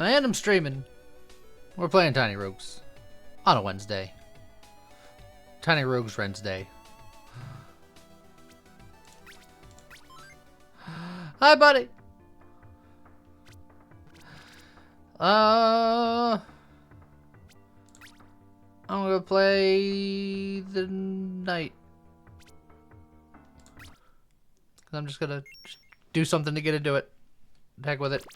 And I'm streaming. We're playing Tiny Rogues on a Wednesday. Tiny Rogues Wednesday. Hi, buddy. I'm gonna play the knight. I'm just gonna do something to get into it. Heck with it.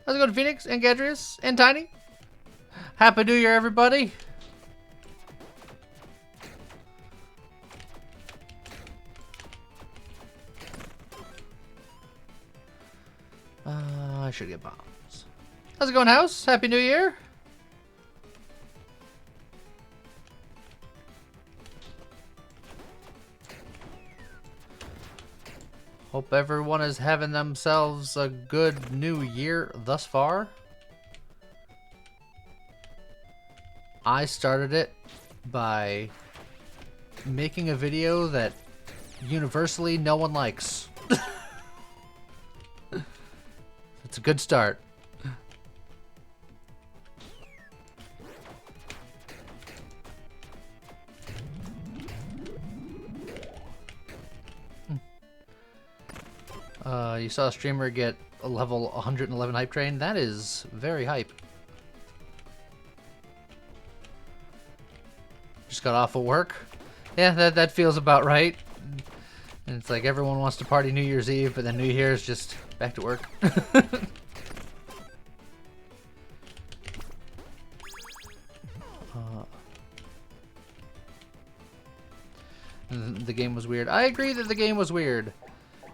How's it going, Phoenix and Gadrius and Tiny? Happy New Year, everybody! I should get bombs. How's it going, House? Happy New Year! Hope everyone is having themselves a good new year thus far. I started it by making a video that universally no one likes. It's a good start. You saw a streamer get a level 111 hype train. That is very hype. Just got off of work. Yeah, that feels about right. And it's like everyone wants to party New Year's Eve, but then New Year's just back to work. The game was weird. I agree that the game was weird.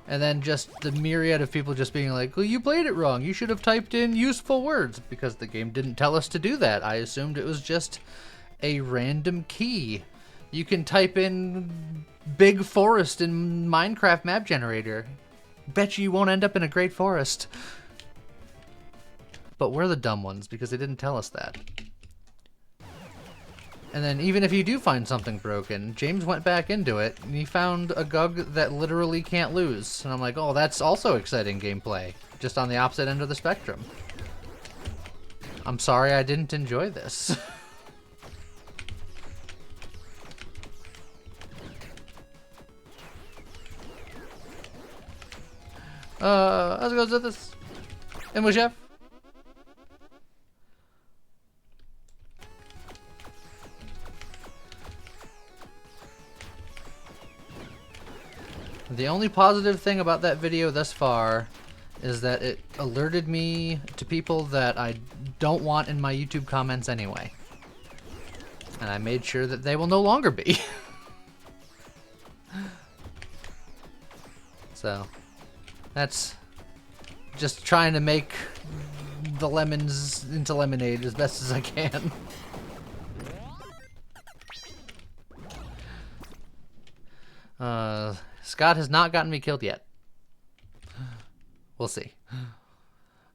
And then just the myriad of people just being like, well, you played it wrong. You should have typed in useful words, because the game didn't tell us to do that. I assumed it was just a random key. You can type in big forest in Minecraft map generator. Bet you won't end up in a great forest. But we're the dumb ones because they didn't tell us that. And then even if you do find something broken, James went back into it and he found a Gug that literally can't lose. And I'm like, oh, that's also exciting gameplay. Just on the opposite end of the spectrum. I'm sorry I didn't enjoy this. How's it going with this? And with Chef? The only positive thing about that video thus far is that it alerted me to people that I don't want in my YouTube comments anyway. And I made sure that they will no longer be. So, that's just trying to make the lemons into lemonade as best as I can. Scott has not gotten me killed yet. We'll see.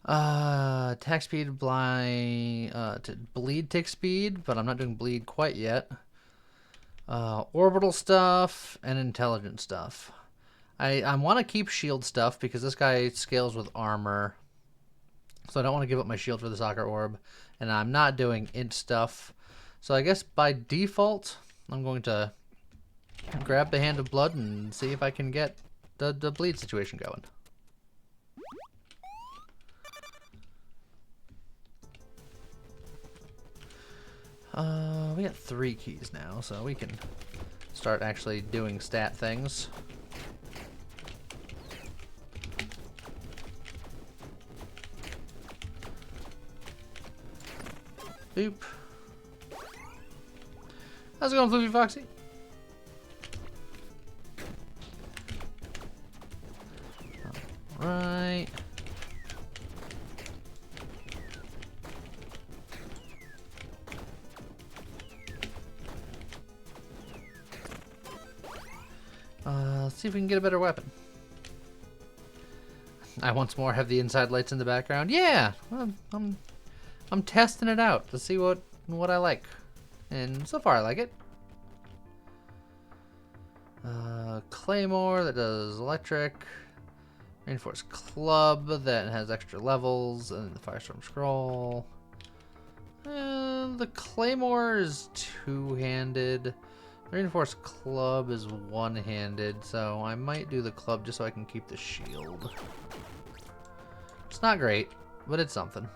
Attack speed, blind, bleed tick speed, but I'm not doing bleed quite yet. Orbital stuff and intelligent stuff. I want to keep shield stuff because this guy scales with armor. So I don't want to give up my shield for the soccer orb. And I'm not doing int stuff. So I guess by default, I'm going to grab the Hand of Blood and see if I can get the bleed situation going. We got 3 keys now, so we can start actually doing stat things. Boop. How's it going, Floofy Foxy? Right. Let's see if we can get a better weapon. I once more have the inside lights in the background. Yeah, I'm testing it out to see what I like, and so far I like it. Claymore that does electric. Reinforced club that has extra levels, and the Firestorm scroll. The Claymore is two-handed. Reinforced club is one-handed, so I might do the club just so I can keep the shield. It's not great, but it's something.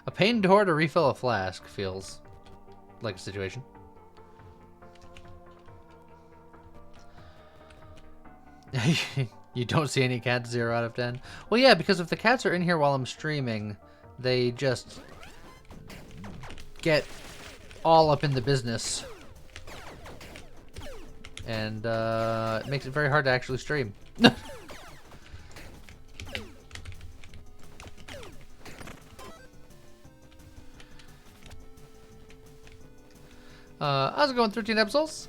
A pain door to refill a flask feels like a situation. You don't see any cats 0 out of 10? Well, yeah, because if the cats are in here while I'm streaming, they just get all up in the business. And it makes it very hard to actually stream. How's it going, 13 episodes?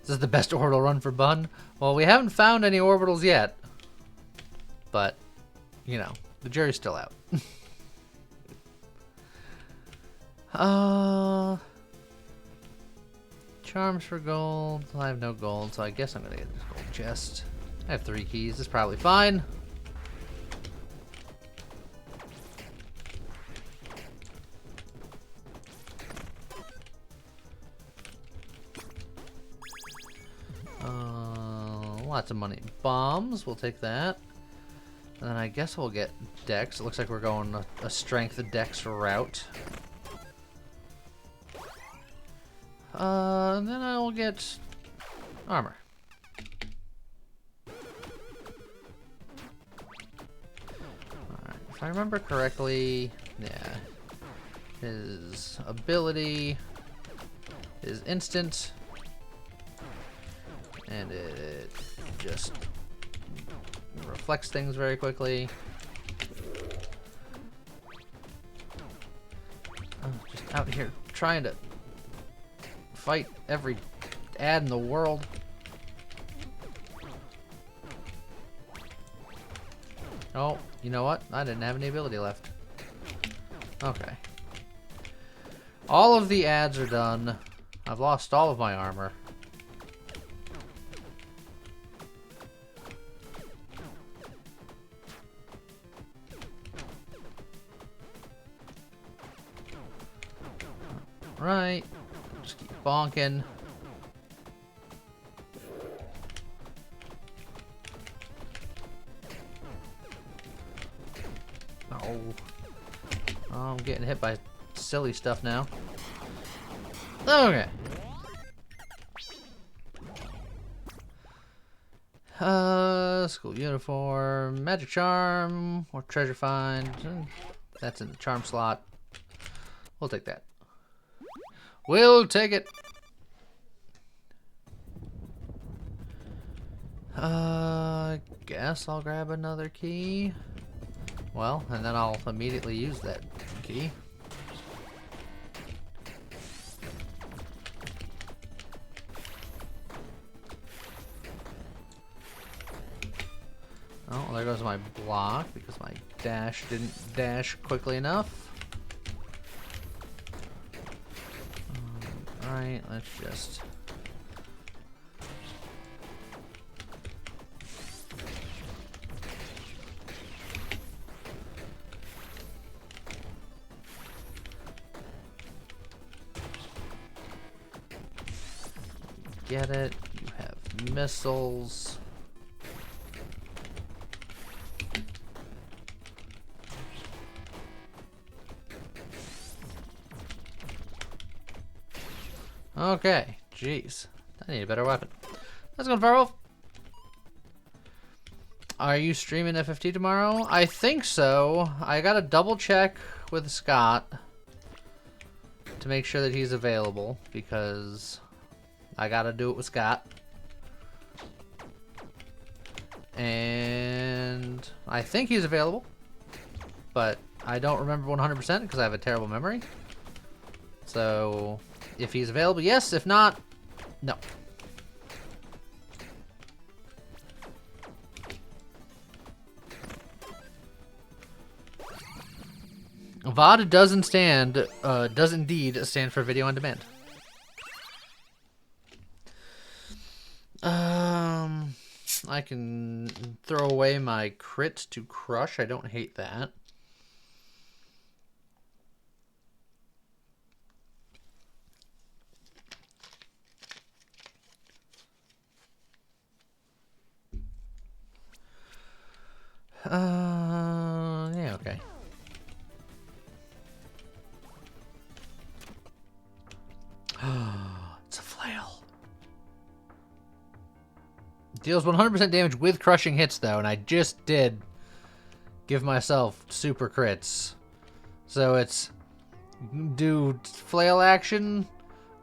This is the best orbital run for Bun. Well, we haven't found any orbitals yet. But, you know, the jury's still out. Charms for gold. I have no gold, so I guess I'm gonna get this gold chest. I have 3 keys. This is probably fine. Lots of money. Bombs, we'll take that. And then I guess we'll get Dex. It looks like we're going a strength Dex route. And then I will get armor. Alright, if I remember correctly, yeah. His ability is instant. And it just reflects things very quickly. I'm just out here trying to fight every ad in the world. Oh, you know what? I didn't have any ability left. Okay. All of the ads are done. I've lost all of my armor. Right. Just keep bonking. Oh. I'm getting hit by silly stuff now. Okay. School uniform, magic charm, or treasure find. That's in the charm slot. We'll take that. We'll take it. Guess I'll grab another key. Well, and then I'll immediately use that key. Oh, there goes my block because my dash didn't dash quickly enough. Alright, let's just... Get it. You have missiles. Okay, jeez. I need a better weapon. Let's go, Firewolf. Are you streaming FFT tomorrow? I think so. I gotta double check with Scott to make sure that he's available because I gotta do it with Scott. And I think he's available, but I don't remember 100% because I have a terrible memory. So if he's available, yes. If not, no. VOD does indeed stand for video on demand. I can throw away my crit to crush. I don't hate that. Yeah, okay. It's a flail. Deals 100% damage with crushing hits, though, and I just did give myself super crits. So it's do flail action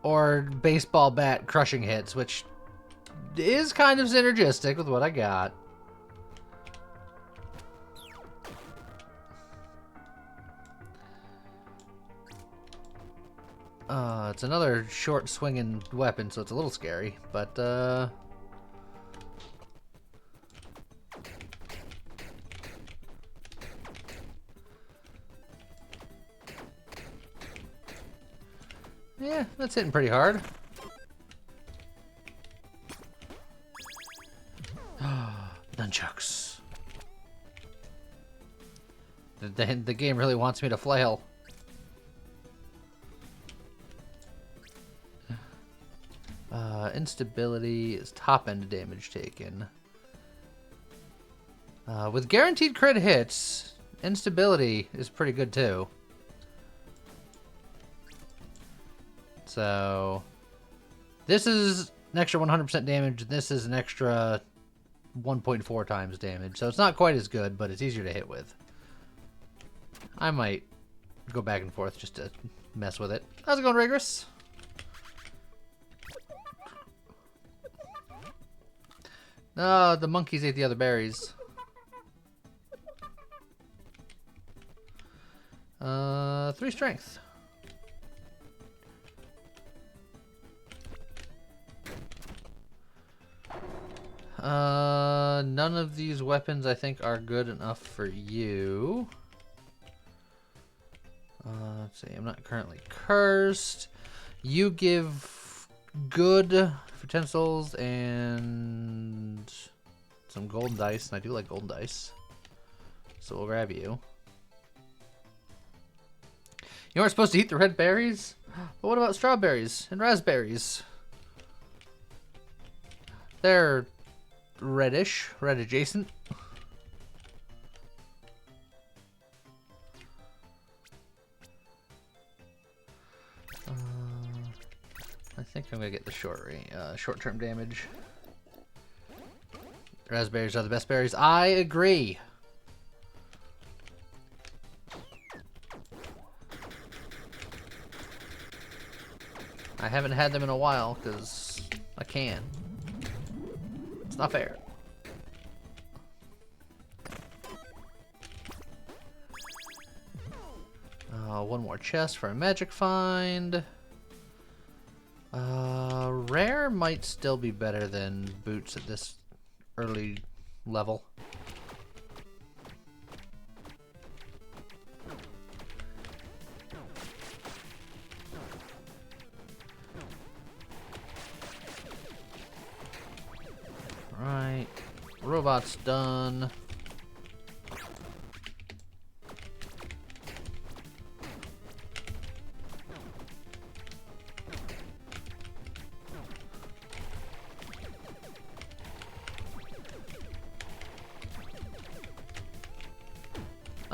or baseball bat crushing hits, which is kind of synergistic with what I got. It's another short swinging weapon, so it's a little scary, but yeah, that's hitting pretty hard. Nunchucks. The game really wants me to flail. Instability is top end damage taken. With guaranteed crit hits, instability is pretty good too. So this is an extra 100% damage. This is an extra 1.4 times damage. So it's not quite as good, but it's easier to hit with. I might go back and forth just to mess with it. How's it going, Rigorous? No, the monkeys ate the other berries. 3 strength. None of these weapons I think are good enough for you. Let's see, I'm not currently cursed. You give good utensils and some golden dice, and I do like golden dice. So we'll grab you. You weren't supposed to eat the red berries? But what about strawberries and raspberries? They're reddish, red adjacent. I think I'm gonna get the short-term damage. Raspberries are the best berries. I agree. I haven't had them in a while because I can. It's not fair. One more chest for a magic find. Rare might still be better than boots at this early level. Alright, robot's done.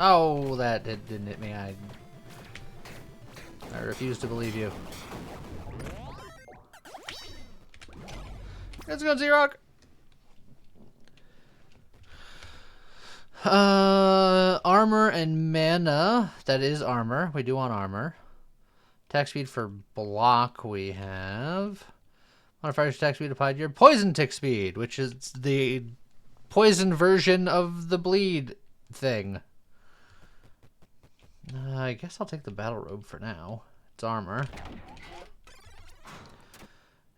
Oh, that didn't hit me. I refuse to believe you. Let's go, Z-Rock. Armor and mana. That is armor. We do want armor. Attack speed for block we have. Modifier attack speed applied to your poison tick speed, which is the poison version of the bleed thing. I guess I'll take the battle robe for now. It's armor.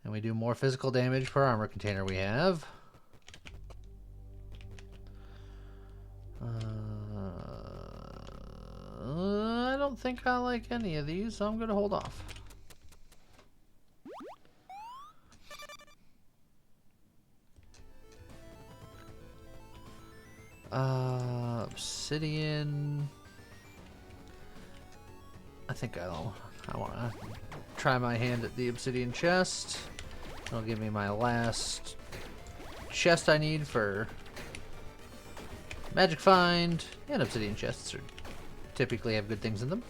And we do more physical damage per armor container we have. I don't don't think I like any of these, so I'm going to hold off. Obsidian. I think I want to try my hand at the obsidian chest. It'll give me my last chest I need for magic find, and obsidian chests typically have good things in them.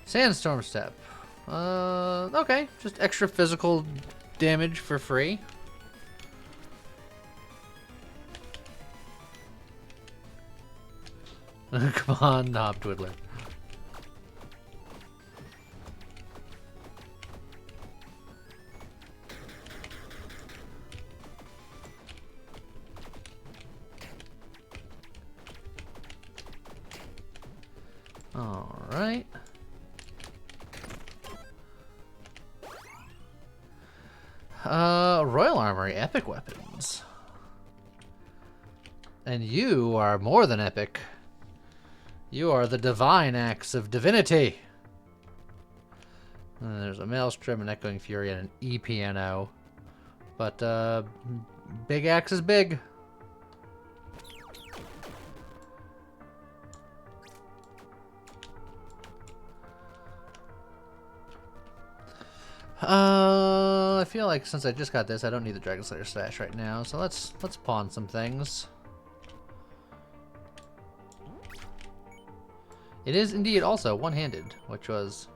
Sandstorm step. Okay, just extra physical damage for free. Come on, Knob Twiddler. All right. Royal Armory, epic weapons. And you are more than epic. You are the divine axe of divinity. And there's a Maelstrom, an Echoing Fury, and an E-piano. But, big axe is big. I feel like since I just got this, I don't need the Dragon Slayer stash right now. So let's pawn some things. It is indeed also one-handed, which was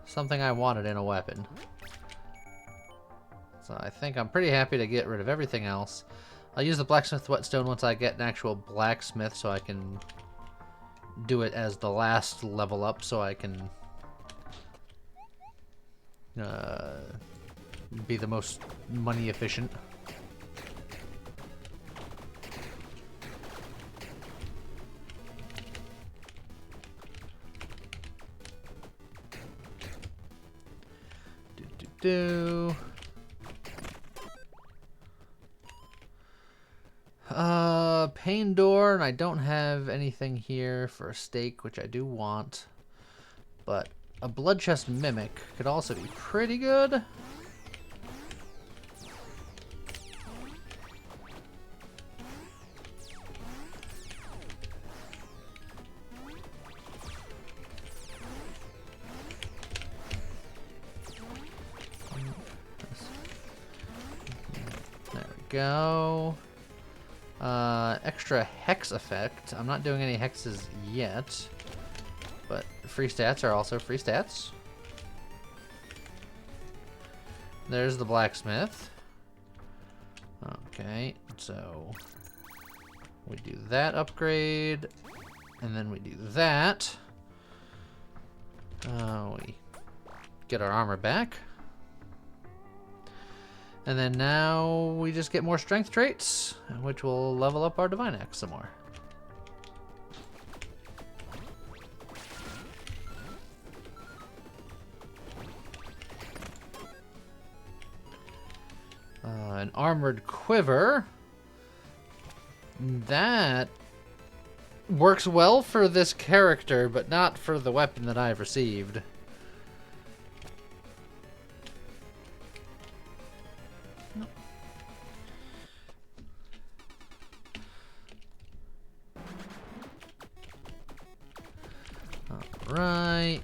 something I wanted in a weapon. So I think I'm pretty happy to get rid of everything else. I'll use the blacksmith whetstone once I get an actual blacksmith, so I can do it as the last level up, so I can be the most money efficient. Pain door, and I don't have anything here for a stake, which I do want. But a blood chest mimic could also be pretty good. There we go. Extra hex effect. I'm not doing any hexes yet, but free stats are also free stats. There's the blacksmith. Okay, so we do that upgrade, and then we do that. We get our armor back. And then now we just get more strength traits, which will level up our Divine Axe some more. An armored quiver. That works well for this character, but not for the weapon that I've received. Right.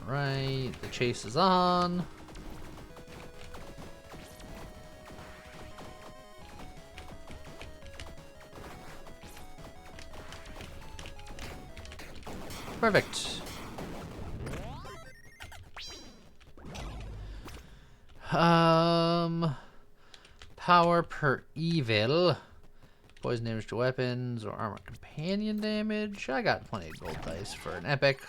Right, the chase is on. Perfect. Power per evil. Poison damage to weapons or armor companion damage. I got plenty of gold dice for an epic.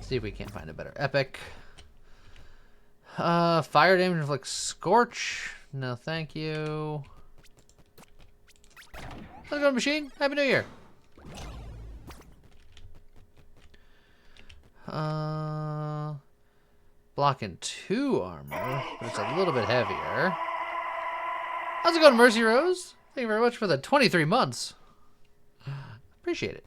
See if we can't find a better epic. Fire damage inflicts scorch. No, thank you. Let's go, machine. Happy New Year. Blocking 2 armor, but it's a little bit heavier. How's it going, Mercy Rose? Thank you very much for the 23 months. Appreciate it.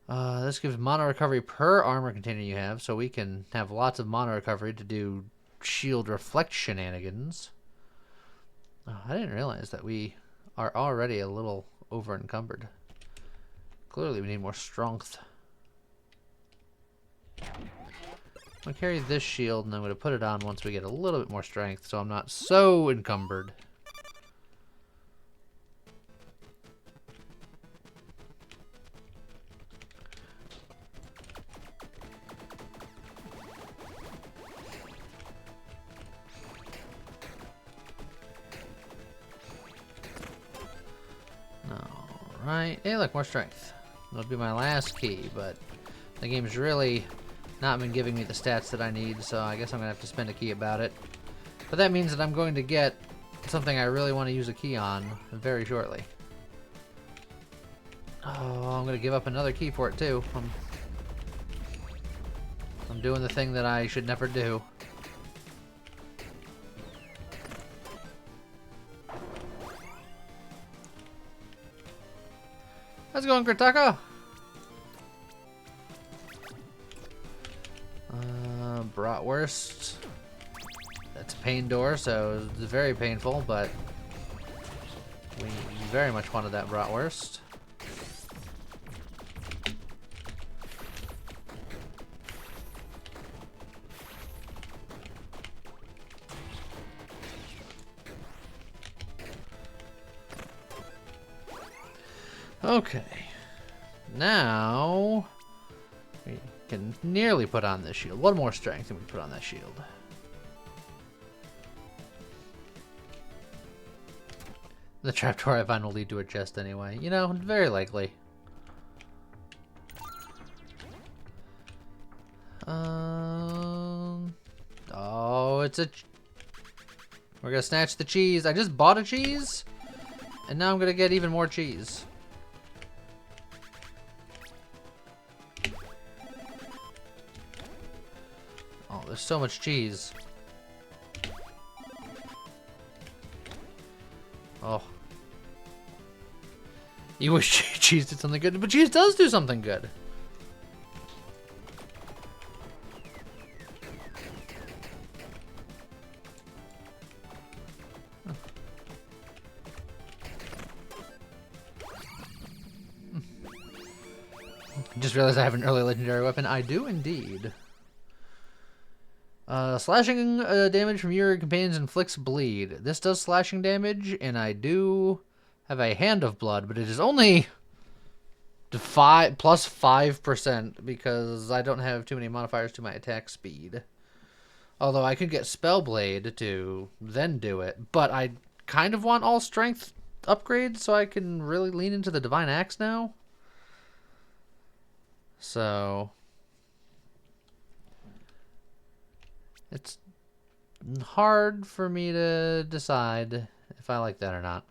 This gives mana recovery per armor container you have, so we can have lots of mana recovery to do shield reflect shenanigans. Oh, I didn't realize that we are already a little over encumbered. Clearly we need more strength. I'm going to carry this shield and I'm going to put it on once we get a little bit more strength so I'm not so encumbered. Alright, hey look, more strength. That'll be my last key, but the game's really not been giving me the stats that I need, so I guess I'm going to have to spend a key about it. But that means that I'm going to get something I really want to use a key on very shortly. Oh, I'm going to give up another key for it too. I'm doing the thing that I should never do. How's it going, Kritaka? Bratwurst. That's a pain door, so it's very painful, but we very much wanted that Bratwurst. Okay. Now we can nearly put on this shield. One more strength and we put on that shield. The trapdoor I find will lead to a chest anyway. You know, very likely. Oh, it's a... We're gonna snatch the cheese. I just bought a cheese, and now I'm gonna get even more cheese. Oh, there's so much cheese. Oh. You wish cheese did something good, but cheese does do something good. Just realized I have an early legendary weapon. I do indeed. Slashing damage from your companions inflicts bleed. This does slashing damage, and I do have a hand of blood, but it is only plus 5% because I don't have too many modifiers to my attack speed. Although I could get Spellblade to then do it, but I kind of want all strength upgrades so I can really lean into the Divine Axe now. So it's hard for me to decide if I like that or not.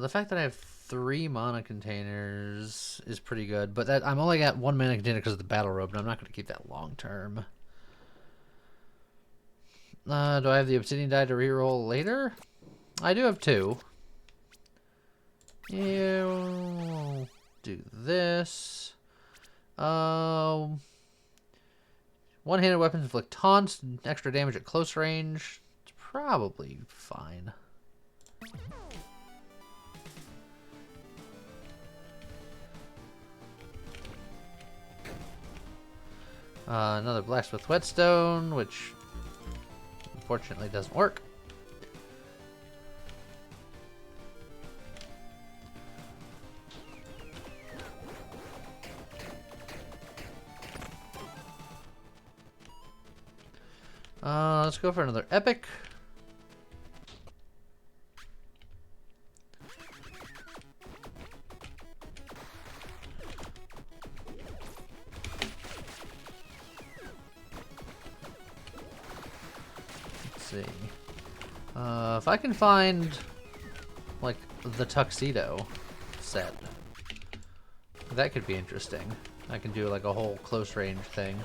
The fact that I have 3 mana containers is pretty good, but that I'm only at 1 mana container because of the battle robe, and I'm not going to keep that long term. Do I have the obsidian die to reroll later? I do have 2. You do this. One-handed weapons inflict taunts, extra damage at close range. It's probably fine. Another blacksmith whetstone, which unfortunately doesn't work. Let's go for another epic. see. If I can find, like, the tuxedo set, that could be interesting. I can do, like, a whole close range thing.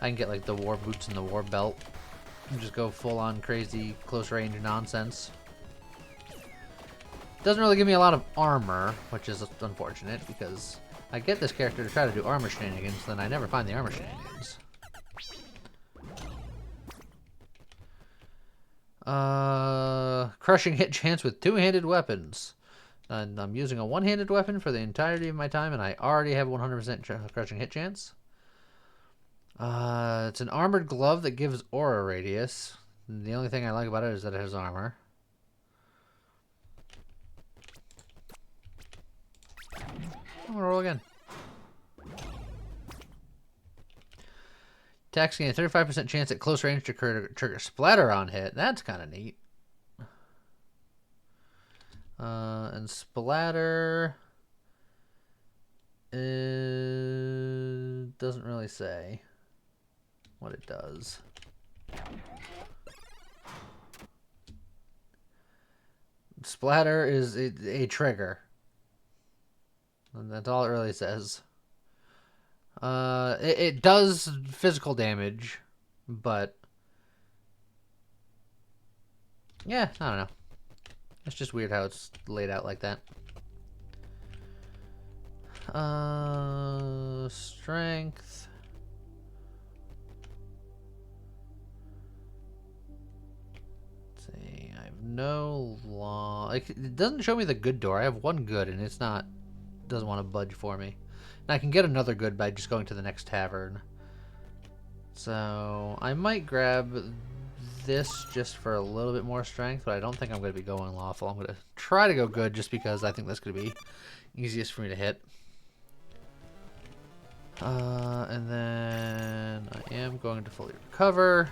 I can get, like, the war boots and the war belt. And just go full-on crazy close range nonsense. Doesn't really give me a lot of armor, which is unfortunate, because I get this character to try to do armor shenanigans, then I never find the armor shenanigans. Crushing hit chance with two-handed weapons. And I'm using a one-handed weapon for the entirety of my time, and I already have 100% crushing hit chance. It's an armored glove that gives aura radius. And the only thing I like about it is that it has armor. I'm gonna roll again. Attacks gain a 35% chance at close range to trigger splatter on hit. That's kind of neat. And splatter doesn't really say what it does. Splatter is a trigger. And that's all it really says. It does physical damage, but yeah, I don't know. It's just weird how it's laid out like that. Strength. Let's see, I have no law. Like, it doesn't show me the good door. I have one good, and it's not. Doesn't want to budge for me. And I can get another good by just going to the next tavern. So I might grab this just for a little bit more strength, but I don't think I'm going to be going lawful. I'm going to try to go good just because I think that's going to be easiest for me to hit. And then I am going to fully recover.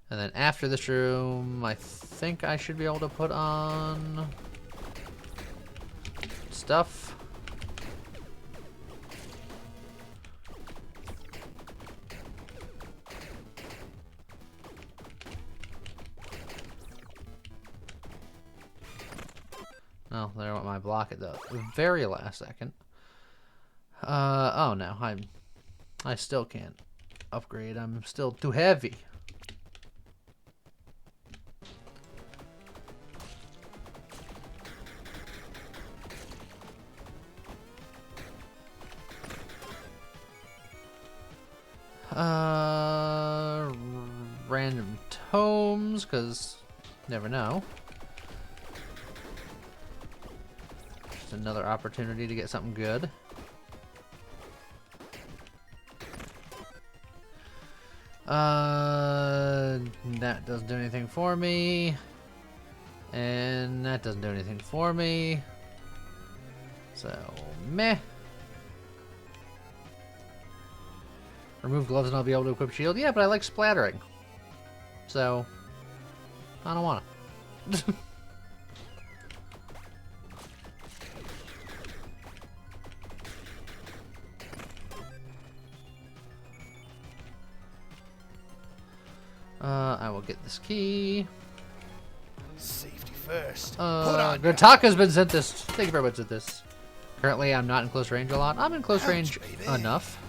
And then after this room, I think I should be able to put on stuff. Oh, there went my block at the very last second. Oh no, I still can't upgrade. I'm still too heavy. Random tomes, because never know. Just another opportunity to get something good. That doesn't do anything for me. And that doesn't do anything for me. So, meh. Remove gloves and I'll be able to equip shield. Yeah, but I like splattering. So, I don't want to. I will get this key. Safety first. Grataka's been sent this. Thank you very much, sent this. Currently, I'm not in close range a lot. I'm in close range enough.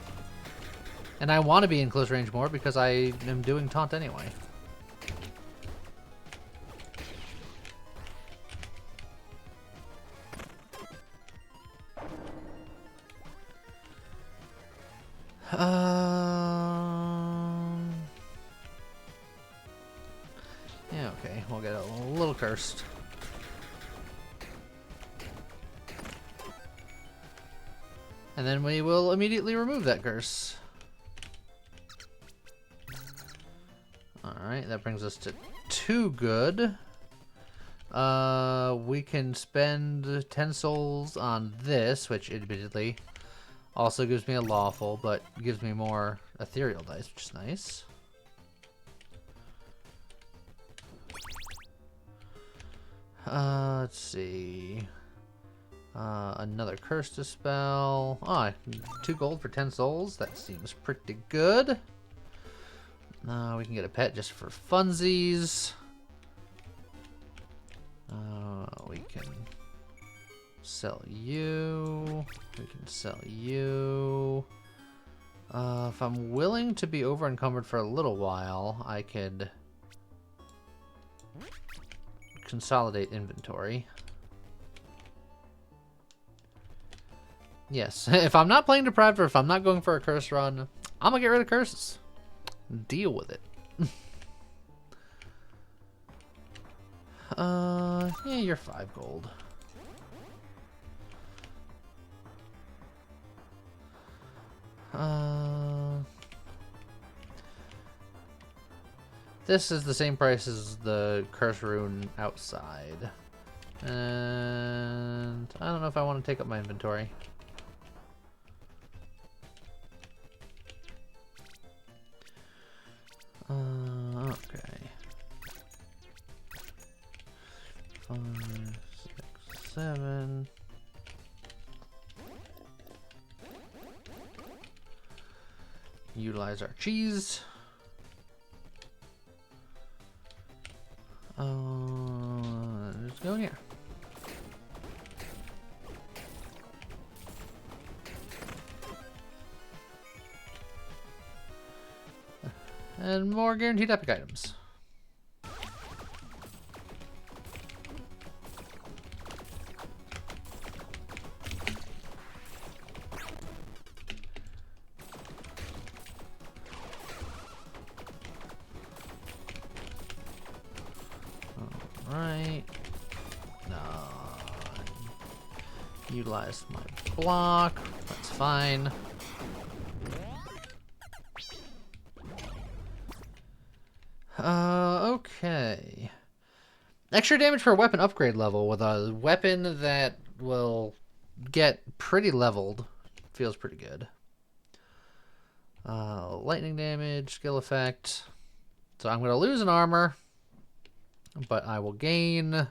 And I want to be in close range more because I am doing taunt anyway. Yeah, okay. We'll get a little cursed. And then we will immediately remove that curse. Alright, that brings us to 2 good. We can spend 10 souls on this, which admittedly also gives me a lawful, but gives me more ethereal dice, which is nice. Let's see. Another curse to spell. Oh, 2 gold for 10 souls. That seems pretty good. We can get a pet just for funsies. We can sell you. We can sell you. If I'm willing to be over encumbered for a little while, I could consolidate inventory. Yes, if I'm not playing deprived or if I'm not going for a curse run, I'm gonna get rid of curses. Deal with it. Yeah, you're 5 gold. This is the same price as the curse rune outside. And I don't know if I want to take up my inventory. Okay. 5, 6, 7. Utilize our cheese. Let's go here. And more guaranteed epic items. Alright. Utilize my block. That's fine. Okay. Extra damage for a weapon upgrade level with a weapon that will get pretty leveled. Feels pretty good. Lightning damage, skill effect. So I'm going to lose an armor, but I will gain a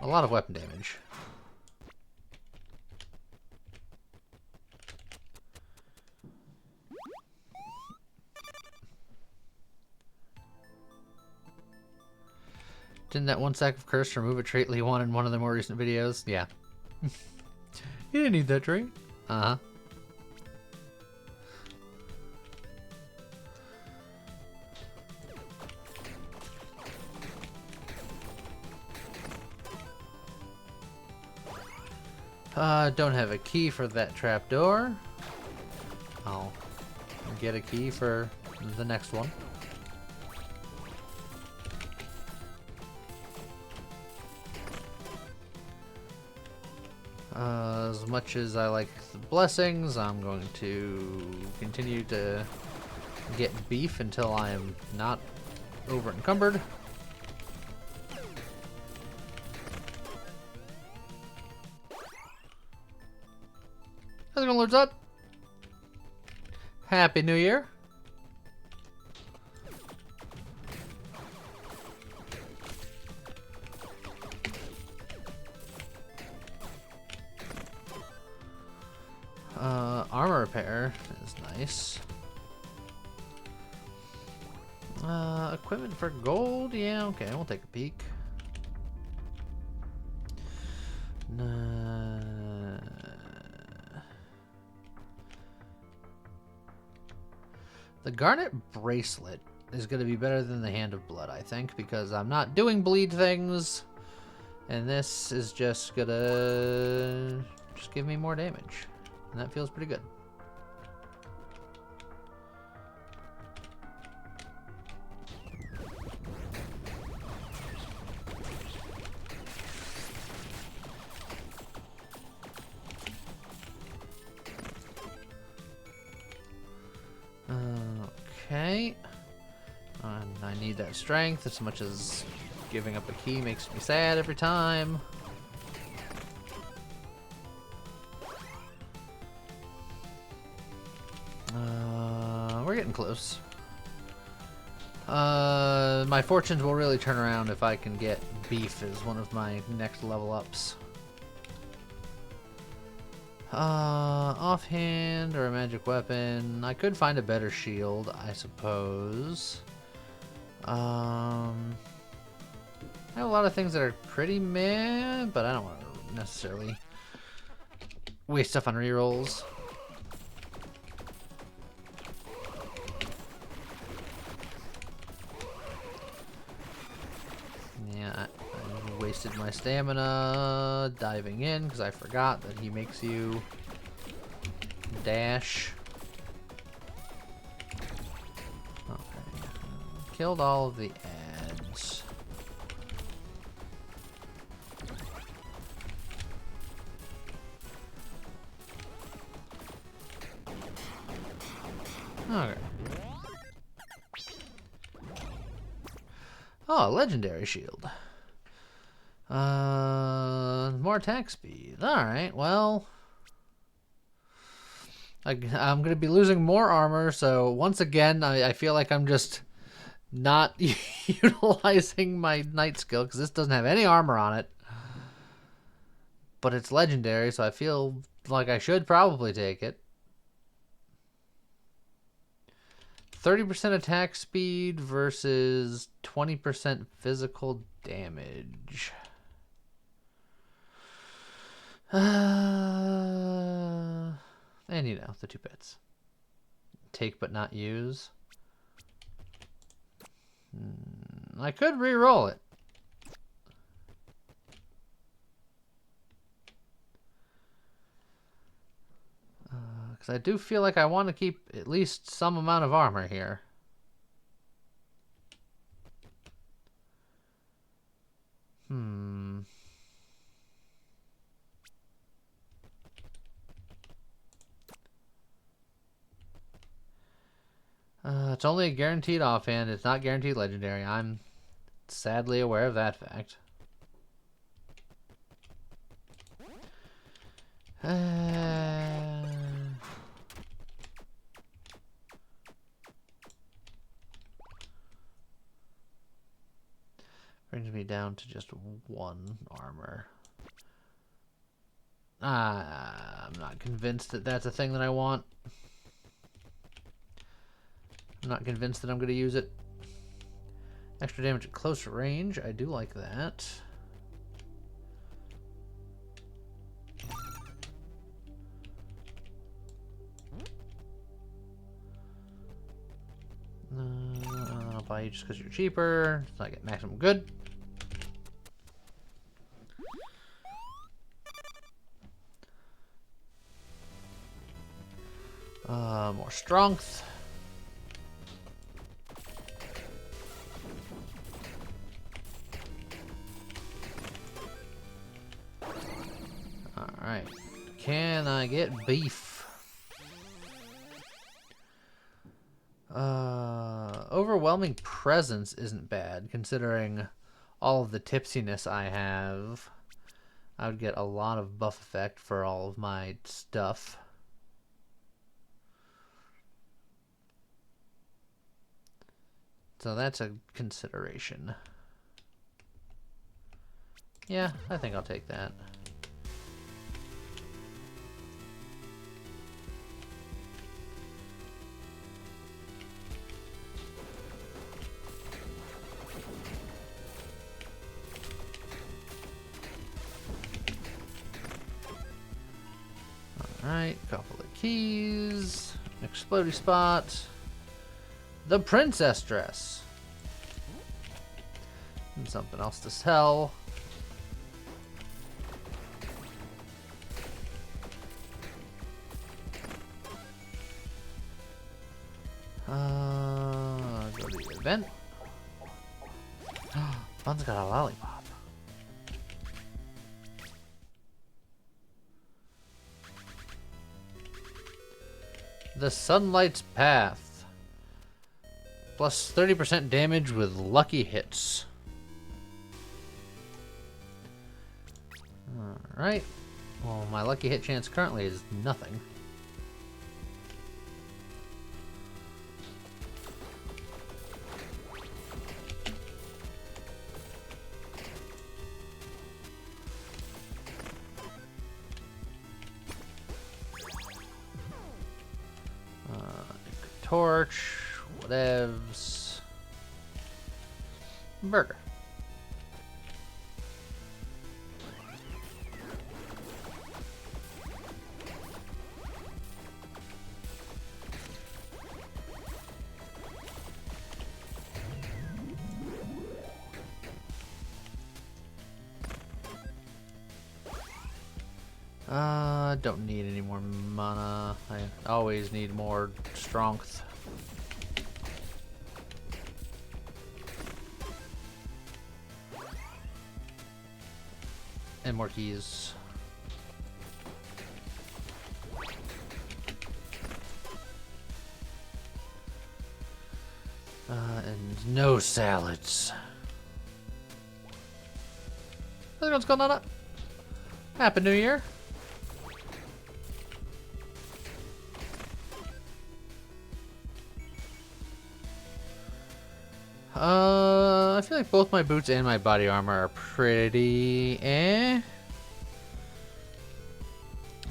lot of weapon damage. Didn't that 1 stack of curse remove a trait Lee won in one of the more recent videos? Yeah. You didn't need that trait. Uh-huh. Don't have a key for that trapdoor. I'll get a key for the next one. As much as I like the blessings, I'm going to continue to get beef until I am not over encumbered. How's it going, Lord Zod? Happy New Year. Armor repair is nice. Equipment for gold? Yeah, okay, we'll take a peek. The Garnet Bracelet is going to be better than the Hand of Blood, I think, because I'm not doing bleed things, and this is just going to just give me more damage, and that feels pretty good. Okay. And I need that strength as much as giving up a key makes me sad every time. We're getting close. My fortunes will really turn around if I can get beef as one of my next level ups. Offhand or a magic weapon. I could find a better shield, I suppose. I have a lot of things that are pretty meh, but I don't want to necessarily waste stuff on rerolls. Yeah, I wasted my stamina diving in because I forgot that he makes you dash. Okay. Killed all of the ads. Okay. Oh, a legendary shield. More attack speed. Alright, well. I'm going to be losing more armor, so once again, I feel like I'm just not utilizing my knight skill, because this doesn't have any armor on it. But it's legendary, so I feel like I should probably take it. 30% attack speed versus 20% physical damage. And you know, the 2 bits. Take but not use. I could re-roll it. Because I do feel like I want to keep at least some amount of armor here. It's only a guaranteed offhand. It's not guaranteed legendary. I'm sadly aware of that fact. Brings me down to just 1 armor. I'm not convinced that that's a thing that I want. I'm not convinced that I'm going to use it. Extra damage at close range. I do like that. I'll buy you just because you're cheaper. So I get maximum good. More strength. Alright. Can I get beef? Overwhelming presence isn't bad, considering all of the tipsiness I have. I would get a lot of buff effect for all of my stuff. So that's a consideration. Yeah, I think I'll take that. Alright, couple of keys. Explodey spot. The princess dress. And something else to sell. Go to the event. Fun's got a lollipop. The Sunlight's Path. Plus 30% damage with lucky hits. Alright. Well, my lucky hit chance currently is nothing. torch. Whatevs. Burger. Don't need any more mana. I always need more strength. And more keys. And no salads. Hey, what's going on? Happy New Year. I feel like both my boots and my body armor are pretty eh.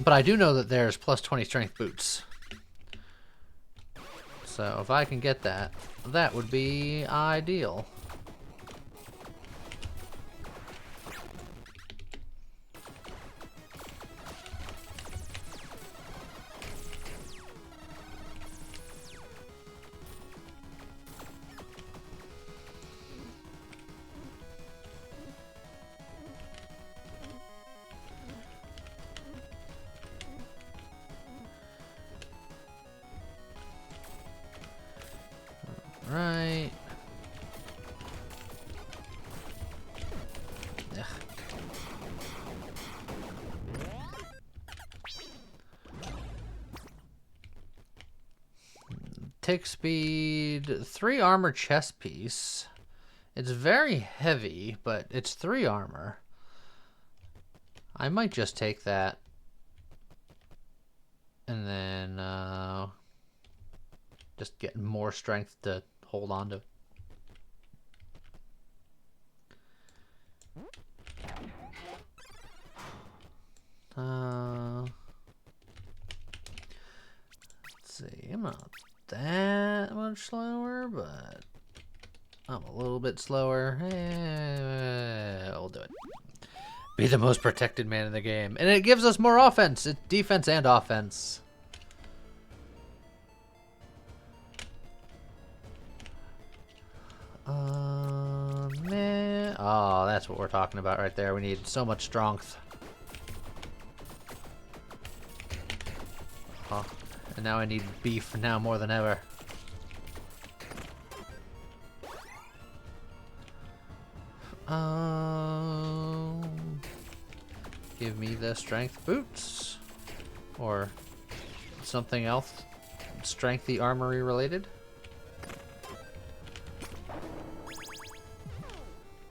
But I do know that there's plus 20 strength boots. So if I can get that, that would be ideal. Right. Ugh. Tick speed, 3 armor chest piece. It's very heavy, but it's 3 armor. I might just take that. And then just get more strength to hold on to. Let's see, I'm not that much slower, but I'm a little bit slower. I'll do it. Be the most protected man in the game. And it gives us more offense. It's defense and offense. Man. Oh, that's what we're talking about right there. We need so much strength. Oh, and now I need beef now more than ever. Give me the strength boots. Or something else. Strengthy armory related.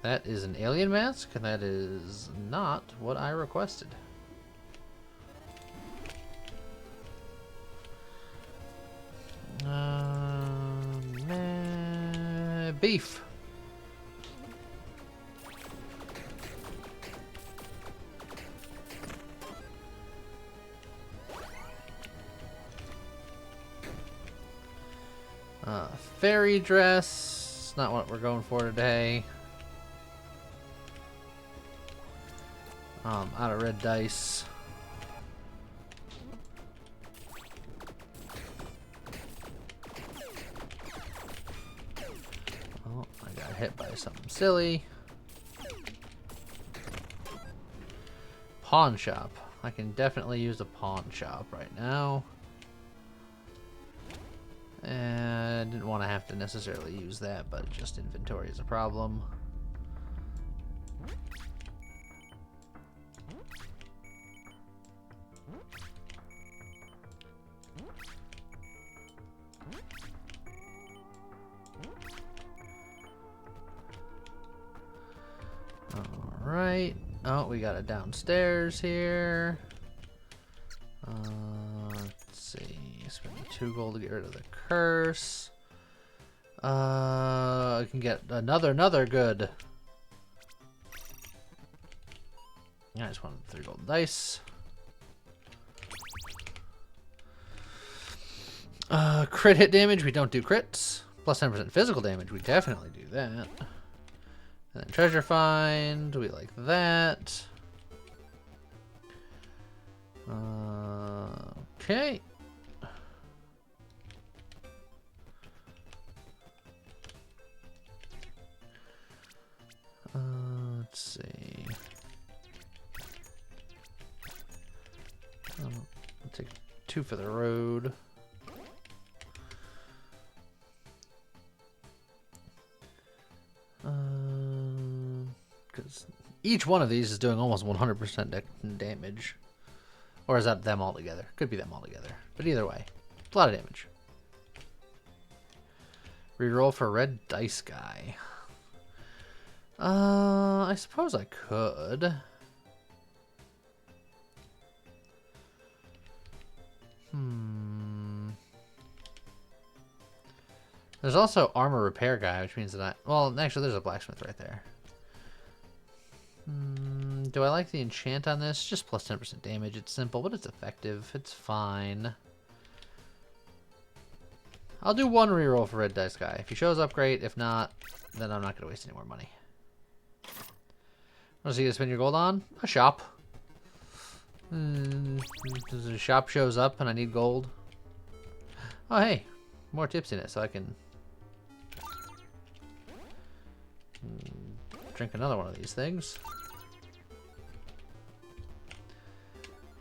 That is an alien mask, and that is not what I requested. Beef. Fairy dress. Not what we're going for today. Out of red dice. Oh, I got hit by something silly. Pawn shop. I can definitely use a pawn shop right now. And I didn't want to have to necessarily use that, but just inventory is a problem. Alright. Oh, we got it downstairs here. Let's see. Spend 2 gold to get rid of the curse. I can get another good. I just wanted 3 gold dice. Crit hit damage, we don't do crits. Plus 10% physical damage, we definitely do that. And then treasure find, we like that. Okay. Let's see. I'll take 2 for the road. Because each one of these is doing almost 100% damage. Or is that them all together? Could be them all together. But either way, it's a lot of damage. Reroll for red dice guy. I suppose I could. There's also armor repair guy, which means that I... Well, actually, there's a blacksmith right there. Do I like the enchant on this? Just plus 10% damage. It's simple, but it's effective. It's fine. I'll do 1 reroll for red dice guy. If he shows up, great. If not, then I'm not going to waste any more money. What is he going to spend your gold on? A shop. The shop shows up and I need gold. Oh, hey. More tips in it, so I can drink another one of these things.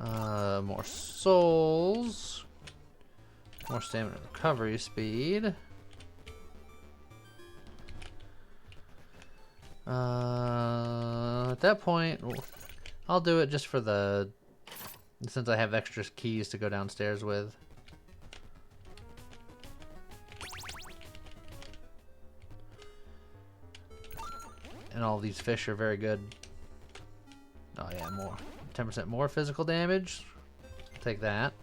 More souls. More stamina recovery speed. At that point, I'll do it just for the... Since I have extra keys to go downstairs with. And all these fish are very good. Oh yeah, more. 10% more physical damage. Take that.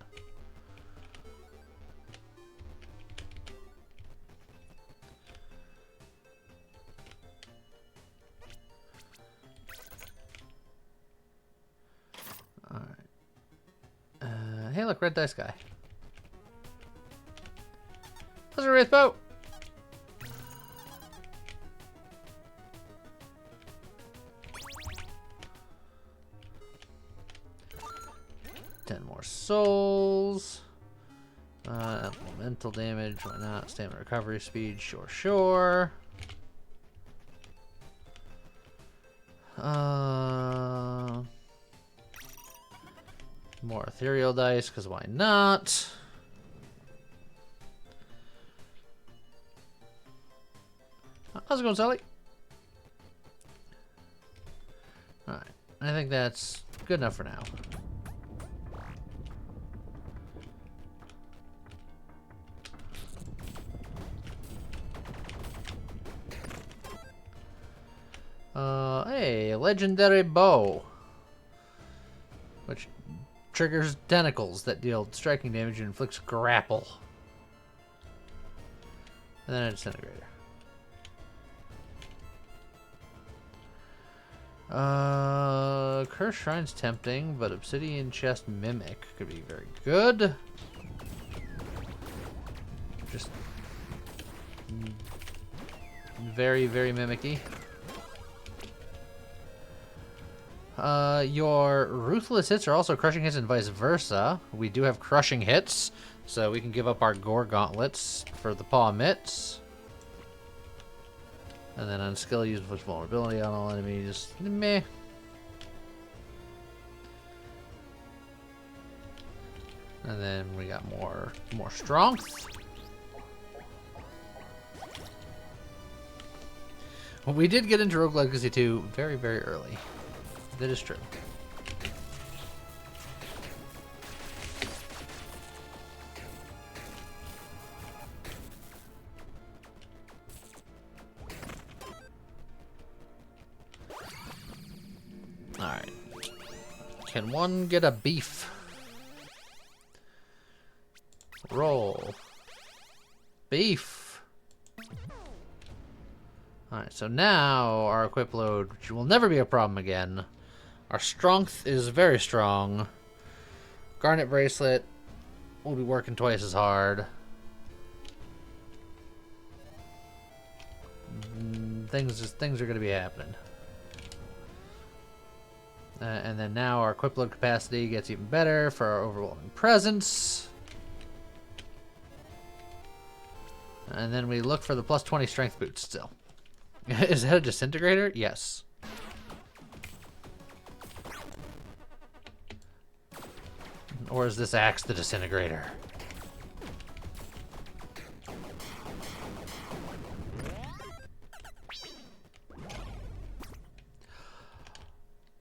Alright. Hey look, red dice guy. That's a wraith boat! More souls. Elemental damage, why not? Stamina recovery speed, sure, sure. More ethereal dice, because why not? How's it going, Sally? Alright, I think that's good enough for now. Hey, legendary bow. Which triggers tentacles that deal striking damage and inflicts grapple. And then a disintegrator. Curse Shrine's tempting, but Obsidian Chest Mimic could be very good. Just very, very mimicky. Your ruthless hits are also crushing hits and vice versa. We do have crushing hits, so we can give up our gore gauntlets for the paw mitts. And then on skill, use inflicts vulnerability on all enemies. Meh. And then we got more strength. Well, we did get into Rogue Legacy 2 very, very early. That is true. Alright. Can one get a beef? Roll. Beef. Alright, so now our equip load, which will never be a problem again. Our strength is very strong. Garnet bracelet will be working twice as hard. things are going to be happening. And then now our equip load capacity gets even better for our overwhelming presence. And then we look for the plus 20 strength boots still. Is that a disintegrator? Yes. Or is this axe the disintegrator?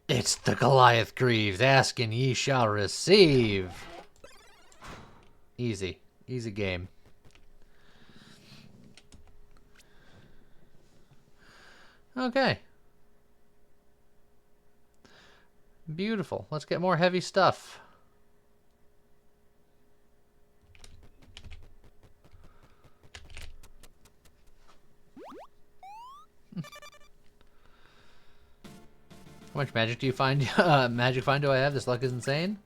It's the Goliath Greaves. Ask and ye shall receive. Easy. Easy game. Okay. Beautiful. Let's get more heavy stuff. How much magic do you find? Magic find do I have? This luck is insane.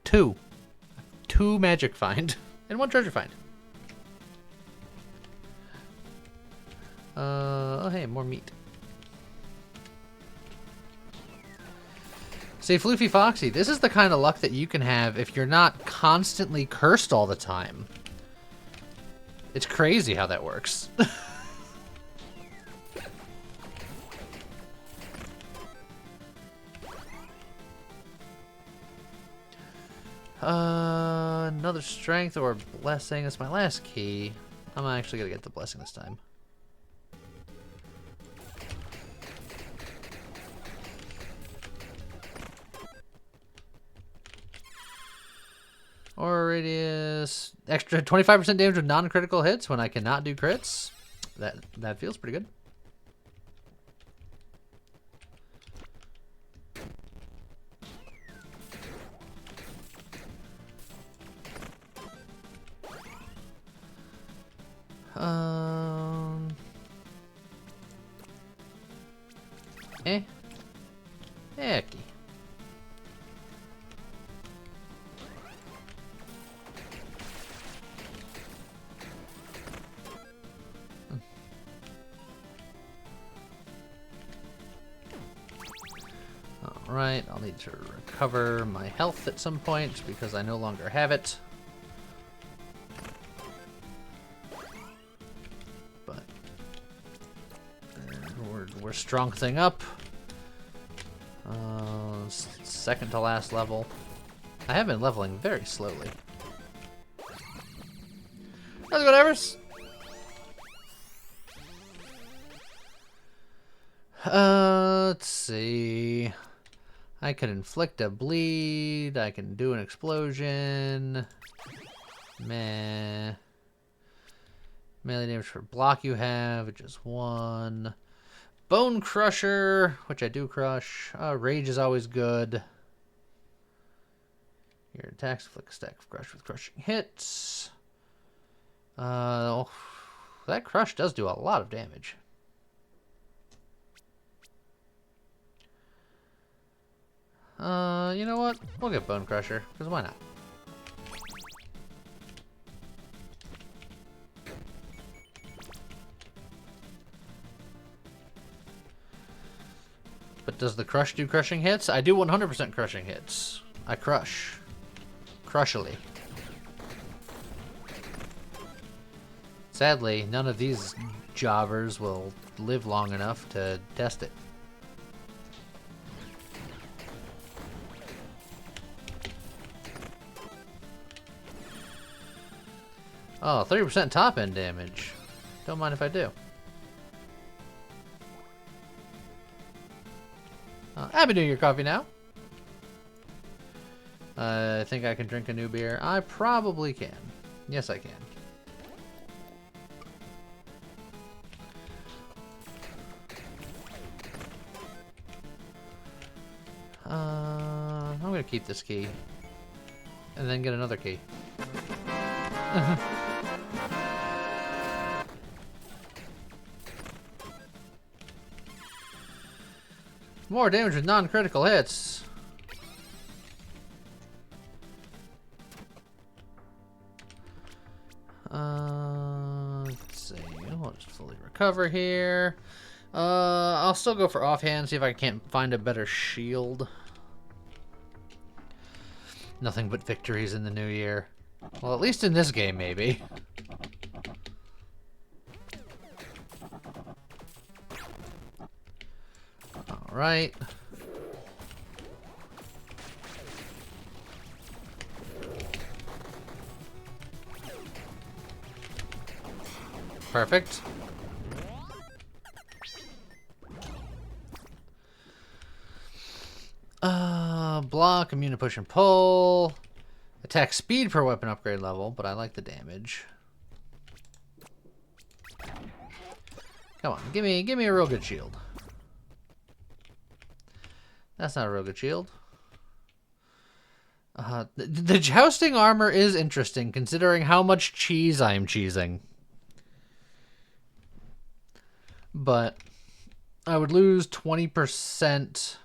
2. 2 magic find and 1 treasure find. Oh hey, more meat. See, Floofy Foxy, this is the kind of luck that you can have if you're not constantly cursed all the time. It's crazy how that works. Another strength or blessing. That's my last key. I'm actually gonna get the blessing this time. Aura radius, extra 25% damage with non-critical hits when I cannot do crits. That feels pretty good. Hecky. Alright, I'll need to recover my health at some point because I no longer have it. But we're strong thing up. Second to last level. I have been leveling very slowly. How's it going, Everest? Let's see. I can inflict a bleed. I can do an explosion. Meh. Melee damage for block you have, which is 1. Bone Crusher, which I do crush. Rage is always good. Your attacks inflict a stack of crush with crushing hits. That crush does do a lot of damage. You know what? We'll get Bone Crusher, because why not? But does the crush do crushing hits? I do 100% crushing hits. I crush. Crushily. Sadly, none of these jobbers will live long enough to test it. Oh, 30% top end damage. Don't mind if I do. Happy New Year coffee now. I think I can drink a new beer. I probably can. Yes, I can. I'm gonna keep this key. And then get another key. More damage with non-critical hits. Let's see. We'll just fully recover here. I'll still go for offhand, see if I can't find a better shield. Nothing but victories in the new year. Well, at least in this game, maybe. Alright. Perfect. Block, immune to push and pull. Attack speed per weapon upgrade level, but I like the damage. Come on, give me a real good shield. That's not a real good shield. The jousting armor is interesting, considering how much cheese I'm cheesing. But I would lose 20%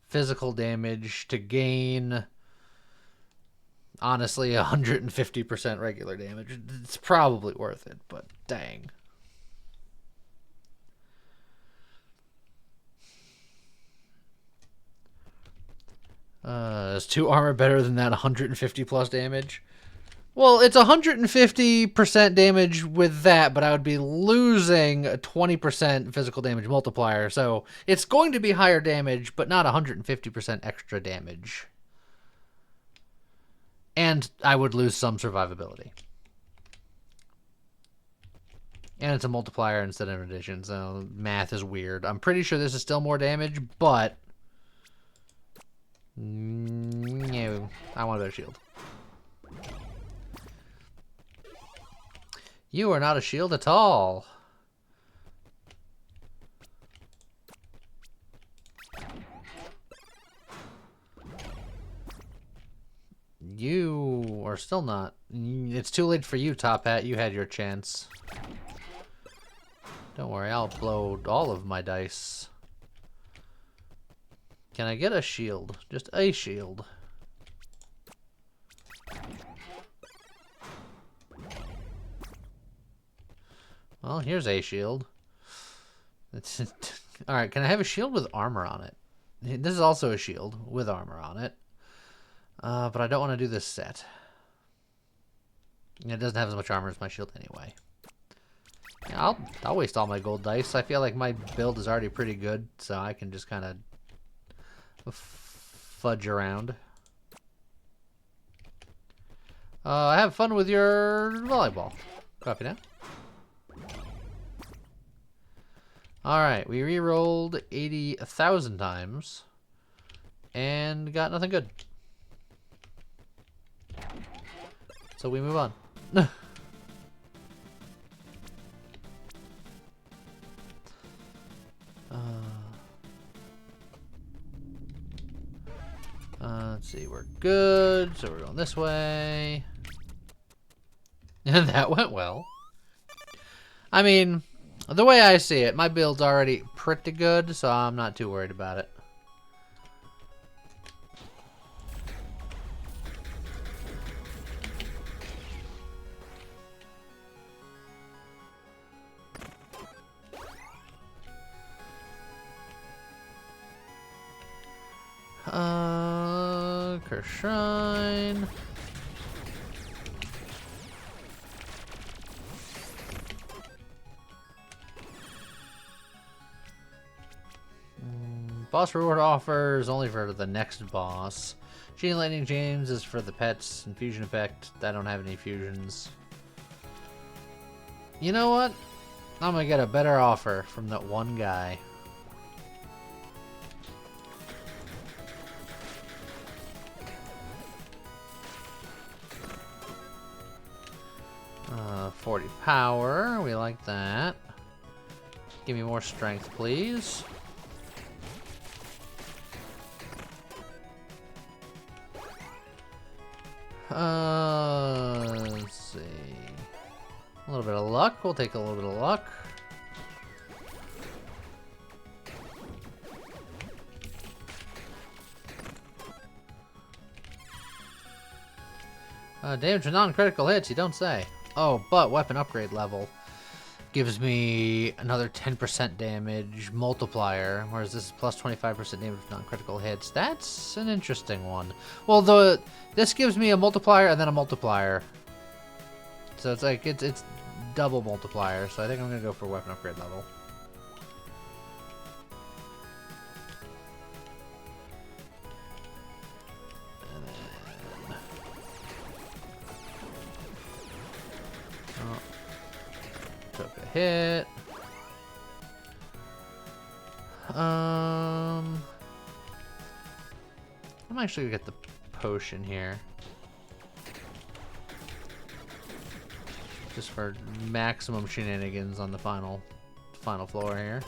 physical damage to gain, honestly, 150% regular damage. It's probably worth it, but dang. Is 2 armor better than that 150 plus damage? Well, it's 150% damage with that, but I would be losing a 20% physical damage multiplier, so it's going to be higher damage, but not 150% extra damage. And I would lose some survivability. And it's a multiplier instead of an addition, so math is weird. I'm pretty sure this is still more damage, but no, I want a better shield. You are not a shield at all. You are still not. It's too late for you, Top Hat. You had your chance. Don't worry, I'll blow all of my dice. Can I get a shield? Just a shield. Well, here's a shield. Alright, can I have a shield with armor on it? This is also a shield with armor on it. But I don't want to do this set. It doesn't have as much armor as my shield anyway. Yeah, I'll waste all my gold dice. I feel like my build is already pretty good, so I can just kind of fudge around. Have fun with your volleyball. Copy that. Alright, we re-rolled 80,000 times and got nothing good. So we move on. Let's see, we're good, so we're going this way. And that went well. I mean, the way I see it, my build's already pretty good, so I'm not too worried about it. Kershrine. Boss reward offers only for the next boss. Genie Lightning James is for the pets. Infusion effect. I don't have any fusions. You know what? I'm gonna get a better offer from that one guy. 40 power, we like that. Give me more strength, please. Let's see. A little bit of luck, we'll take a little bit of luck. Damage to non-critical hits, you don't say. Oh, but weapon upgrade level. gives me another 10% damage multiplier, whereas this is plus 25% damage with non-critical hits. That's an interesting one. Well, this gives me a multiplier and then a multiplier. So it's like, it's double multiplier, so I think I'm going to go for weapon upgrade level. Took a hit. I'm actually gonna get the potion here. Just for maximum shenanigans on the final floor here.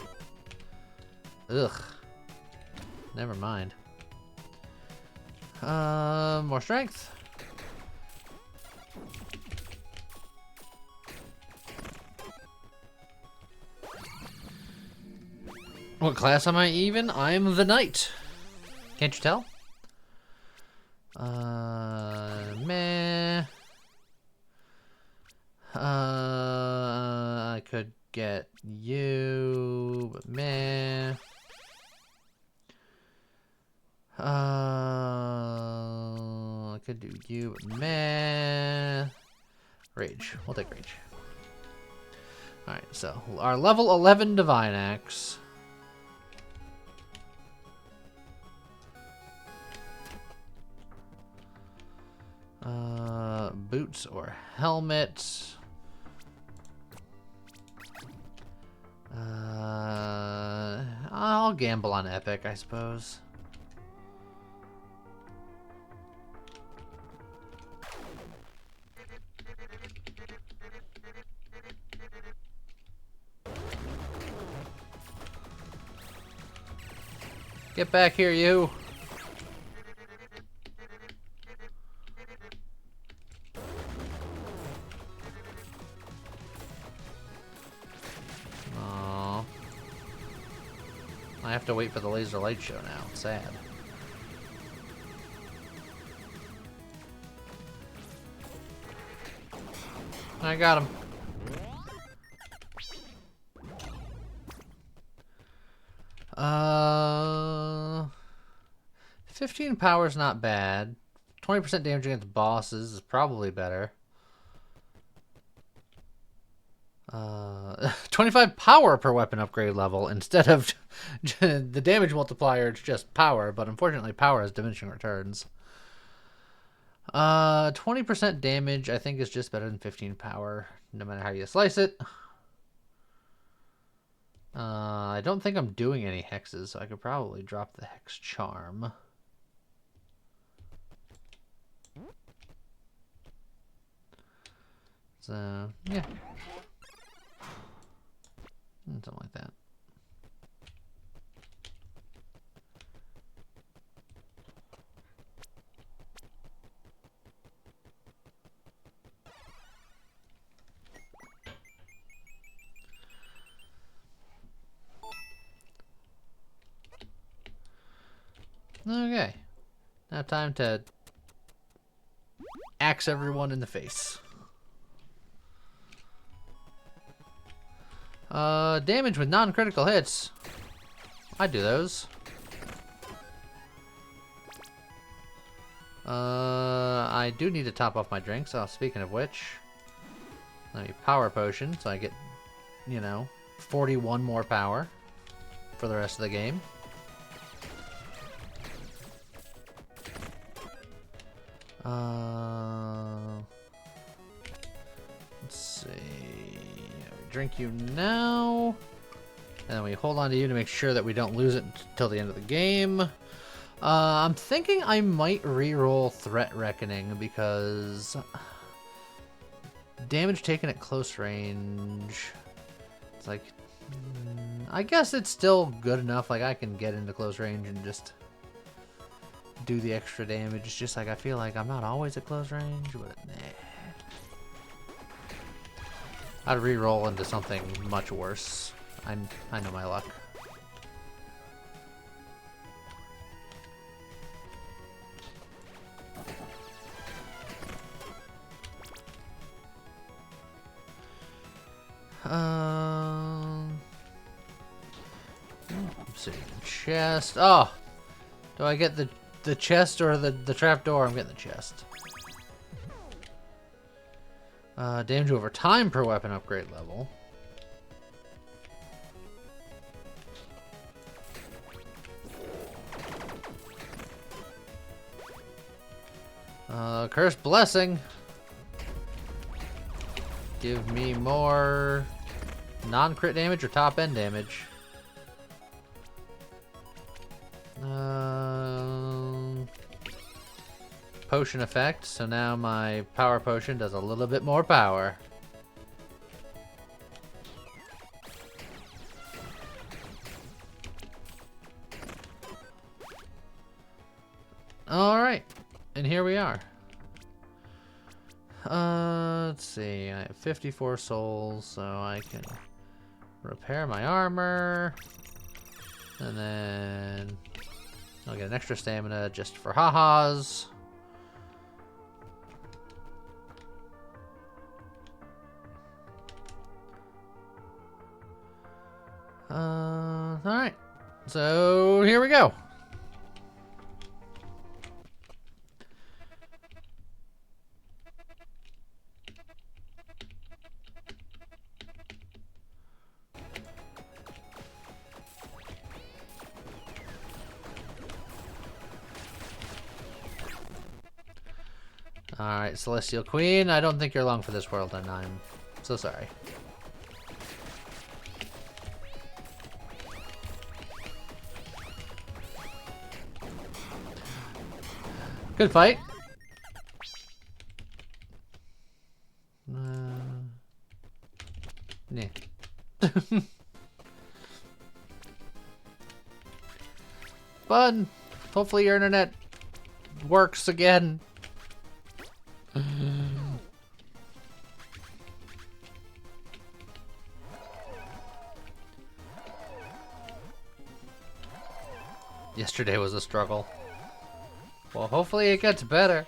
Ugh. Never mind. More strength. What class am I even? I'm the knight. Can't you tell? Meh. I could get you, but meh. I could do you, but meh. Rage. We'll take rage. Alright, so our level 11 Divine Axe. Boots or helmet. I'll gamble on epic, I suppose. Get back here, you! Aww. I have to wait for the laser light show now. It's sad. I got him. 15 power is not bad. 20% damage against bosses is probably better. 25 power per weapon upgrade level instead of the damage multiplier. It's just power, but unfortunately power has diminishing returns. 20% damage I think is just better than 15 power, no matter how you slice it. I don't think I'm doing any hexes, so I could probably drop the hex charm. So, yeah. Something like that. Okay. Now time to axe everyone in the face. Damage with non-critical hits. I do those. I do need to top off my drink, so speaking of which, let me power potion, so I get, you know, 41 more power for the rest of the game. Let's see. Drink you now. And then we hold on to you to make sure that we don't lose it until the end of the game. I'm thinking I might reroll Threat Reckoning because damage taken at close range. It's like, I guess it's still good enough. Like I can get into close range and just do the extra damage. It's just like I feel like I'm not always at close range, but nah. I'd re-roll into something much worse. I know my luck. Obsidian chest. Oh! Do I get the chest or the trapdoor? I'm getting the chest. Damage over time per weapon upgrade level. Cursed Blessing. Give me more non-crit damage or top-end damage. Potion effect, so now my power potion does a little bit more power. Alright, and here we are. Let's see, I have 54 souls, so I can repair my armor. And then I'll get an extra stamina just for ha-has. Alright. So here we go. Alright, Celestial Queen, I don't think you're long for this world, and I'm so sorry. Good fight. Yeah. Fun. Hopefully your internet works again. Yesterday was a struggle. Well, hopefully it gets better.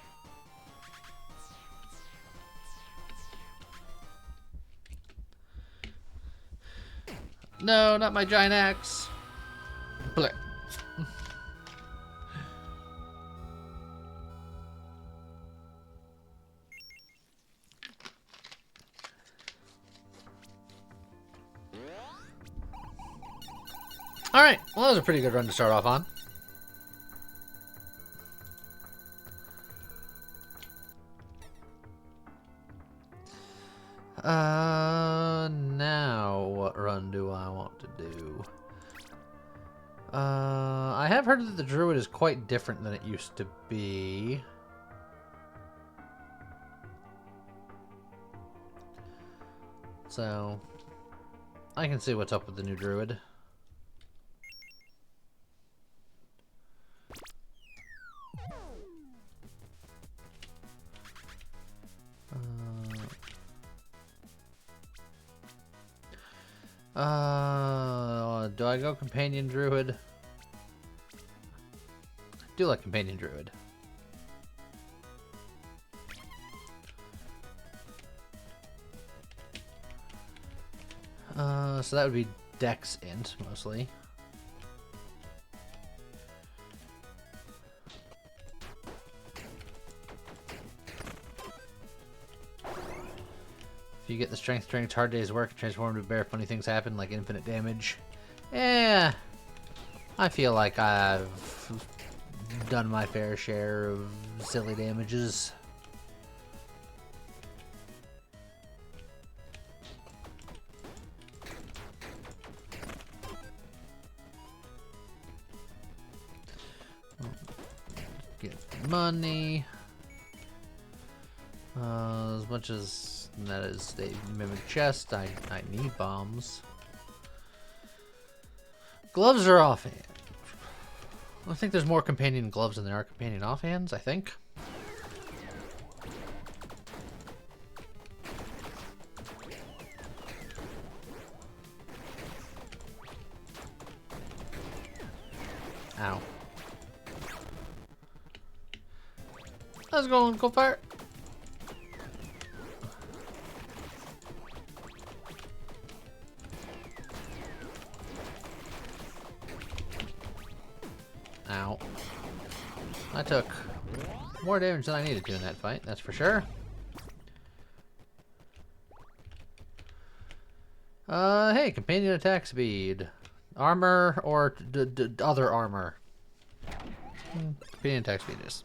No, not my giant axe. Blech. Alright, well that was a pretty good run to start off on. Now what run do I want to do? I have heard that the druid is quite different than it used to be. So, I can see what's up with the new druid. Do I go companion druid? I do like companion druid. So that would be Dex int mostly. If you get the strength training, it's hard day's work, transform to bear, funny things happen like infinite damage. Yeah, I feel like I've done my fair share of silly damages. Get money. As much as that is a mimic chest, I need bombs. Gloves are offhand. I think there's more companion gloves than there are companion offhands, I think. Ow. Let's go fire. I took more damage than I needed to in that fight, that's for sure. Hey, companion attack speed. Armor or other armor? Companion attack speed is.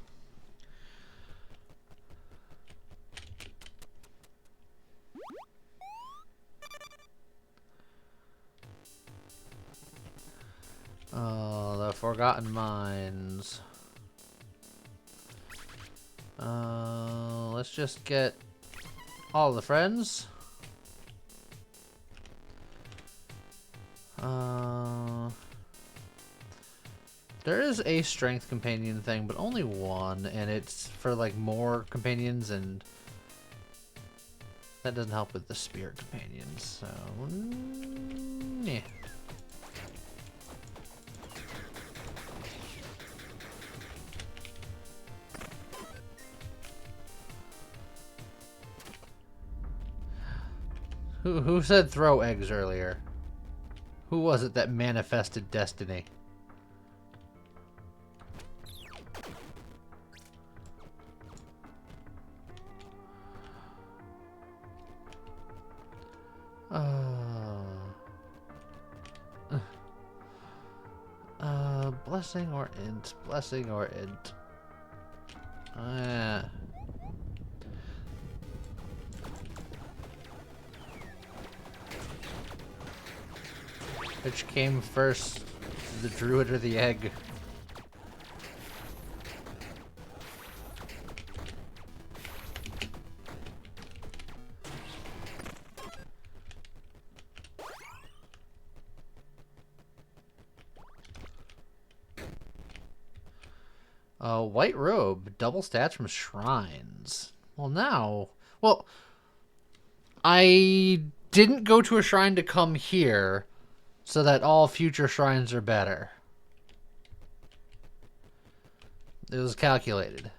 Oh, the Forgotten Mines. Let's just get all the friends. There is a strength companion thing, but only one, and it's for like more companions, and that doesn't help with the spirit companions, so yeah. Who said throw eggs earlier? Who was it that manifested destiny? Blessing or int? Blessing or int? Which came first, the druid or the egg? White robe, double stats from shrines. Well, I didn't go to a shrine to come here, so that all future shrines are better. It was calculated.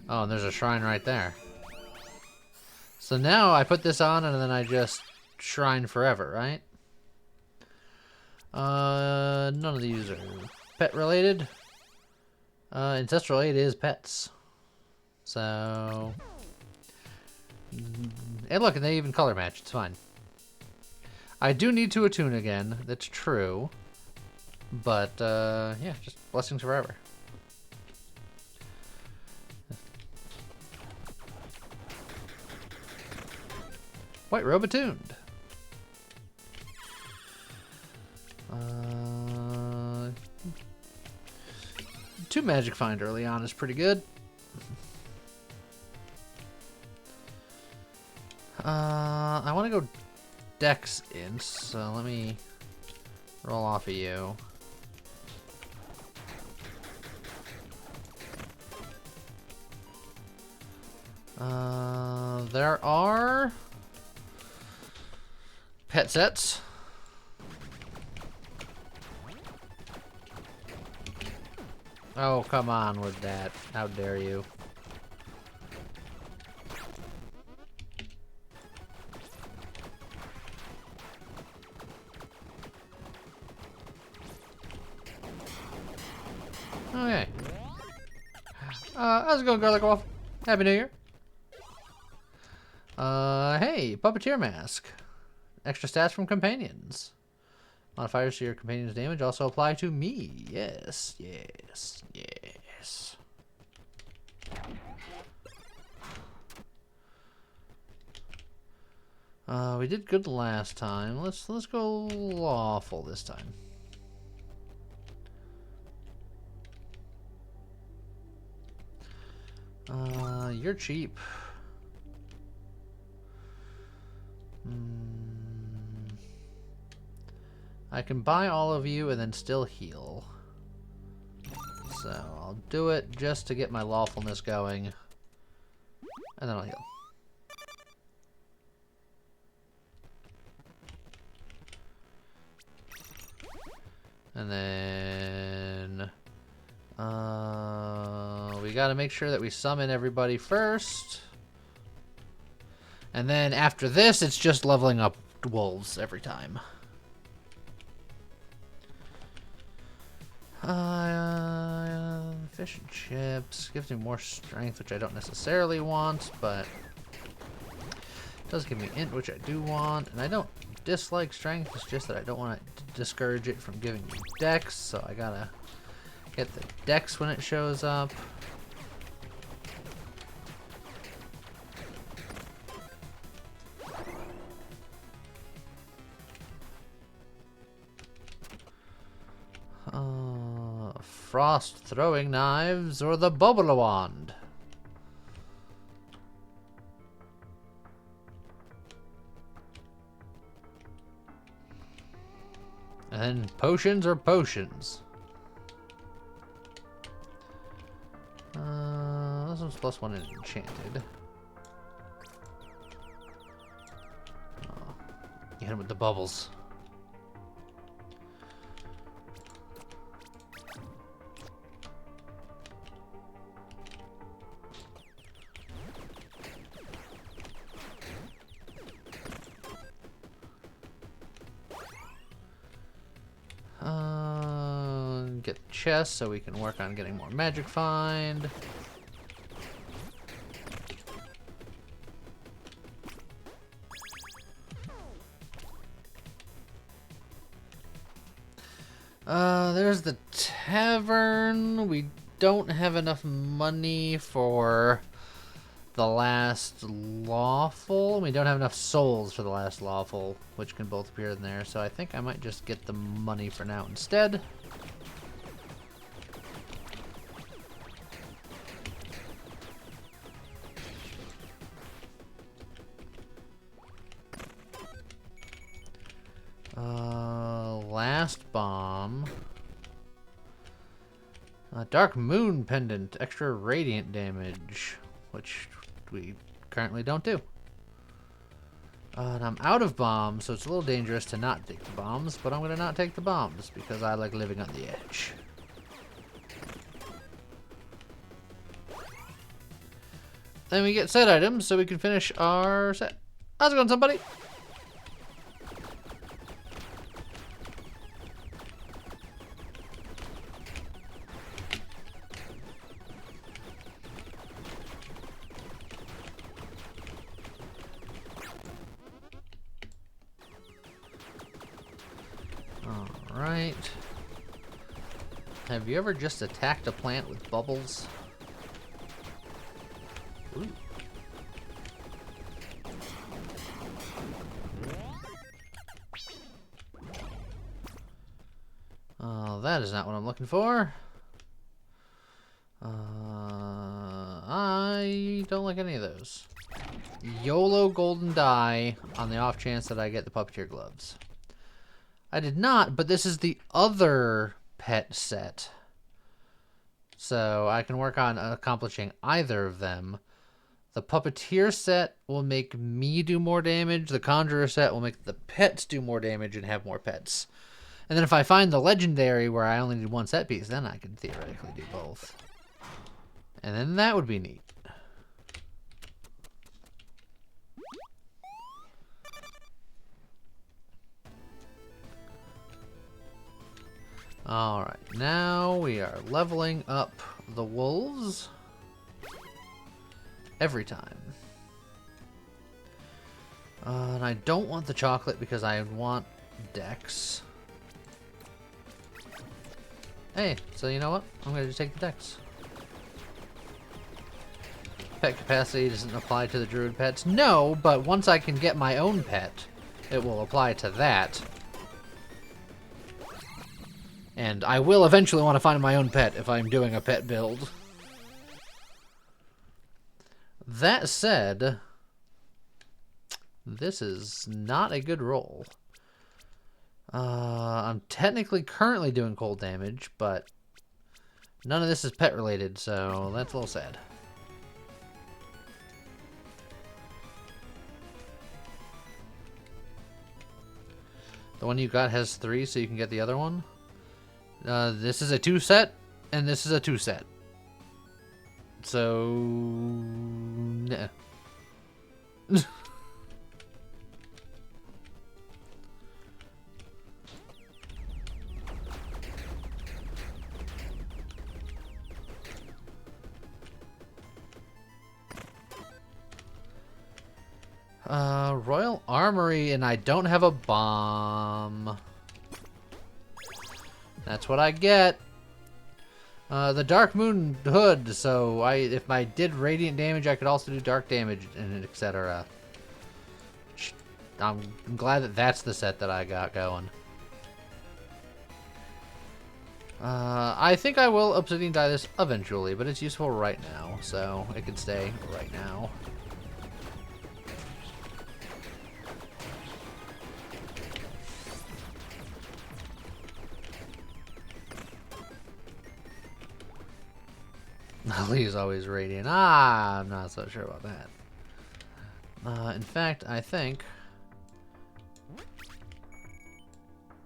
Oh, and there's a shrine right there. So now I put this on and then I just shrine forever, right? None of these are pet related. Ancestral aid is pets. So, and look, and they even color match. It's fine. I do need to attune again. That's true. But yeah, just blessings forever. White robe attuned. Two magic find early on is pretty good. I want to go Dex in, so let me roll off of you. There are pet sets. Oh, come on with that. How dare you. Okay. How's it going, Garlic Wolf? Happy New Year. Hey, Puppeteer Mask. Extra stats from companions. Modifiers to your companion's damage also apply to me. Yes, yes, yes. We did good last time. Let's go lawful this time. You're cheap. I can buy all of you and then still heal. So I'll do it just to get my lawfulness going. And then I'll heal. And then we gotta make sure that we summon everybody first. And then after this, it's just leveling up wolves every time. Fish and chips gives me more strength, which I don't necessarily want, but it does give me int, which I do want. And I don't dislike strength, it's just that I don't want to discourage it from giving me dex, so I gotta get the dex when it shows up. Frost throwing knives or the bubble wand. And then potions or potions. This one's +1 and enchanted. Oh, you hit him with the bubbles. Get the chest so we can work on getting more magic find. There's the tavern. We don't have enough money for the last lawful. We don't have enough souls for the last lawful, which can both appear in there. So I think I might just get the money for now instead. Last bomb. Dark Moon Pendant, extra radiant damage, which we currently don't do. And I'm out of bombs, so it's a little dangerous to not take the bombs, but I'm going to not take the bombs because I like living on the edge. Then we get set items so we can finish our set. How's it going, somebody? Alright. Have you ever just attacked a plant with bubbles? Ooh. Oh, that is not what I'm looking for. I don't like any of those. YOLO golden die on the off chance that I get the puppeteer gloves. I did not, but this is the other pet set. So I can work on accomplishing either of them. The puppeteer set will make me do more damage. The conjurer set will make the pets do more damage and have more pets. And then if I find the legendary where I only need one set piece, then I can theoretically do both. And then that would be neat. Alright, now we are leveling up the wolves every time. And I don't want the chocolate because I want Dex. Hey, so you know what? I'm going to just take the Dex. Pet capacity doesn't apply to the druid pets. No, but once I can get my own pet, it will apply to that. And I will eventually want to find my own pet if I'm doing a pet build. That said, this is not a good roll. I'm technically currently doing cold damage, but none of this is pet related, so that's a little sad. The one you got has 3, so you can get the other one. This is a 2 set, and this is a 2 set. So, nah. Royal Armory, and I don't have a bomb. That's what I get. The Dark Moon Hood, so if I did radiant damage, I could also do dark damage, and etc. I'm glad that that's the set that I got going. I think I will Obsidian dye this eventually, but it's useful right now, so it can stay right now. Lee's always radiant. I'm not so sure about that. In fact, I think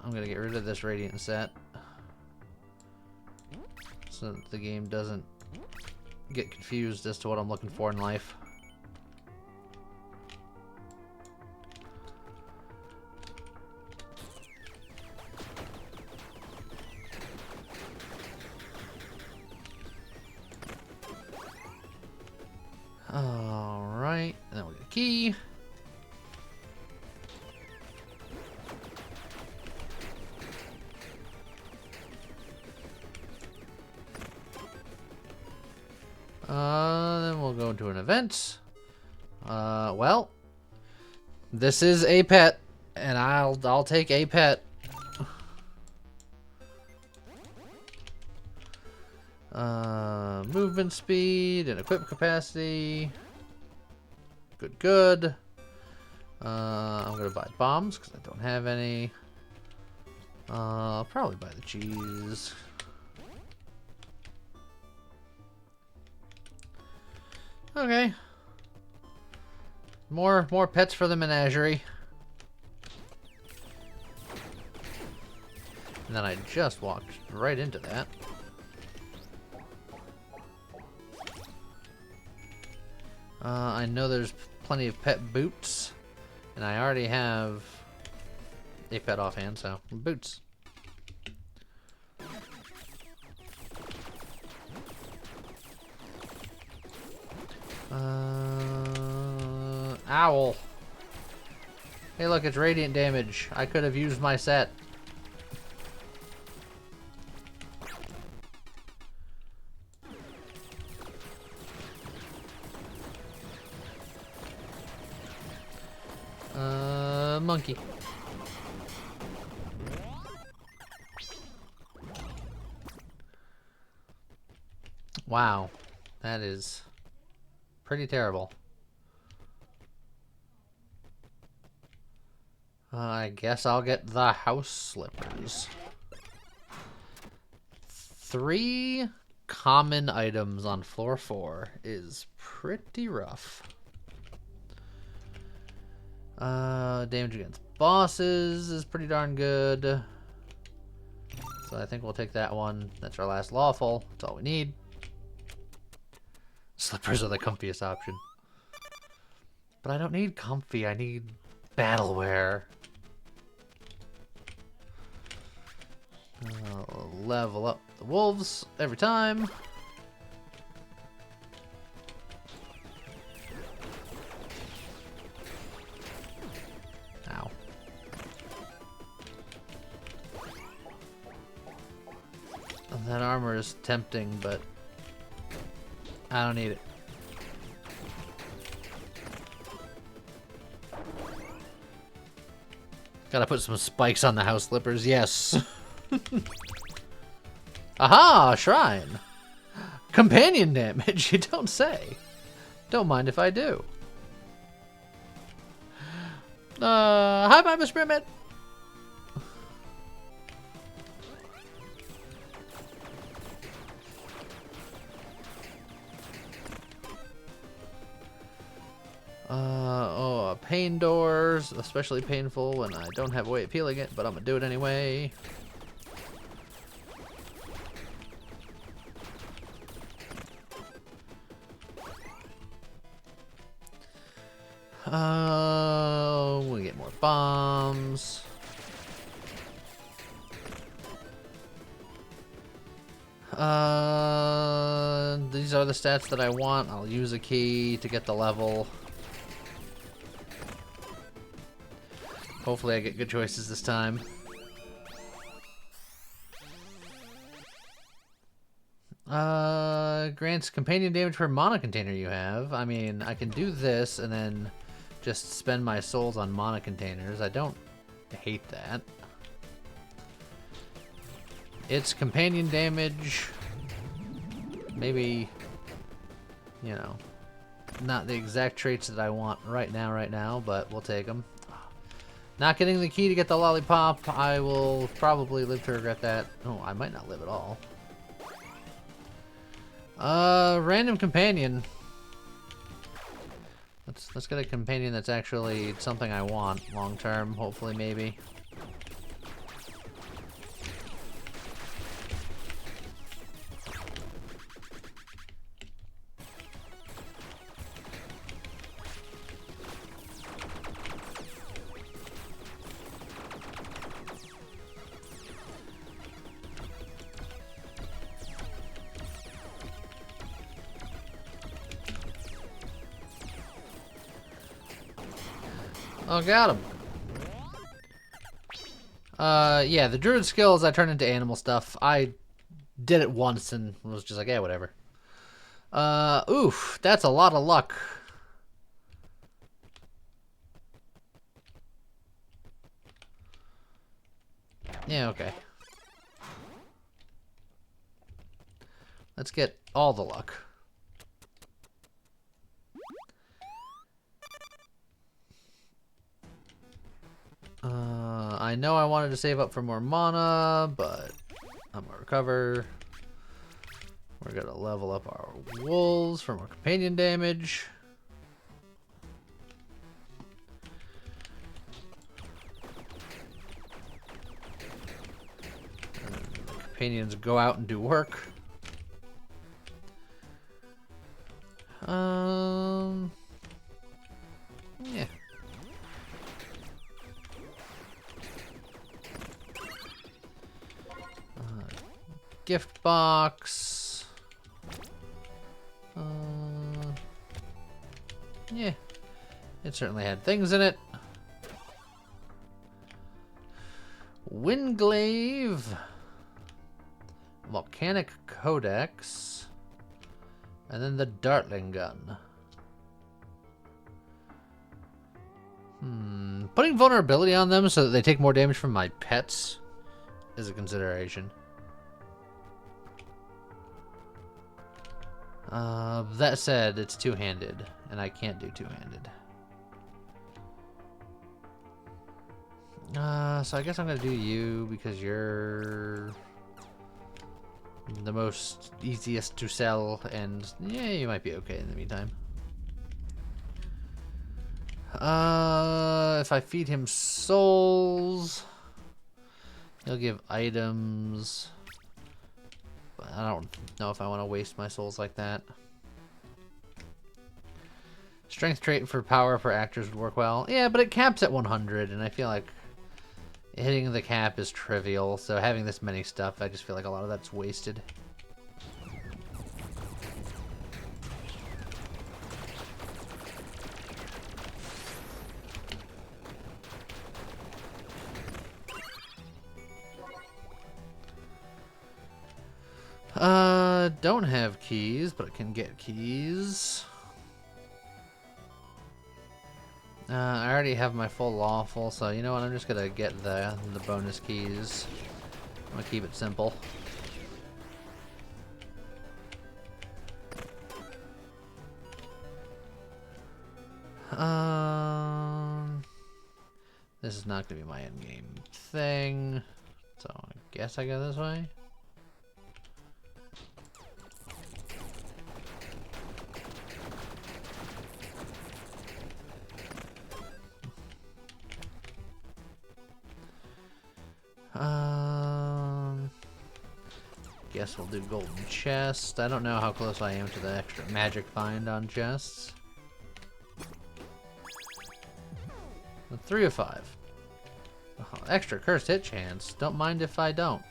I'm gonna get rid of this radiant set so that the game doesn't get confused as to what I'm looking for in life. Alright, and then we get a key. Then we'll go to an event. Well, this is a pet, and I'll take a pet. Movement speed and equip capacity. Good. I'm gonna buy bombs because I don't have any. I'll probably buy the cheese. Okay. More pets for the menagerie. And then I just walked right into that. I know there's plenty of pet boots, and I already have a pet offhand, so boots. Owl. Hey, look, it's radiant damage. I could have used my set. Monkey. Wow, that is pretty terrible. I guess I'll get the house slippers. 3 common items on floor 4 is pretty rough. Damage against bosses is pretty darn good. So I think we'll take that one. That's our last lawful. That's all we need. Slippers are the comfiest option. But I don't need comfy, I need battleware. Level up the wolves every time. Ow. That armor is tempting, but I don't need it. Gotta put some spikes on the house slippers, yes. Aha! Shrine! Companion damage, you don't say. Don't mind if I do. Hi, Mr. Pyramid! Pain doors, especially painful when I don't have a way of peeling it, but I'm gonna do it anyway. We get more bombs. These are the stats that I want. I'll use a key to get the level. Hopefully I get good choices this time. Grants companion damage per mana container you have. I mean, I can do this and then just spend my souls on mana containers. I don't hate that. It's companion damage. Maybe, you know, not the exact traits that I want right now, but we'll take them. Not getting the key to get the lollipop. I will probably live to regret that. Oh, I might not live at all. Random companion. Let's get a companion that's actually something I want long term, hopefully, maybe. Oh, got him. Yeah, the druid skills I turned into animal stuff. I did it once and was just like, yeah, whatever. Oof, that's a lot of luck. Yeah, okay. Let's get all the luck. I know I wanted to save up for more mana, but I'm gonna recover. We're gonna level up our wolves for more companion damage. Companions go out and do work. Yeah. Gift box. Yeah. It certainly had things in it. Windglaive. Volcanic Codex. And then the Dartling gun. Putting vulnerability on them so that they take more damage from my pets is a consideration. That said, it's two-handed, and I can't do two-handed. So I guess I'm gonna do you because you're the most easiest to sell, and yeah, you might be okay in the meantime. If I feed him souls, he'll give items. But I don't know if I want to waste my souls like that. Strength trait for power for actors would work well. Yeah, but it caps at 100, and I feel like hitting the cap is trivial, so having this many stuff, I just feel like a lot of that's wasted. Don't have keys, but I can get keys. I already have my full lawful, so you know what? I'm just gonna get the bonus keys. I'm gonna keep it simple. This is not gonna be my endgame thing, so I guess I go this way. Guess we'll do golden chest. I don't know how close I am to the extra magic find on chests. 3 of 5. Oh, extra cursed hit chance. Don't mind if I don't.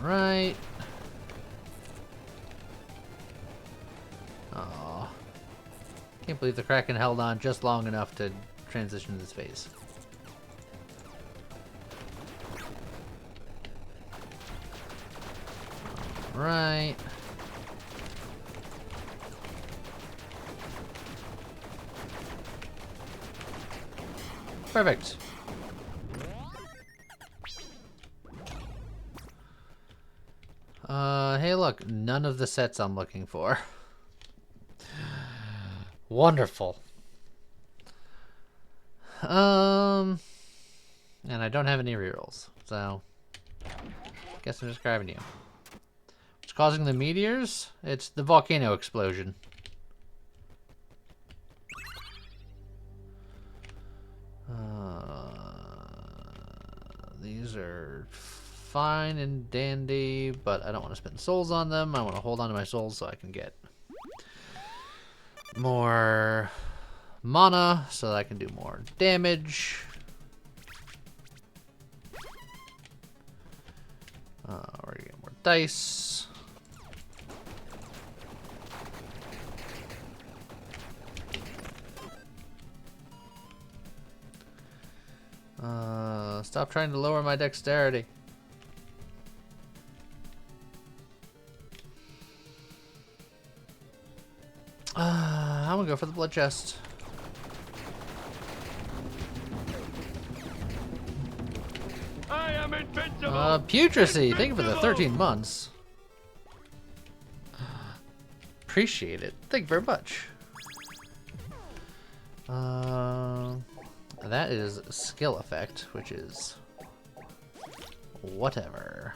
Alright. Oh. Can't believe the Kraken held on just long enough to transition to this phase. Right. Perfect. Hey look, none of the sets I'm looking for. Wonderful. And I don't have any rerolls, so guess I'm just grabbing you. What's causing the meteors? It's the volcano explosion. These are fine and dandy, but I don't want to spend souls on them. I want to hold on to my souls so I can get more mana so that I can do more damage. We're gonna get more dice. Stop trying to lower my dexterity. I'm gonna go for the blood chest. I am invincible. Putracy, thank you for the 13 months. Appreciate it. Thank you very much. That is skill effect, which is whatever.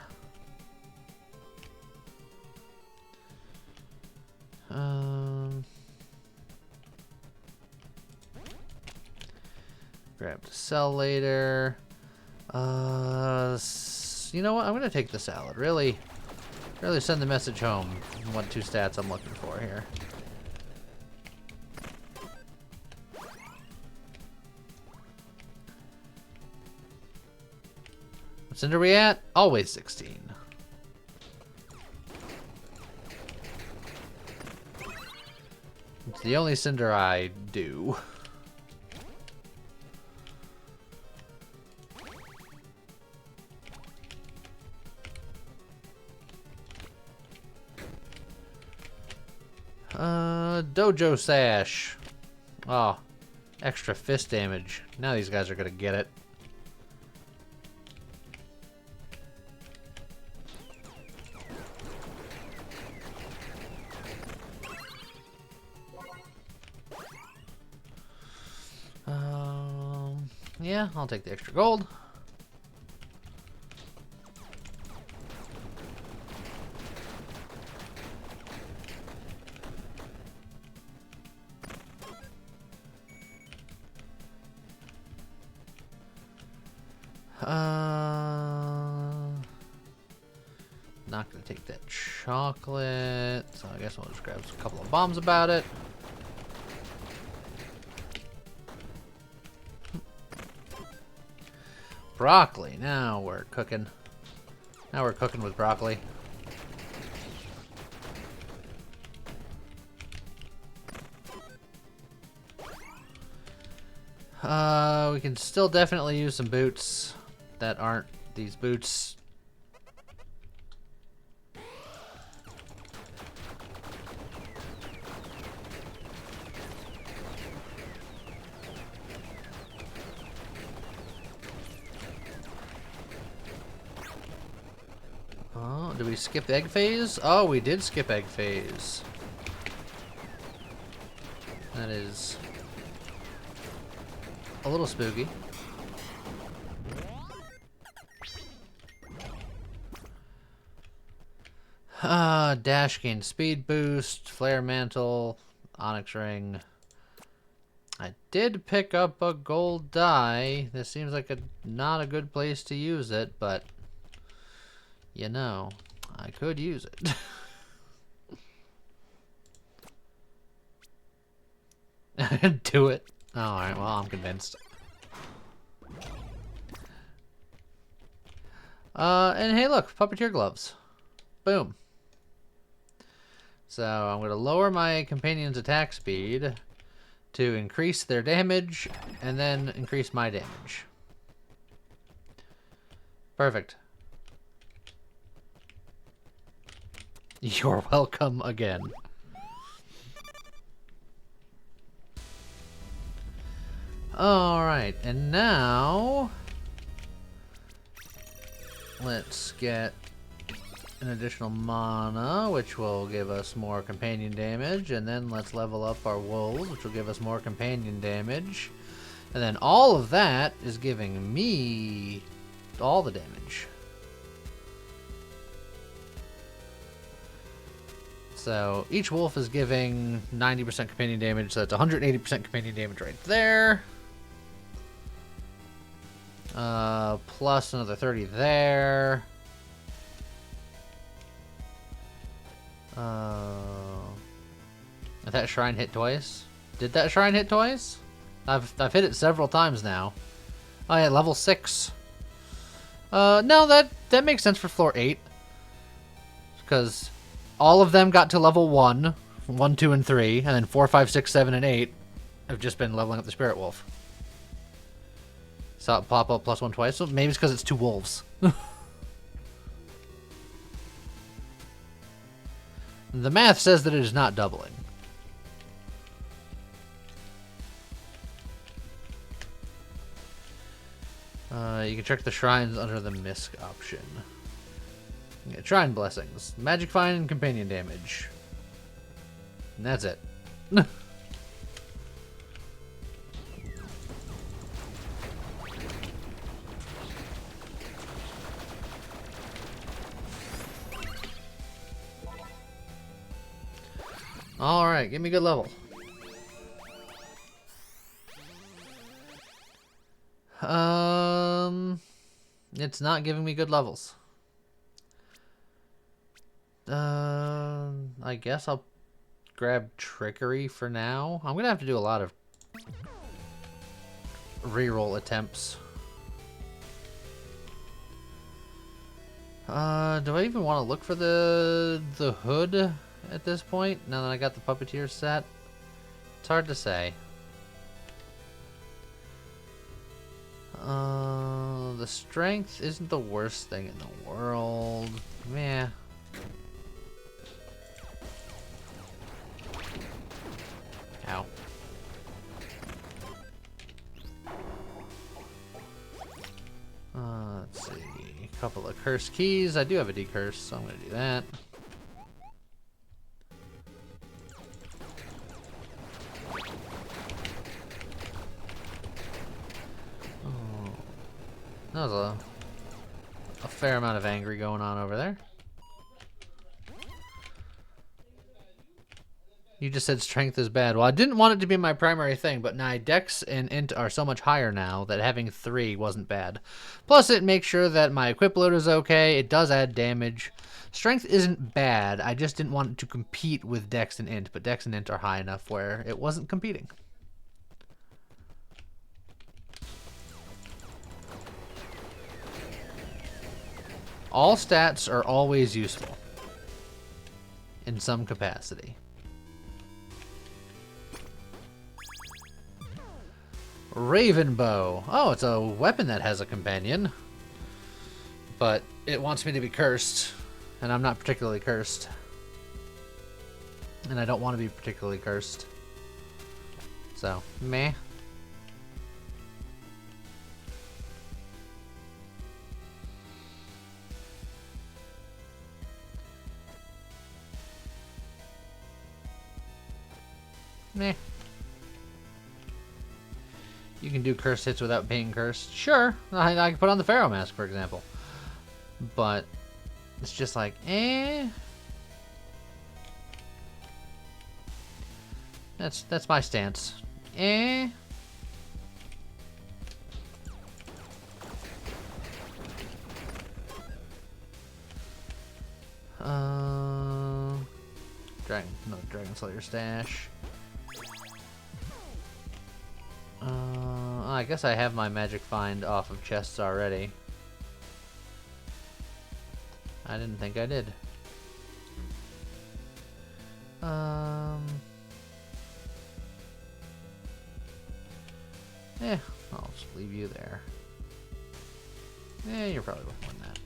Grab the cell later. You know what? I'm gonna take the salad. Really send the message home. What 2 stats I'm looking for here. What cinder are we at? Always 16. It's the only cinder I do. Dojo Sash. Oh, extra fist damage. Now these guys are gonna get it. Yeah, I'll take the extra gold. Not gonna take that chocolate, so I guess I'll just grab a couple of bombs about it. Broccoli, now we're cooking. Now we're cooking with broccoli. We can still definitely use some boots that aren't these boots. Oh, did we skip egg phase? Oh, we did skip egg phase. That is a little spooky. Dash gain speed boost, flare mantle, onyx ring. I did pick up a gold die. This seems like not a good place to use it, but you know, I could use it. Do it. Alright, well, I'm convinced. And hey, look, puppeteer gloves. Boom. So I'm going to lower my companion's attack speed to increase their damage and then increase my damage. Perfect. You're welcome again. Alright, and now let's get an additional mana, which will give us more companion damage, and then let's level up our wolves, which will give us more companion damage. And then all of that is giving me all the damage. So each wolf is giving 90% companion damage, so that's 180% companion damage right there. Plus another 30 there. That shrine hit twice. Did that shrine hit twice? I've hit it several times now. Oh yeah, level 6. No, that makes sense for floor 8. Because all of them got to level 1, 1, 2, and 3, and then 4, 5, 6, 7, and 8 have just been leveling up the Spirit Wolf. Saw it pop up +1 twice, so maybe it's because it's 2 wolves. The math says that it is not doubling. You can check the shrines under the misc option. Yeah, shrine blessings, magic find, and companion damage. And that's it. Alright, give me a good level. It's not giving me good levels. I guess I'll grab Trickery for now. I'm gonna have to do a lot of reroll attempts. Do I even want to look for the hood at this point, now that I got the Puppeteer set? It's hard to say. The strength isn't the worst thing in the world. Meh. Ow. Let's see. A couple of curse keys. I do have a decurse, so I'm gonna do that. That was a fair amount of angry going on over there. You just said strength is bad. Well, I didn't want it to be my primary thing, but now Dex and Int are so much higher now that having 3 wasn't bad. Plus, it makes sure that my equip load is okay. It does add damage. Strength isn't bad. I just didn't want it to compete with Dex and Int, but Dex and Int are high enough where it wasn't competing. All stats are always useful in some capacity. Raven Bow. Oh, it's a weapon that has a companion. But it wants me to be cursed, and I'm not particularly cursed. And I don't want to be particularly cursed. So, meh. Meh. You can do cursed hits without being cursed. Sure, I can put on the Pharaoh Mask, for example. But it's just like, eh. That's my stance. Eh. Dragon Slayer stash. I guess I have my magic find off of chests already. I didn't think I did. Yeah, I'll just leave you there. Yeah, you're probably worth more than that.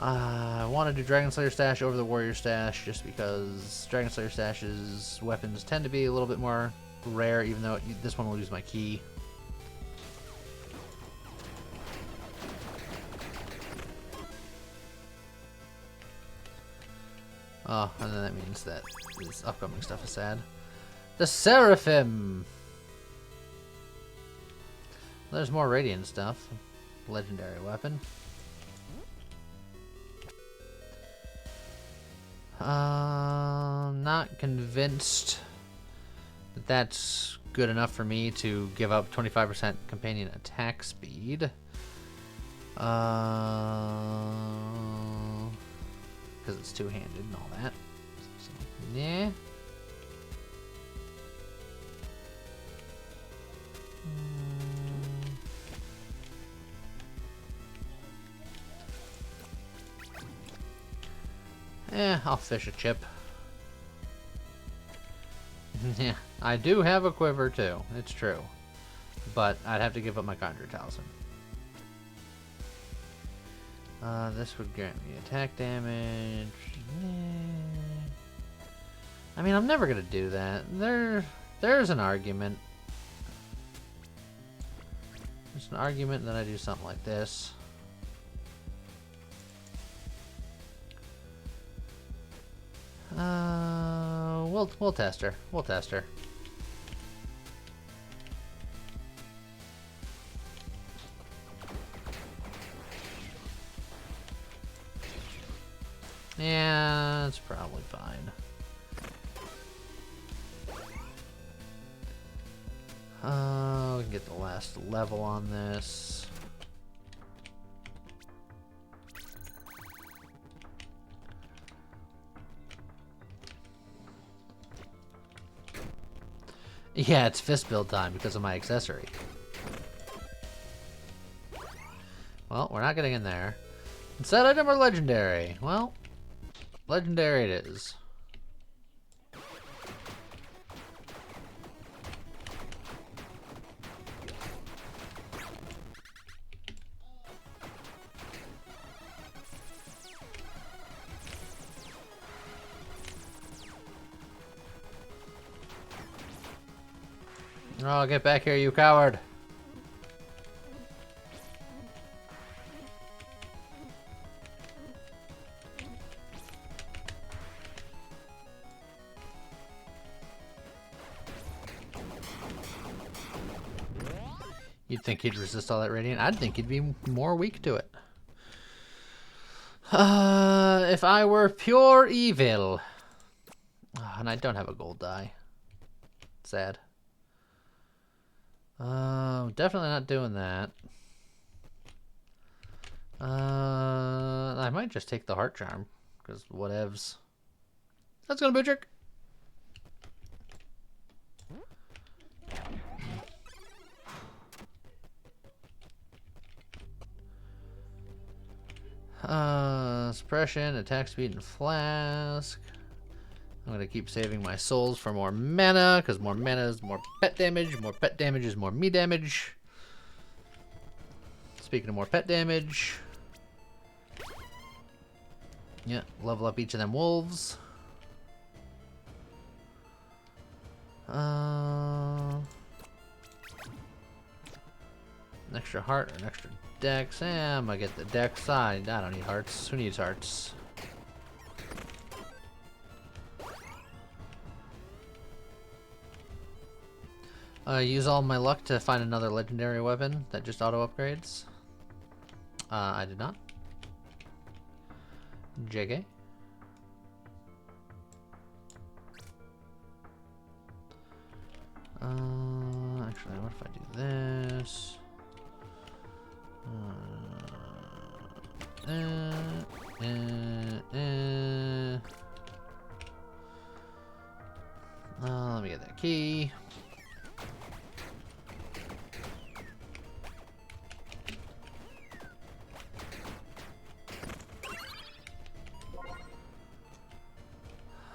I want to do Dragon Slayer Stash over the Warrior Stash just because Dragon Slayer Stash's weapons tend to be a little bit more rare, even though this one will use my key. Oh, and then that means that this upcoming stuff is sad. The Seraphim! There's more Radiant stuff. Legendary weapon. Not convinced that that's good enough for me to give up 25% companion attack speed. Because it's two-handed and all that. So, yeah. I'll fish a chip. Yeah, I do have a quiver too. It's true. But I'd have to give up my Conjure Talisman. This would grant me attack damage. I mean, I'm never gonna do that. There's an argument. There's an argument that I do something like this. We'll test her. We'll test her. Yeah, it's probably fine. We can get the last level on this. Yeah, it's fist build time because of my accessory. Well, we're not getting in there. Set item or legendary? Well, legendary it is. Oh, get back here, you coward! You'd think he'd resist all that radiant. I'd think he'd be more weak to it. If I were pure evil. Oh, and I don't have a gold die. Sad. Definitely not doing that. I might just take the heart charm, because whatevs. That's gonna be a trick. Suppression, attack speed, and flask. I'm gonna keep saving my souls for more mana, because more mana is more pet damage. More pet damage is more me damage. Speaking of more pet damage. Yeah, level up each of them wolves. An extra heart or an extra dex. I'm gonna get the dex. I don't need hearts. Who needs hearts? Use all my luck to find another legendary weapon that just auto upgrades. I did not. JK. Actually, what if I do this? Let me get that key.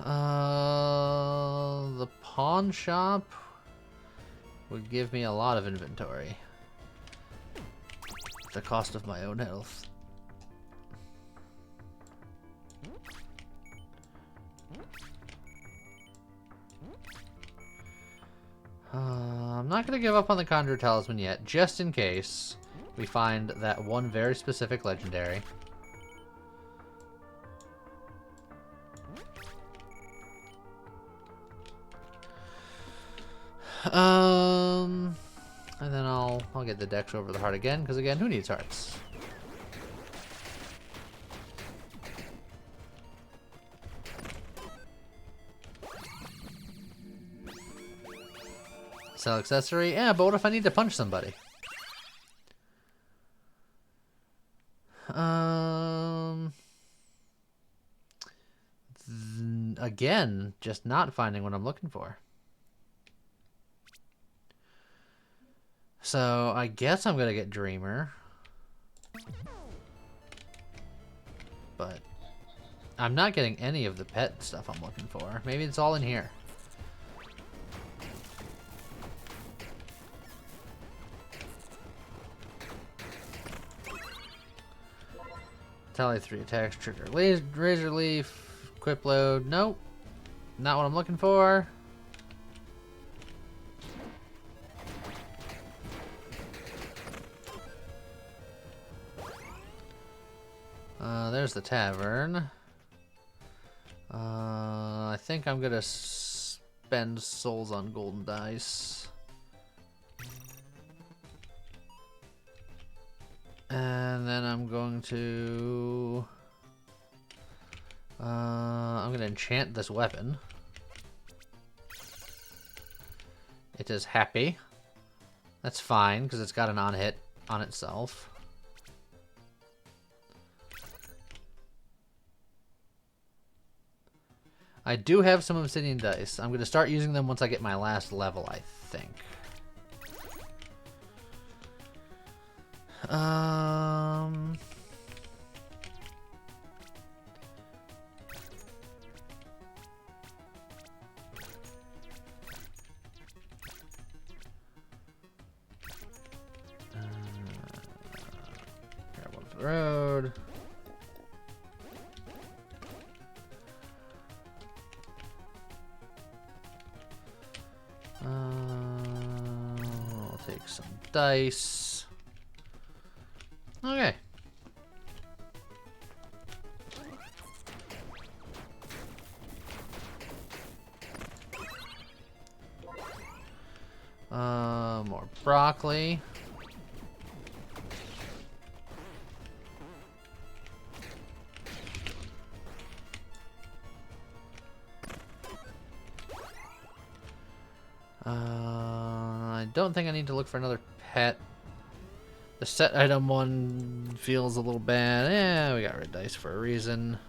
The pawn shop would give me a lot of inventory. At the cost of my own health. I'm not going to give up on the Conjure Talisman yet, just in case we find that one very specific legendary. And then I'll get the Dex over the heart again, because again, who needs hearts? Sell accessory? Yeah, but what if I need to punch somebody? Again, just not finding what I'm looking for. So, I guess I'm gonna get Dreamer. But I'm not getting any of the pet stuff I'm looking for. Maybe it's all in here. Tally 3 attacks, trigger razor leaf, equip load. Nope. Not what I'm looking for. There's the tavern. I think I'm gonna spend souls on golden dice. And then I'm going to... I'm going to enchant this weapon. It is happy. That's fine, because it's got an on-hit on itself. I do have some obsidian dice. I'm going to start using them once I get my last level, I think. Grab one for the road. I'll take some dice. Okay. More broccoli. I don't think I need to look for another pet. The set item one feels a little bad. Yeah, we got red dice for a reason.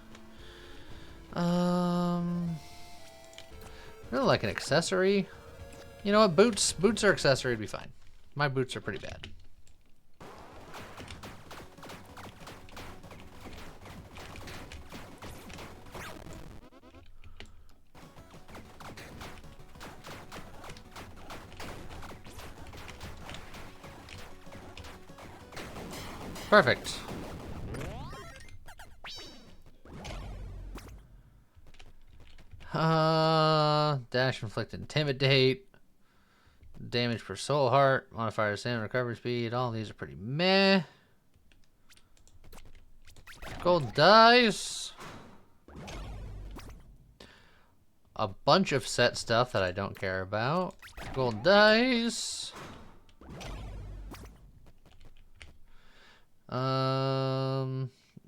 Really like an accessory. You know what? Boots are accessory would be fine. My boots are pretty bad. Perfect. Dash, inflict, intimidate, damage per soul heart, modifier stamina, recovery speed. All these are pretty meh. Gold dice. A bunch of set stuff that I don't care about. Gold dice.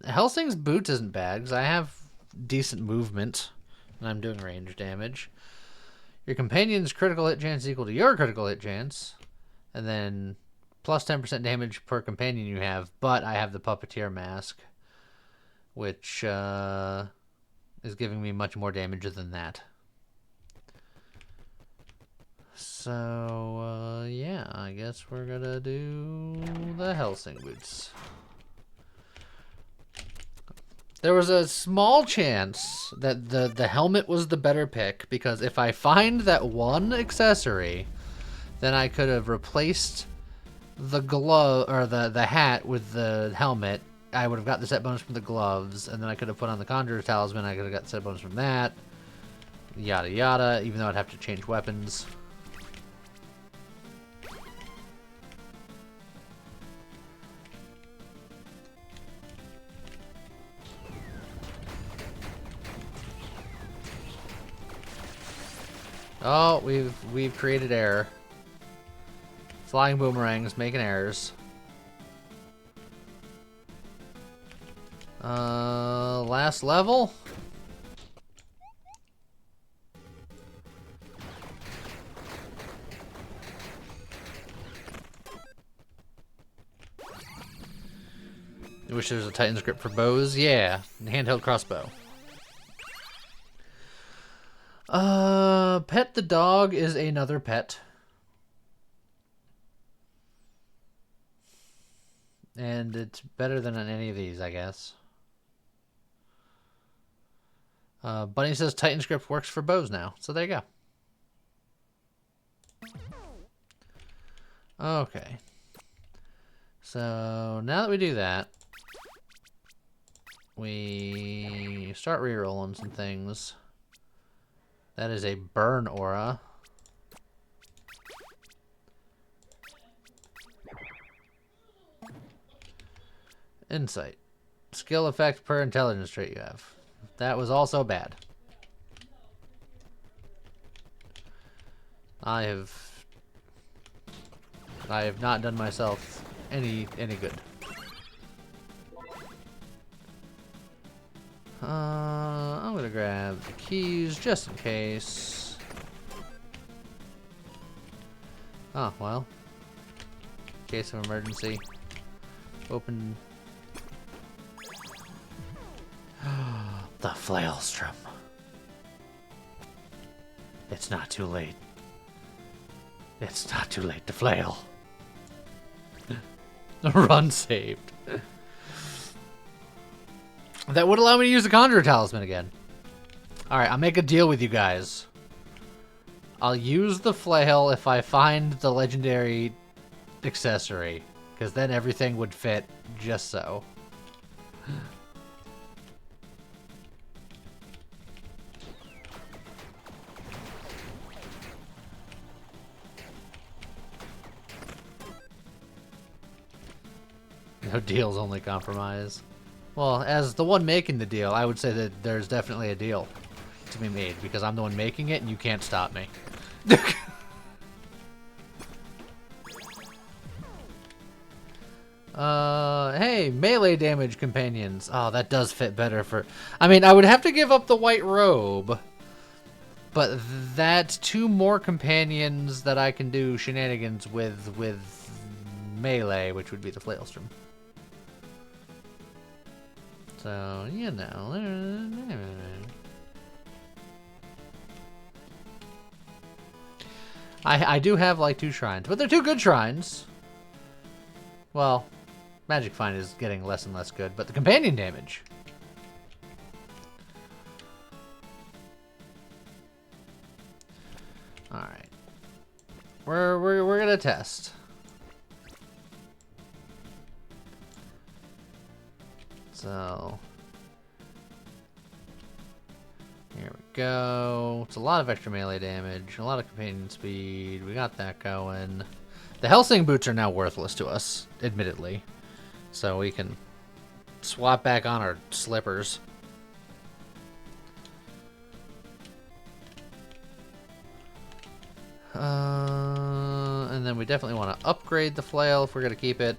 Helsing's boots isn't bad because I have decent movement and I'm doing range damage. Your companion's critical hit chance is equal to your critical hit chance, and then plus 10% damage per companion you have, but I have the Puppeteer Mask, which is giving me much more damage than that. So, yeah, I guess we're gonna do the Helsing boots. There was a small chance that the helmet was the better pick, because if I find that one accessory, then I could have replaced the glove or the hat with the helmet. I would have got the set bonus from the gloves, and then I could have put on the Conjurer's Talisman. I could have got the set bonus from that. Yada yada, even though I'd have to change weapons. Oh, we've created error. Flying boomerangs making errors. Last level. You wish there was a Titan's grip for bows? Yeah, handheld crossbow. Pet the dog is another pet. And it's better than any of these, I guess. Bunny says Titan's grip works for bows now, so there you go. Okay. So now that we do that, we start re-rolling some things. That is a burn aura. Insight. Skill effect per intelligence trait you have. That was also bad. I have not done myself any good. I'm gonna grab the keys just in case. Oh, well. Case of emergency. Open. The Flailstrom. It's not too late. It's not too late to flail. Run saved. That would allow me to use the Conjurer Talisman again. Alright, I'll make a deal with you guys. I'll use the flail if I find the legendary accessory, because then everything would fit just so. No deals, only compromise. Well, as the one making the deal, I would say that there's definitely a deal to be made, because I'm the one making it and you can't stop me. Hey, melee damage companions. Oh, that does fit better for... I mean, I would have to give up the white robe, but that's 2 more companions that I can do shenanigans with melee, which would be the Flailstrom. So, you know. I do have like 2 shrines, but they're 2 good shrines. Well, Magic Find is getting less and less good, but the companion damage. Alright. We're gonna test. So here we go. It's a lot of extra melee damage, a lot of companion speed. We got that going. The Hellsing boots are now worthless to us, admittedly. So we can swap back on our slippers. And then we definitely want to upgrade the flail if we're going to keep it.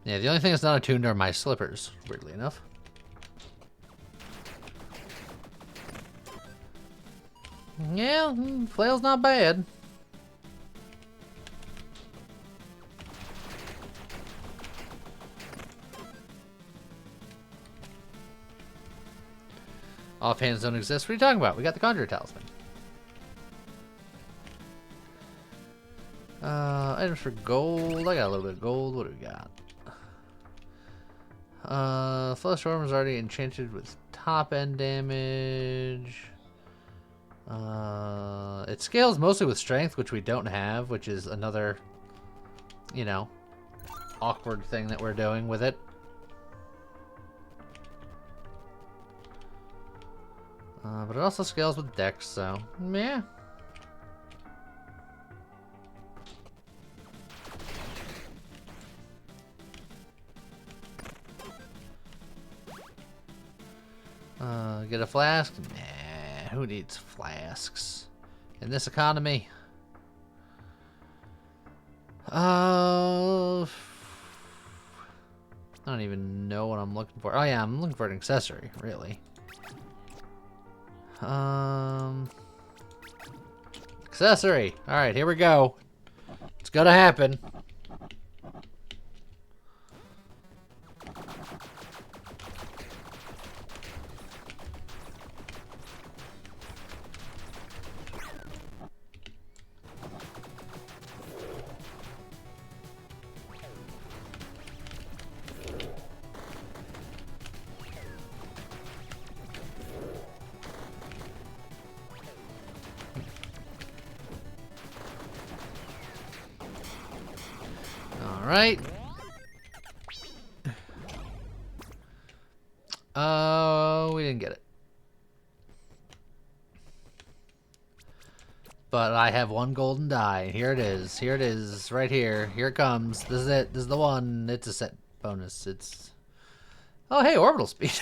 Yeah, the only thing that's not attuned are my slippers, weirdly enough. Yeah, flail's not bad. Offhands don't exist. What are you talking about? We got the Conjurer Talisman. Items for gold. I got a little bit of gold. What do we got? Flesh Orm is already enchanted with top end damage. It scales mostly with strength, which we don't have, which is another, you know, awkward thing that we're doing with it. But it also scales with dex, so yeah. Get a flask? Nah, who needs flasks in this economy? I don't even know what I'm looking for. Oh yeah, I'm looking for an accessory, really. Accessory. All right, here we go. It's gonna happen. Alright. Oh, we didn't get it. But I have one golden die. Here it is. Here it is. Right here. Here it comes. This is it. This is the one. It's a set bonus. It's... Oh, hey, orbital speed.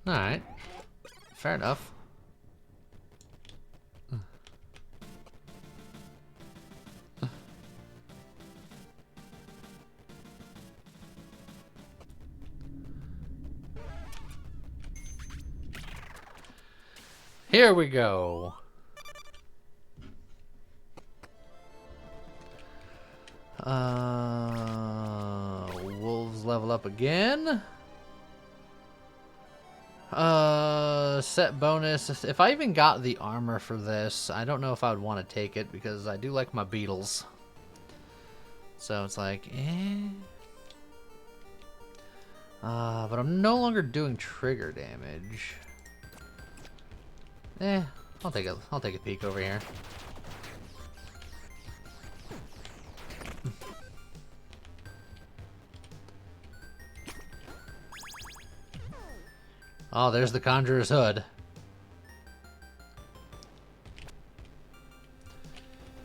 Alright. Fair enough. Here we go. Wolves level up again. Set bonus. If I even got the armor for this, I don't know if I would want to take it because I do like my beetles. So it's like, eh. But I'm no longer doing trigger damage. I'll take a peek over here. Oh, there's the Conjurer's Hood.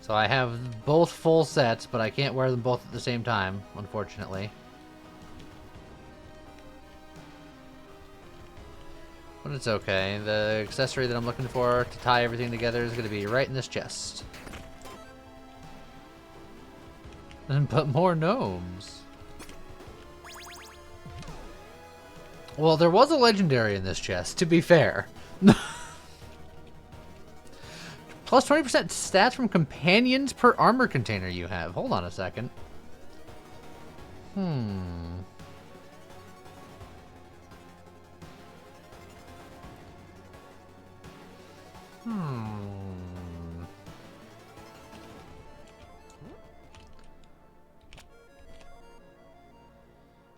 So I have both full sets, but I can't wear them both at the same time, unfortunately. But it's okay. The accessory that I'm looking for to tie everything together is going to be right in this chest. And put more gnomes. Well, there was a legendary in this chest, to be fair. Plus 20% stats from companions per armor container you have. Hold on a second.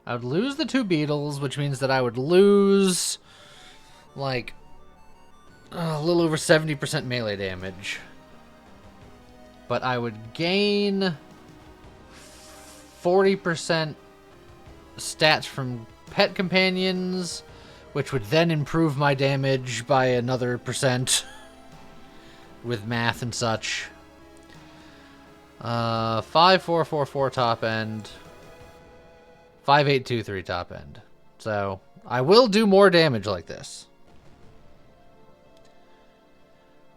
I would lose the 2 beetles, which means that I would lose, like, a little over 70% melee damage. But I would gain 40% stats from pet companions, which would then improve my damage by another percent with math and such. 5444 top end. 5823 top end. So I will do more damage like this.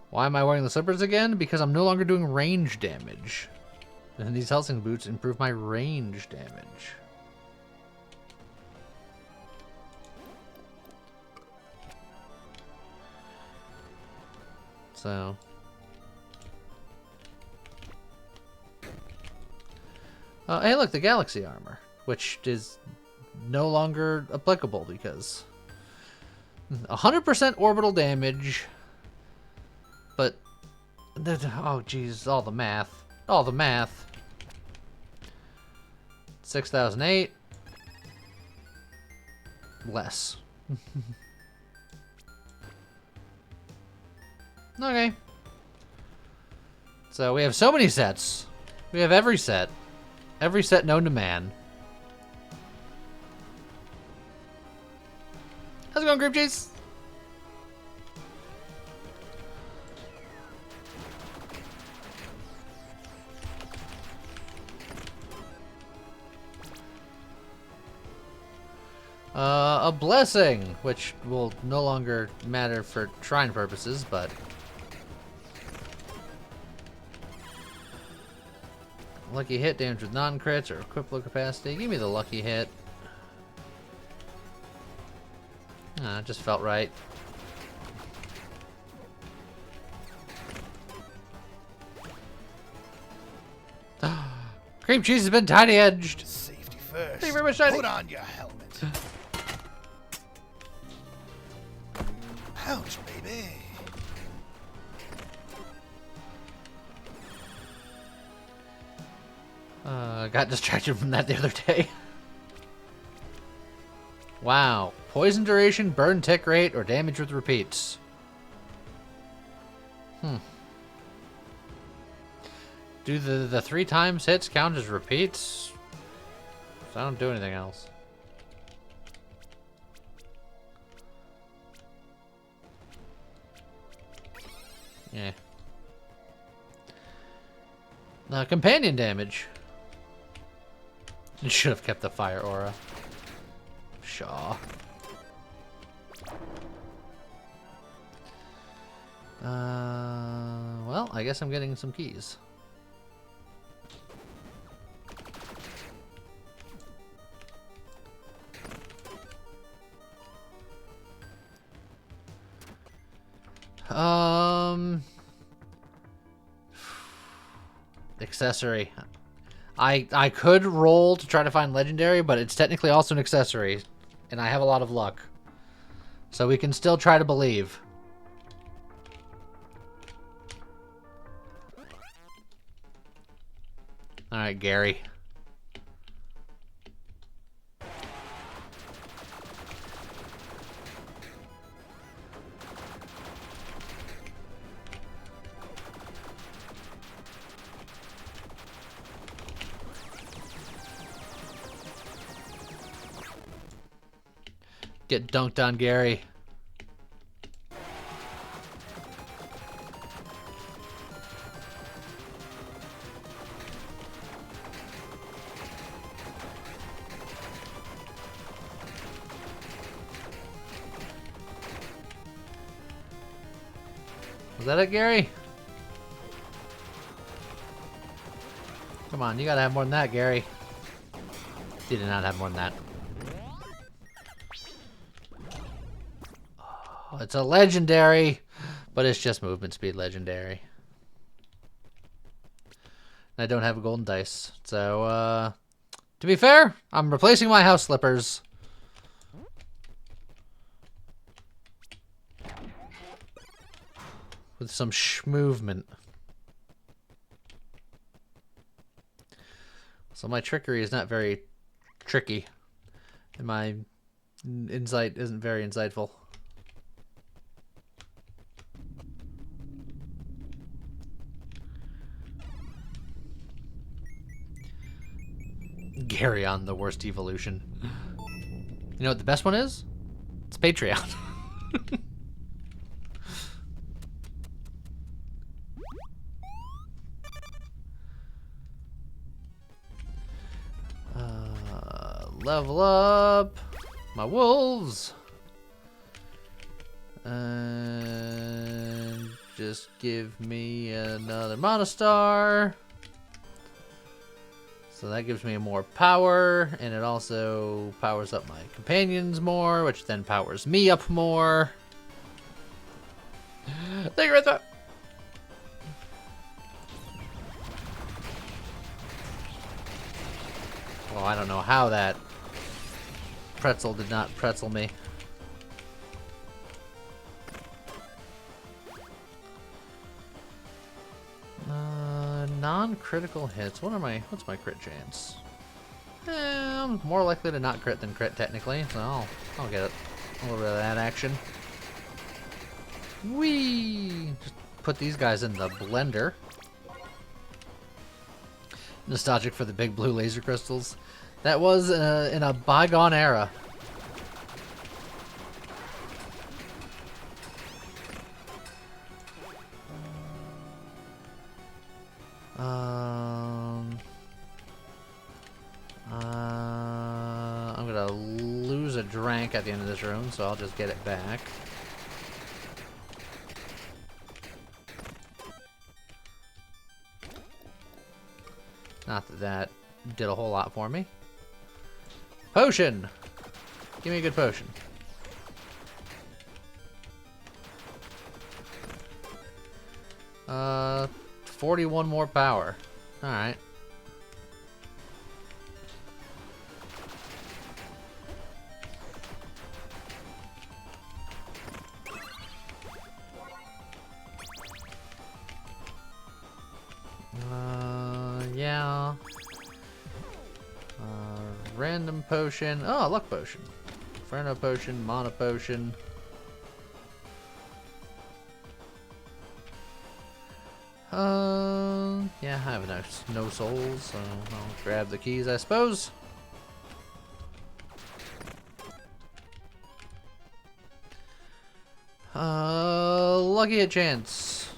Why am I wearing the slippers again? Because I'm no longer doing range damage. And these Helsing boots improve my range damage. So... hey look, the Galaxy armor. Which is no longer applicable because 100% orbital damage. But oh geez, all the math. 6008 less. Okay. So we have so many sets. We have every set. Every set known to man. How's it going, Group Chase? A blessing, which will no longer matter for shrine purposes, but lucky hit, damage with non-crits or equipped low capacity. Give me the lucky hit. It just felt right. Cream cheese has been tiny edged. Safety first. Thank you very much, Shiny. Put on your helmet. Ouch, baby. Got distracted from that the other day. Wow. Poison duration, burn tick rate, or damage with repeats. Do the 3 times hits count as repeats? So I don't do anything else. Yeah. Companion damage. You should have kept the fire aura. Shaw. Well, I guess I'm getting some keys. Accessory. I could roll to try to find legendary, but it's technically also an accessory, and I have a lot of luck. So we can still try to believe. Alright, Gary. Get dunked on, Gary. Was that it, Gary? Come on, you gotta have more than that, Gary. You did not have more than that. Oh, it's a legendary, but it's just movement speed legendary. And I don't have a golden dice. So, to be fair, I'm replacing my house slippers. With some movement. So my trickery is not very tricky. And my insight isn't very insightful. Gary on the worst evolution. You know what the best one is? It's Patreon. Level up my wolves. And just give me another Monostar. So that gives me more power, and it also powers up my companions more, which then powers me up more. Thank you, Ritha. Well, I don't know how that pretzel did not pretzel me. Non-critical hits. What's my crit chance? I'm more likely to not crit than crit technically, so I'll get it. A little bit of that action. Whee! Just put these guys in the blender. Nostalgic for the big blue laser crystals. That was in a bygone era. I'm gonna lose a drank at the end of this room, so I'll just get it back. Not that that did a whole lot for me. Potion! Give me a good potion. 41 more power. Alright. Yeah. Random potion. Oh, luck potion. Inferno potion, mana potion. Yeah, I have no souls, so I'll grab the keys, I suppose. Lucky a chance.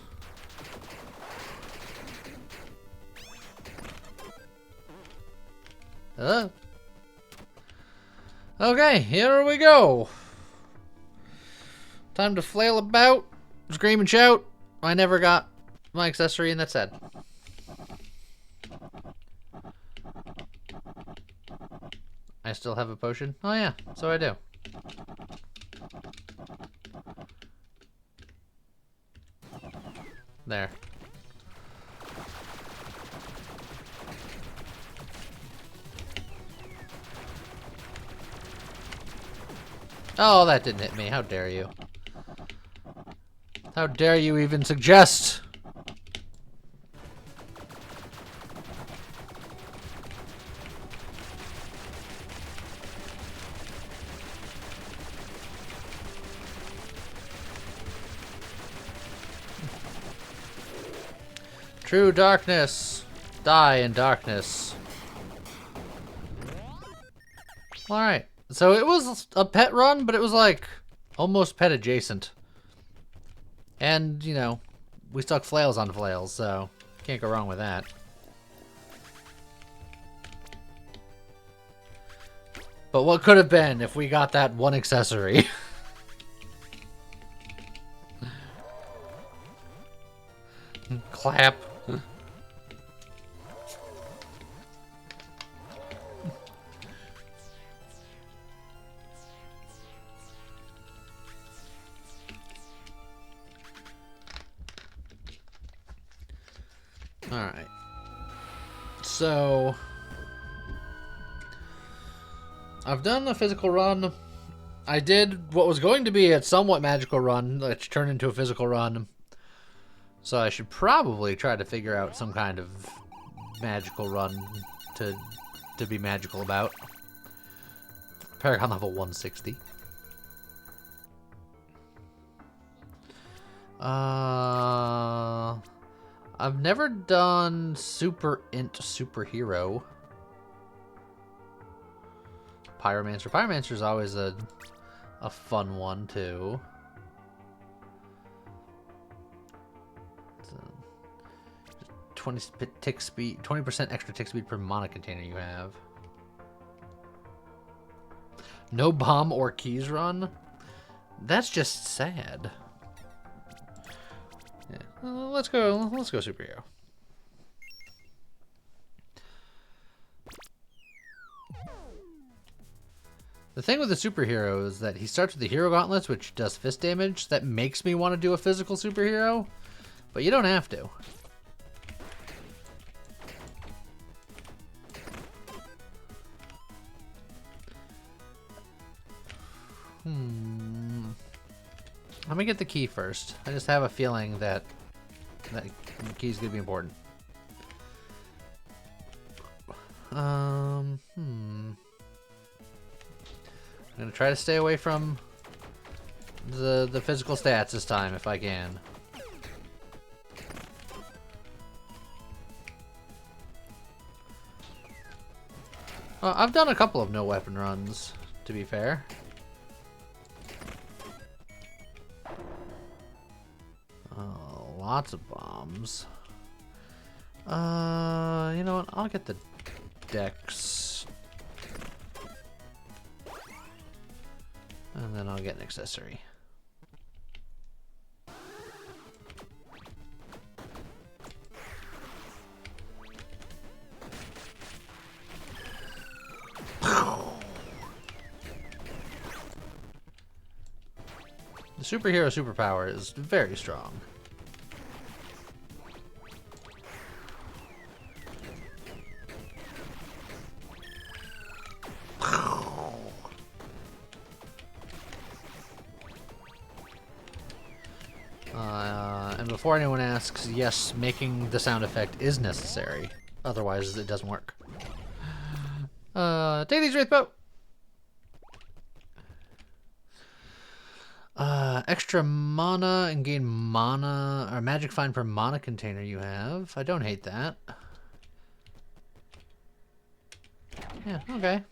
Okay, here we go. Time to flail about, scream and shout. I never got my accessory, and that's sad. I still have a potion? Oh yeah, so I do. There. Oh, that didn't hit me. How dare you? How dare you even suggest? True darkness. Die in darkness. Alright. So it was a pet run, but it was like almost pet adjacent. And, you know, we stuck flails on flails, so can't go wrong with that. But what could have been if we got that one accessory? Clap. Alright. So I've done the physical run. I did what was going to be a somewhat magical run, which turned into a physical run. So I should probably try to figure out some kind of magical run to be magical about. Paragon level 160. I've never done Super Int Superhero. Pyromancer. Pyromancer is always a fun one too. 20 tick speed, 20% extra tick speed per mana container you have. No bomb or keys run. That's just sad. Yeah, let's go superhero. The thing with the superhero is that he starts with the hero gauntlets, which does fist damage. That makes me want to do a physical superhero, but you don't have to. Let me get the key first. I just have a feeling that the key's gonna be important. I'm gonna try to stay away from the physical stats this time if I can. I've done a couple of no weapon runs, to be fair. Lots of bombs. You know what? I'll get the Dex. And then I'll get an accessory. The superhero superpower is very strong. And before anyone asks, yes, making the sound effect is necessary. Otherwise, it doesn't work. Take these, Wraithboat! Extra mana and gain mana, or magic find per mana container you have. I don't hate that. Yeah, okay.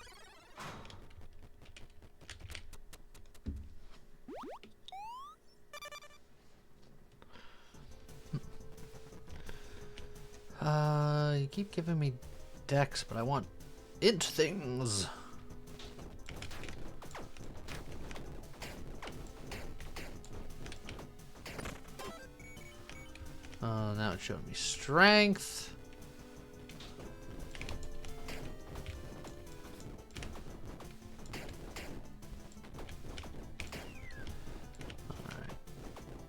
You keep giving me Dex, but I want int things. Now it's showing me strength. Alright.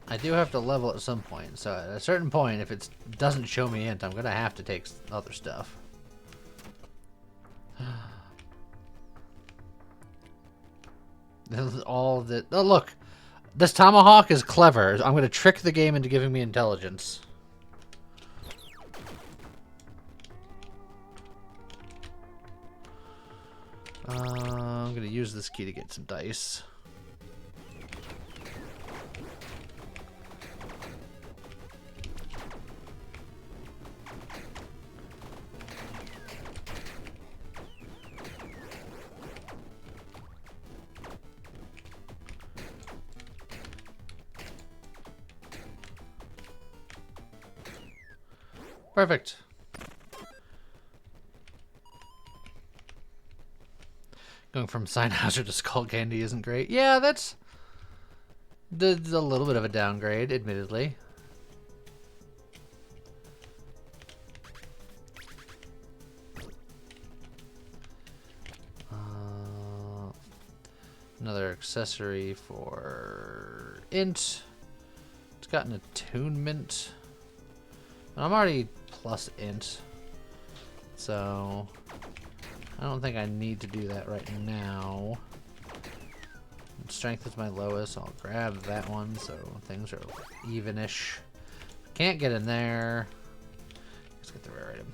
I do have to level at some point, so at a certain point, if it doesn't show me int, I'm gonna have to take other stuff. All that. Oh, look! This tomahawk is clever. I'm gonna trick the game into giving me intelligence. I'm gonna use this key to get some dice. Perfect. Going from Sennheiser to Skull Candy isn't great. Yeah, that's a little bit of a downgrade, admittedly. Another accessory for int. It's got an attunement. I'm already plus int, so I don't think I need to do that right now. Strength is my lowest, so I'll grab that one so things are even-ish. Can't get in there. Let's get the rare item.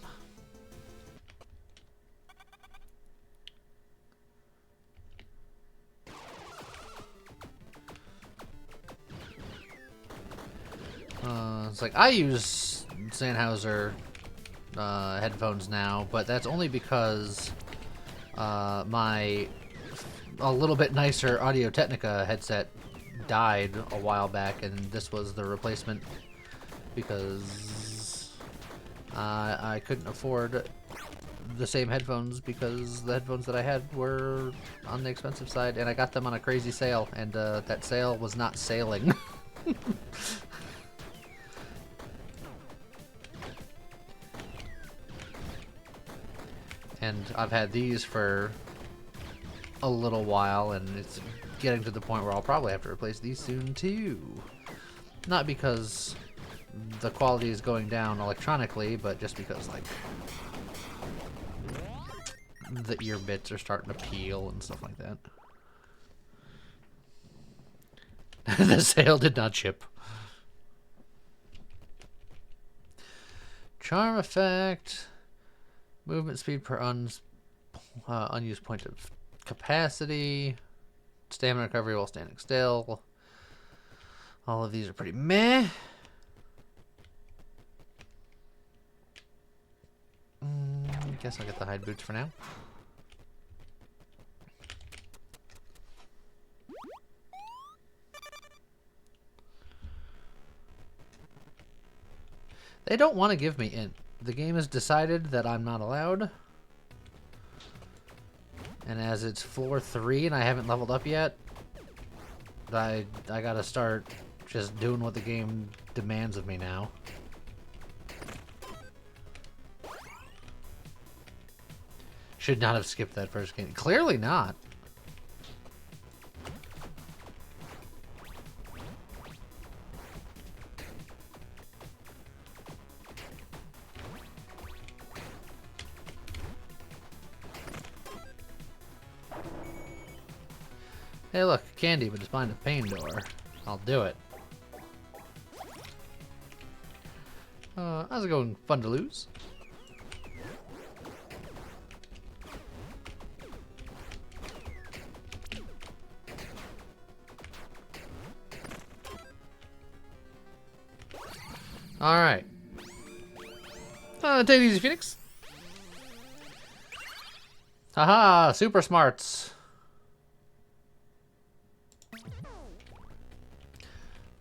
It's like I use Sennheiser headphones now, but that's only because my a little bit nicer Audio-Technica headset died a while back, and this was the replacement because I couldn't afford the same headphones because the headphones that I had were on the expensive side, and I got them on a crazy sale, and that sale was not sailing. And I've had these for a little while, and it's getting to the point where I'll probably have to replace these soon too. Not because the quality is going down electronically, but just because, like, the ear bits are starting to peel and stuff like that. The sale did not ship. Charm effect. Movement speed per unused point of capacity. Stamina recovery while standing still. All of these are pretty meh. Guess I'll get the hide boots for now. They don't want to give me int. The game has decided that I'm not allowed. And as it's floor 3 and I haven't leveled up yet, I gotta start just doing what the game demands of me now. Should not have skipped that first game. Clearly not. Hey look, candy, but it's behind a pain door. I'll do it. How's it going, Fun to Lose? Alright. Take it easy, Phoenix. Haha, super smarts.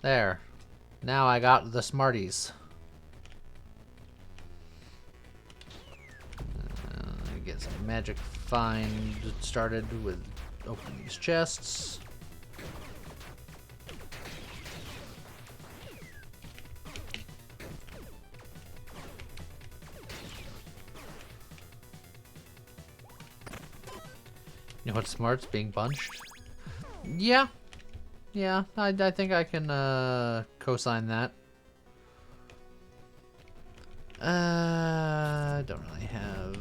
There. Now I got the Smarties. Get some magic find started with opening these chests. You know what smarts being bunched? Yeah. Yeah, I think I can co-sign that. I don't really have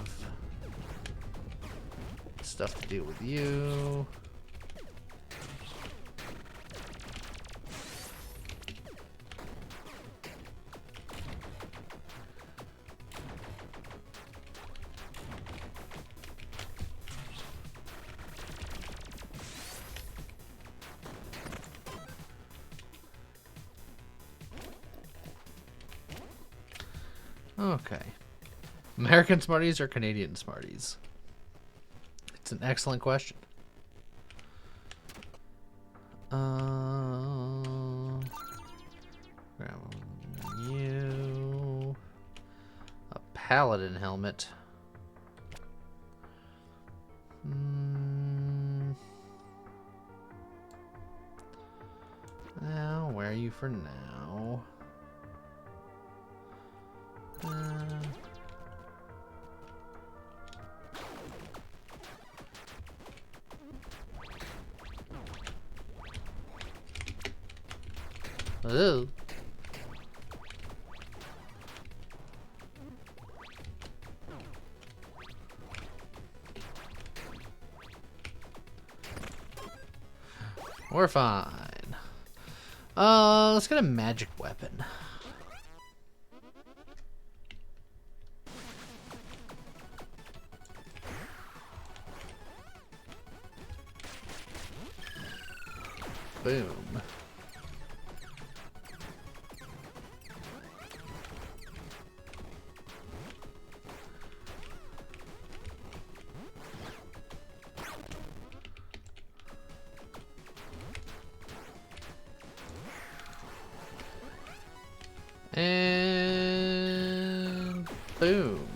stuff to do with you. Okay. American Smarties or Canadian Smarties? It's an excellent question. Grab you. A paladin helmet. I'll wear you for now. Ooh. We're fine. Let's get a magic weapon. Boom. And boom.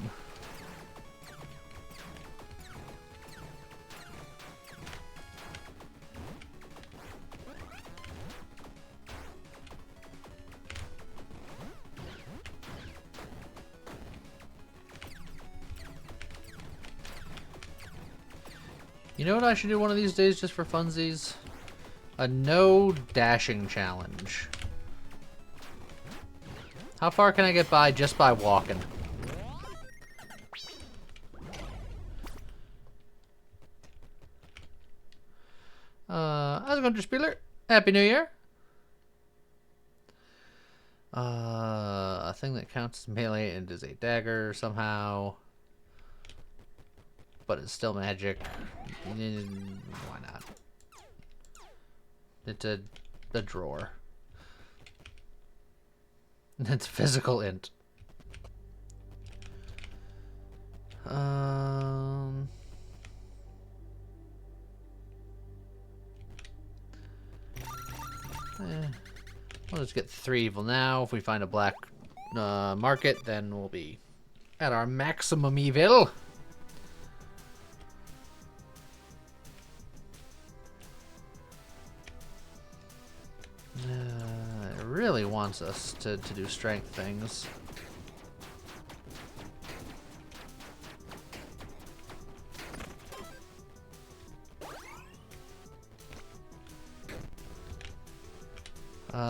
You know what I should do one of these days just for funsies? A no dashing challenge. How far can I get by just by walking? How's it going, Spieler? Happy New Year. A thing that counts as melee and is a dagger somehow. But it's still magic. Why not? It's a drawer. It's physical int. We'll just get 3 evil now. If we find a black market, then we'll be at our maximum evil. It really wants us to do strength things.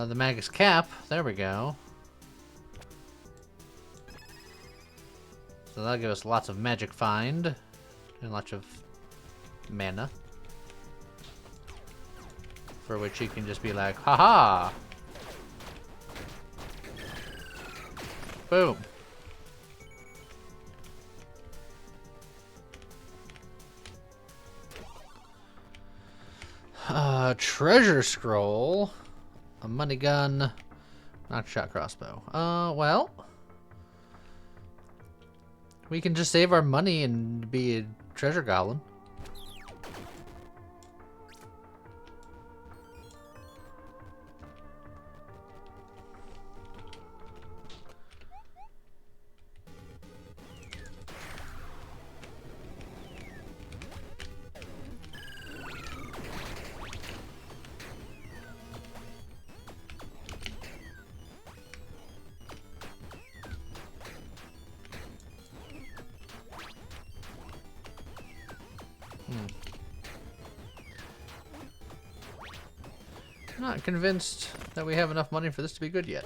The Magus Cap, there we go. So that'll give us lots of magic find and lots of mana. For which you can just be like, haha! Boom. Treasure scroll. A money gun. Knock shot crossbow. Well. We can just save our money and be a treasure goblin. Not convinced that we have enough money for this to be good yet.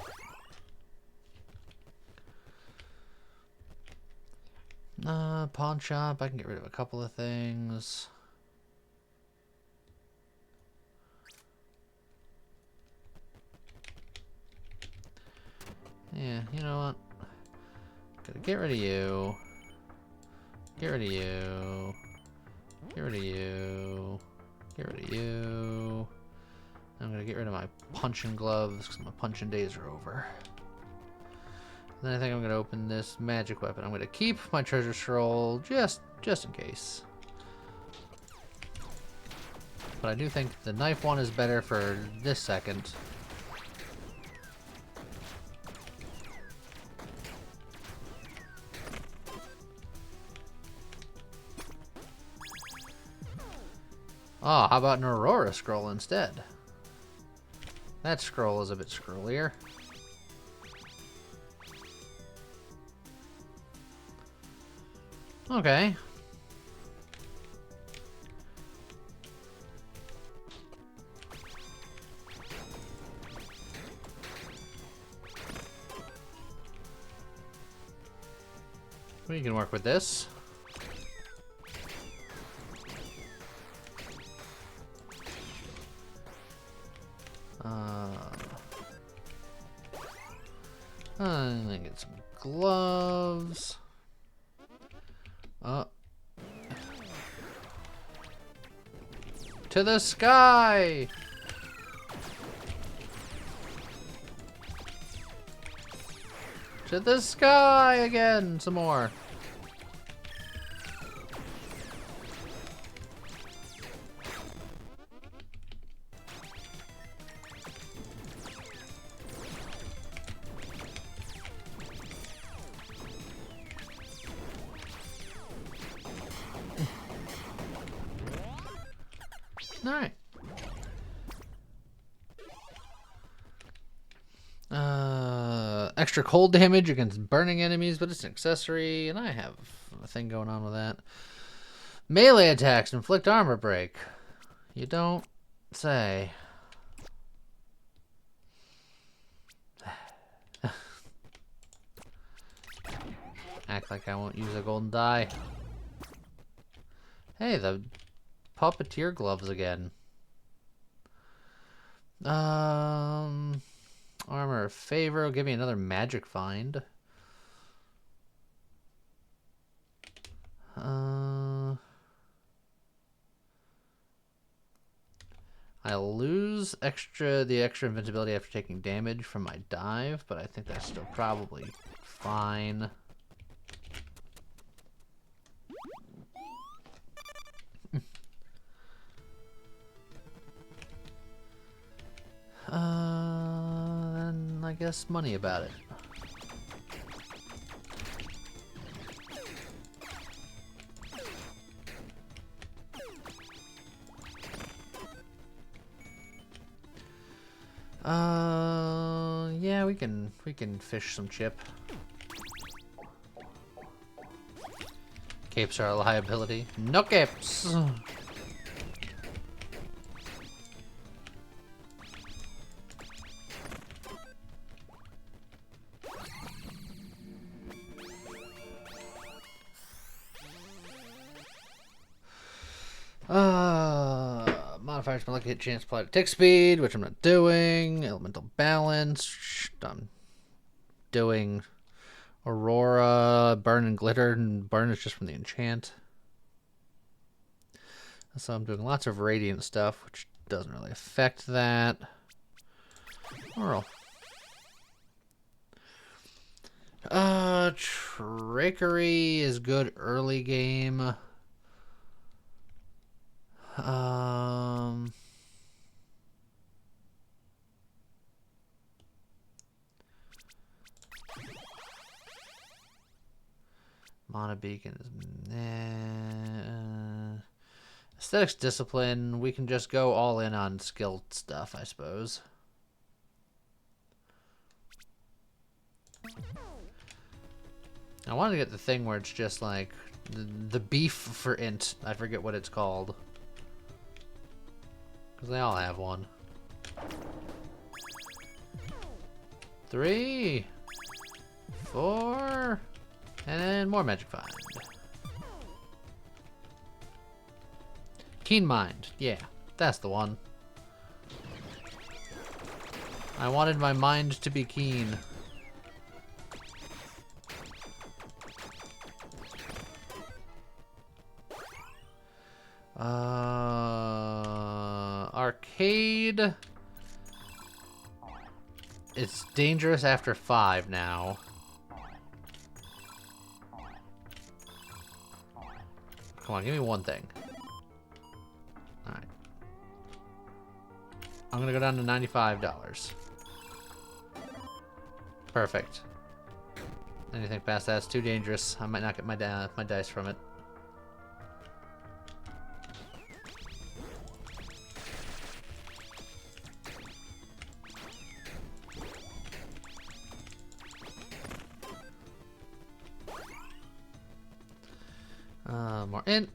Pawn shop, I can get rid of a couple of things. Yeah, you know what? Gotta get rid of you. Get rid of you. Get rid of you. Get rid of you. I'm gonna get rid of my punching gloves because my punching days are over. And then I think I'm gonna open this magic weapon. I'm gonna keep my treasure scroll just in case. But I do think the knife one is better for this second. Oh, how about an Aurora scroll instead? That scroll is a bit scrollier. Okay. We can work with this. I'm gonna get some gloves. To the sky! To the sky again! Some more. Alright. Extra cold damage against burning enemies, but it's an accessory, and I have a thing going on with that. Melee attacks inflict armor break. You don't say. Act like I won't use a golden die. Hey, the puppeteer gloves again. Armor a favor. Give me another magic find. I lose the extra invincibility after taking damage from my dive, but I think that's still probably fine. Then I guess money about it. Yeah, we can fish some chip. Capes are a liability. No capes. Modifiers can look at chance apply to tick speed, which I'm not doing. Elemental balance, I'm doing. Aurora, burn and glitter, and burn is just from the enchant. So I'm doing lots of radiant stuff, which doesn't really affect that. Whirl. Trickery is good early game. Mana Beacon is Aesthetics Discipline. We can just go all in on skilled stuff, I suppose. I wanted to get the thing where it's just like the beef for int. I forget what it's called. Because they all have one. 3, 4, and then more magic find. Keen Mind. Yeah, that's the one. I wanted my mind to be keen. Arcade. It's dangerous after 5 now. Come on, give me one thing. Alright. I'm gonna go down to $95. Perfect. Anything past that's too dangerous. I might not get my dice from it. More int.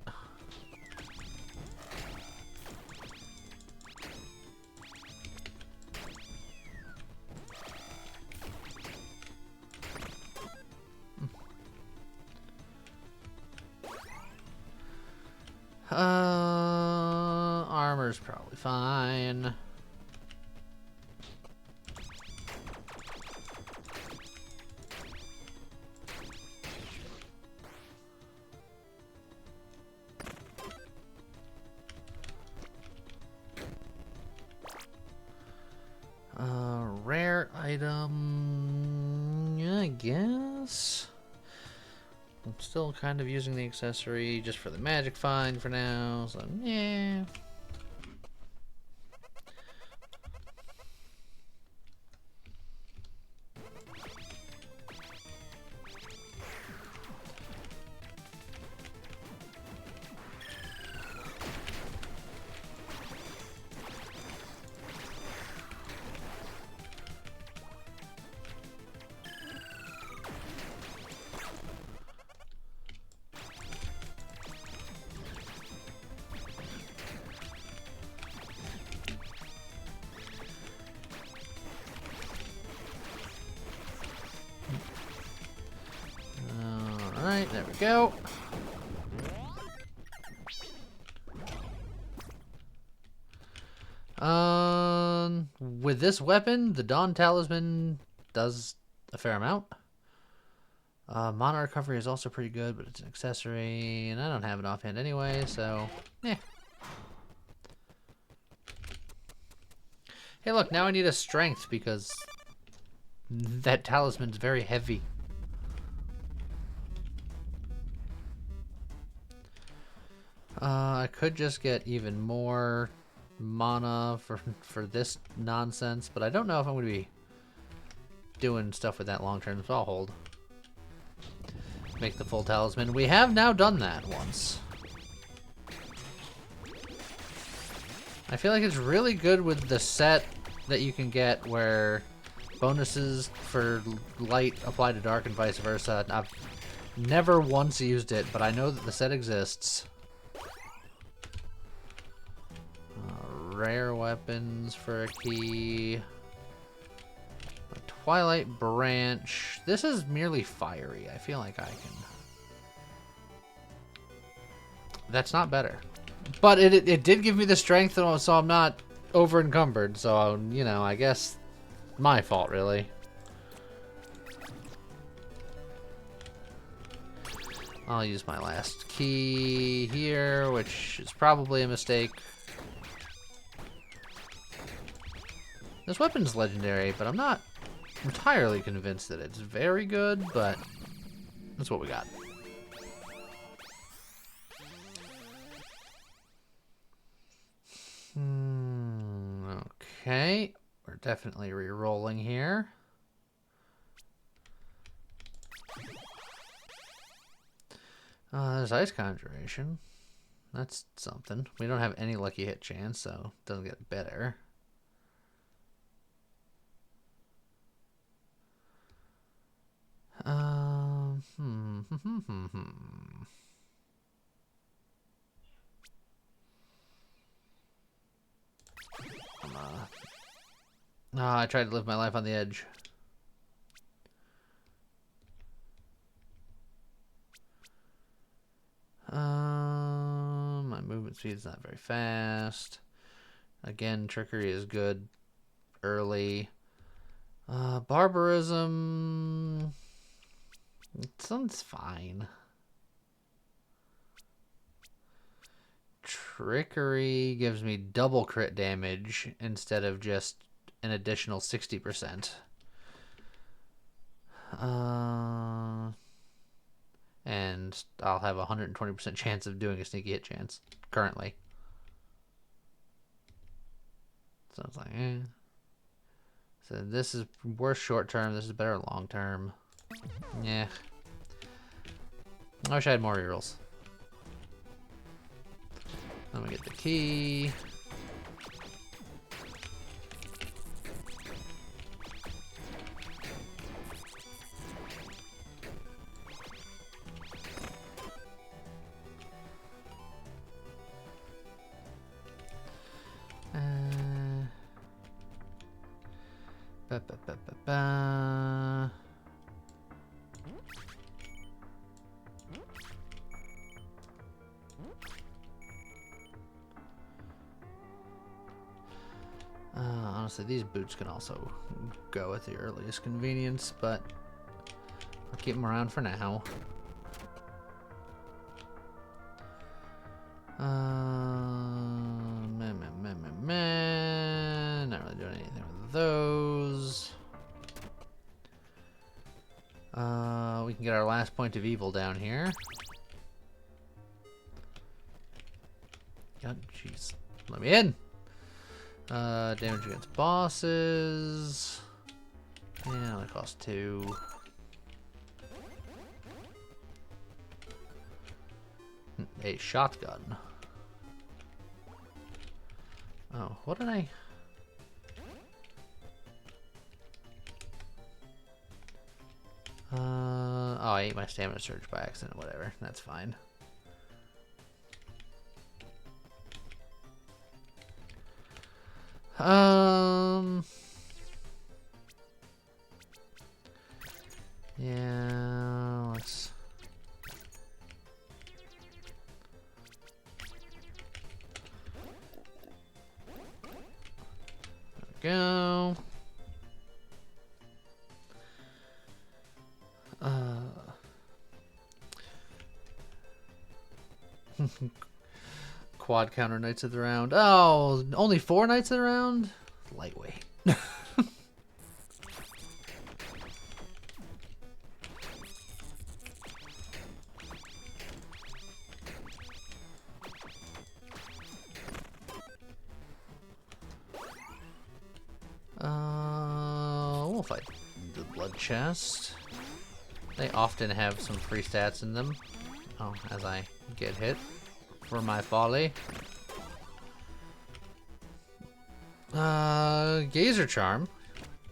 Armor's probably fine. Rare item, yeah, I guess. I'm still kind of using the accessory just for the magic find for now, so yeah. Alright, there we go. With this weapon, the Dawn Talisman does a fair amount. Mana recovery is also pretty good, but it's an accessory, and I don't have it offhand anyway, so yeah. Hey, look, now I need a strength because that talisman's very heavy. I could just get even more mana for this nonsense, but I don't know if I'm going to be doing stuff with that long term, so I'll hold. Make the full talisman. We have now done that once. I feel like it's really good with the set that you can get where bonuses for light apply to dark and vice versa. I've never once used it, but I know that the set exists. Rare weapons for a key. A Twilight Branch. This is merely fiery. I feel like I can... That's not better. But it did give me the strength, so I'm not over encumbered. So, you know, I guess my fault, really. I'll use my last key here, which is probably a mistake. This weapon's legendary, but I'm not entirely convinced that it's very good, but that's what we got. Okay, we're definitely re-rolling here. There's Ice Conjuration. That's something. We don't have any lucky hit chance, so it doesn't get better. I tried to live my life on the edge. My movement speed is not very fast. Again, trickery is good early. Barbarism... It sounds fine. Trickery gives me double crit damage instead of just an additional 60%. And I'll have a 120% chance of doing a sneaky hit chance currently. So it's like, eh. So this is worse short term. This is better long term. Yeah. I wish I had more rerolls. Let me get the key. Ba, ba, ba, ba, ba. Honestly, these boots can also go at the earliest convenience, but I'll keep them around for now. Not really doing anything with those. We can get our last point of evil down here. God, jeez. Let me in. Damage against bosses. Yeah, that costs 2. A shotgun. Oh, what did I... oh, I ate my stamina surge by accident. Whatever, that's fine. Yeah, let's... There we go. Quad counter Knights of the Round. Oh, only 4 Knights of the Round? Lightweight. We'll fight the Blood Chest. They often have some free stats in them. Oh, as I get hit for my folly. Gazer Charm.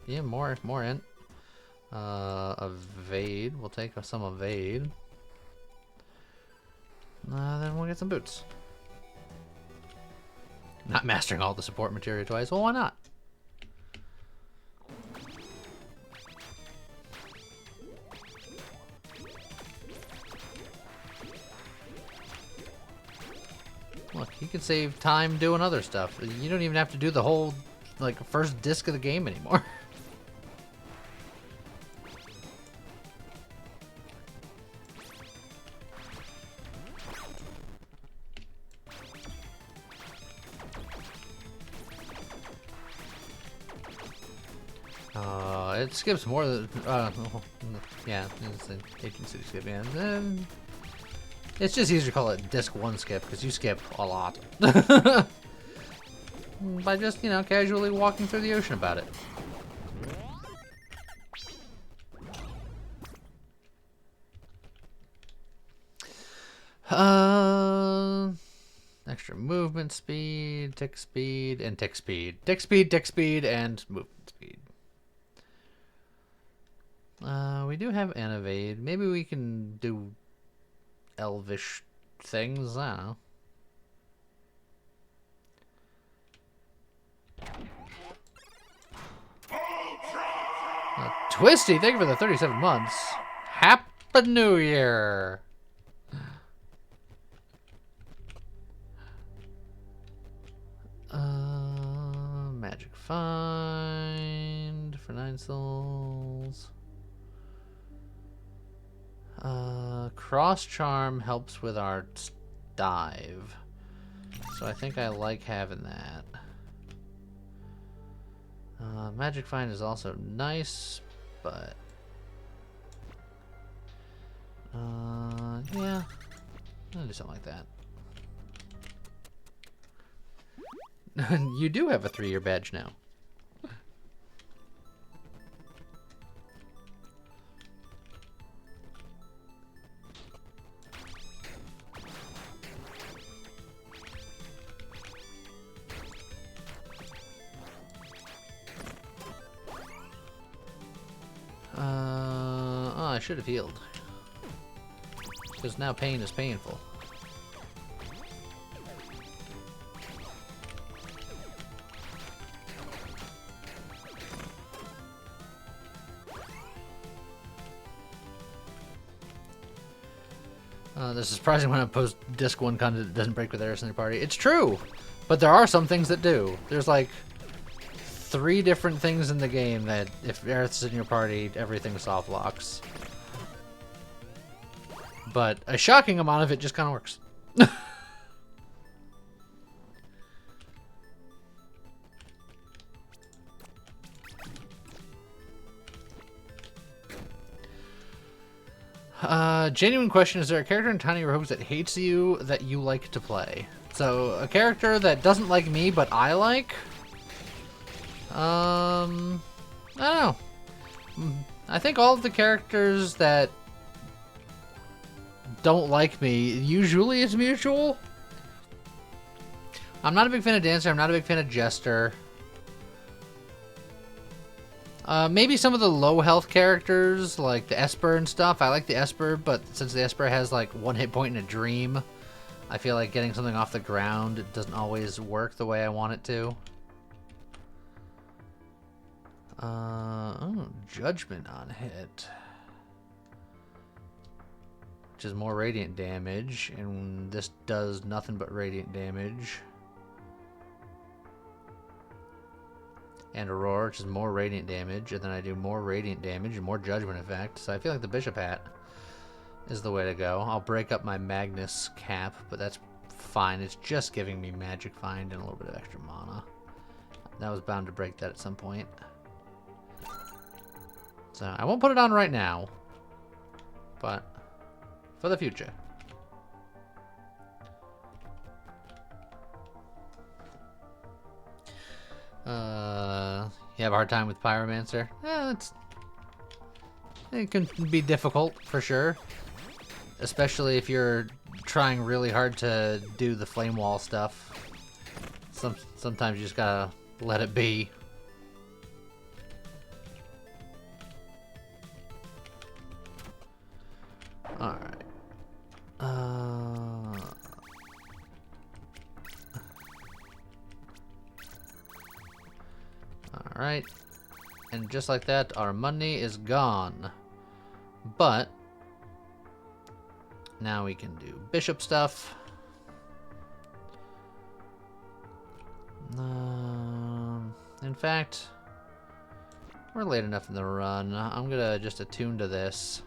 Yeah, more int. Evade. We'll take some evade. Then we'll get some boots. Not mastering all the support material twice. Well, why not? Look, you can save time doing other stuff. You don't even have to do the whole, like, first disc of the game anymore. It skips more than, yeah, it's an agency skip, yeah. Then it's just easier to call it disc 1 skip, because you skip a lot. By just, you know, casually walking through the ocean about it. Extra movement speed, tick speed, and tick speed. Tick speed, and movement speed. We do have an evade. Maybe we can do elvish things. I don't know. Twisty, thank you for the 37 months. Happy New Year. Magic Find for 9 souls. Cross Charm helps with our dive. So I think I like having that. Magic Find is also nice, but yeah, I'll do something like that. You do have a 3-year badge now. Oh, I should have healed. Because now pain is painful. This is surprising when I post disc 1 content that doesn't break with Eris in your party. It's true! But there are some things that do. There's like 3 different things in the game that if Eris is in your party, everything soft locks. But a shocking amount of it just kind of works. Genuine question, is there a character in Tiny Rogues that hates you that you like to play? So, a character that doesn't like me, but I like? I don't know. I think all of the characters that don't like me, usually it's mutual. I'm not a big fan of Dancer, I'm not a big fan of Jester. Maybe some of the low health characters, like the Esper and stuff. I like the Esper, but since the Esper has like 1 hit point in a dream, I feel like getting something off the ground, it doesn't always work the way I want it to. Oh, Judgment on hit. Which is more radiant damage, and this does nothing but radiant damage. And Aurora, which is more radiant damage, and then I do more radiant damage and more judgment effect, so I feel like the Bishop hat. is the way to go. I'll break up my Magnus cap, but that's fine. It's just giving me Magic Find and a little bit of extra mana. That was bound to break that at some point. So I won't put it on right now, but for the future. You have a hard time with Pyromancer? It can be difficult for sure, especially if you're trying really hard to do the flame wall stuff. Sometimes you just gotta let it be. All right. All right. And just like that, our money is gone. But now we can do bishop stuff. In fact, we're late enough in the run. I'm gonna just attune to this.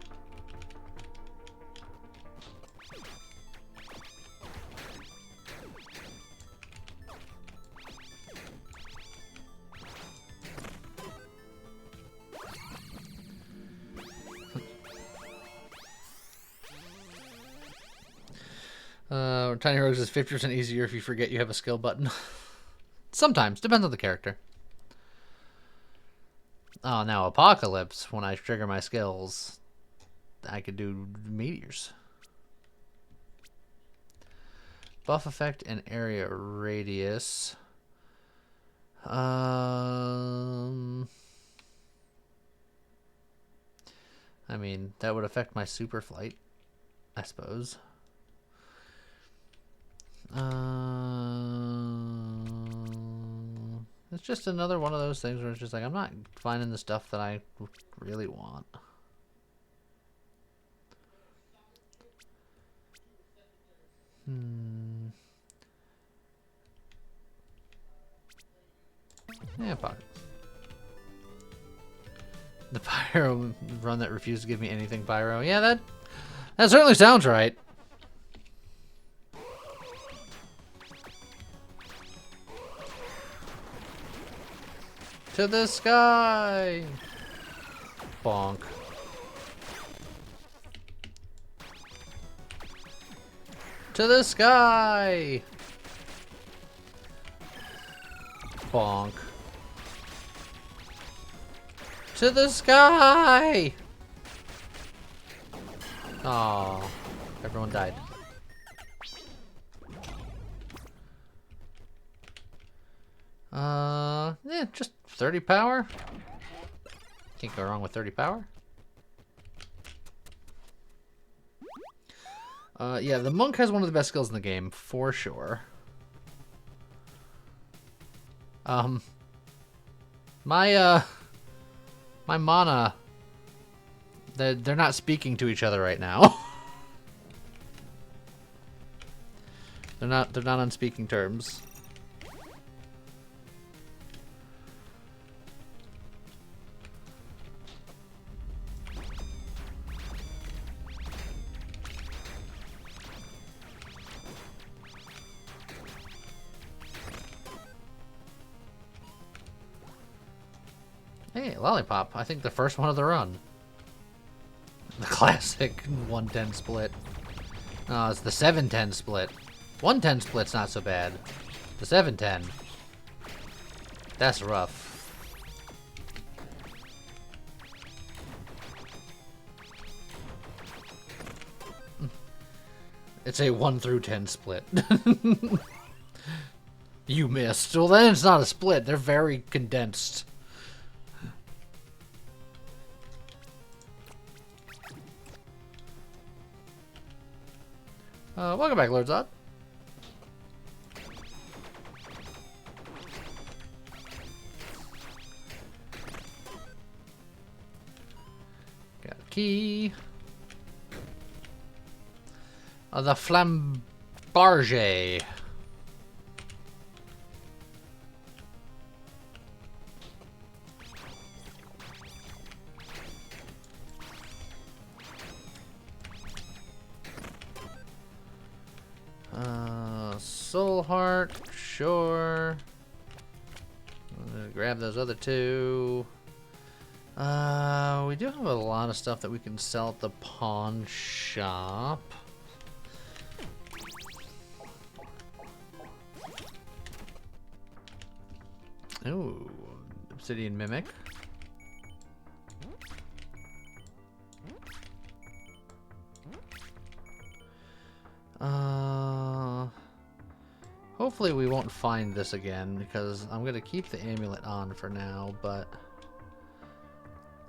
Tiny Rogues is 50% easier if you forget you have a skill button. Sometimes. Depends on the character. Oh, now Apocalypse, when I trigger my skills, I could do meteors. Buff effect and area radius. I mean, that would affect my super flight, I suppose. It's just another one of those things where it's just like, I'm not finding the stuff that I really want. Yeah, pockets. The pyro run that refused to give me anything pyro. Yeah, that certainly sounds right. To the sky! Bonk. To the sky! Bonk. To the sky! Oh, everyone died. Yeah, just 30 power. Can't go wrong with 30 power. Yeah, the monk has one of the best skills in the game, for sure. My mana, they're not speaking to each other right now. they're not on speaking terms. Hey, Lollipop. I think the first one of the run. The classic 110 split. Oh, it's the 710 split. 110 split's not so bad. The 710. That's rough. It's a 1 through 10 split. You missed. Well, then it's not a split. They're very condensed. Welcome back, Lord Zod. Got a key. The Flambarge. soul heart, sure. Grab those other two. We do have a lot of stuff that we can sell at the pawn shop. Ooh, obsidian mimic. Hopefully we won't find this again, because I'm gonna keep the amulet on for now, but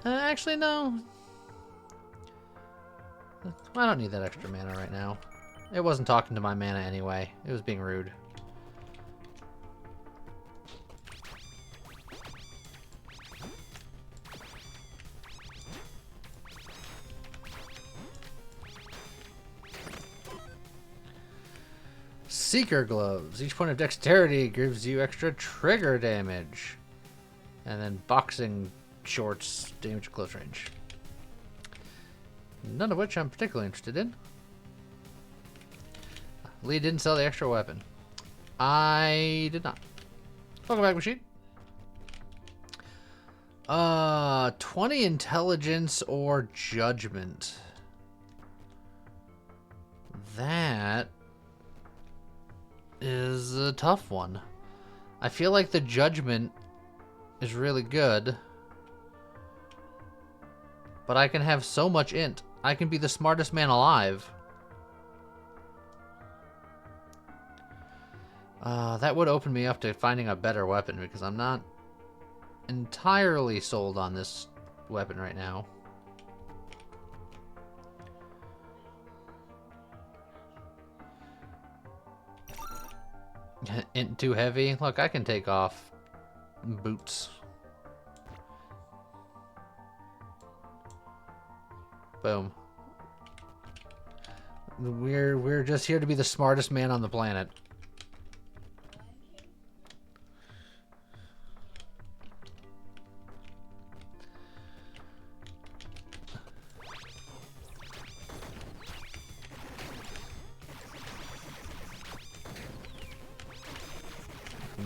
actually no. I don't need that extra mana right now. It wasn't talking to my mana anyway. It was being rude. Seeker gloves. Each point of dexterity gives you extra trigger damage. And then boxing shorts, damage at close range. None of which I'm particularly interested in. Lee didn't sell the extra weapon. I did not. Welcome back, machine. 20 intelligence or judgment. That is a tough one. I feel like the judgment is really good, but I can have so much int. I can be the smartest man alive. That would open me up to finding a better weapon, because I'm not entirely sold on this weapon right now. Int too heavy? Look, I can take off boots. Boom. We're just here to be the smartest man on the planet.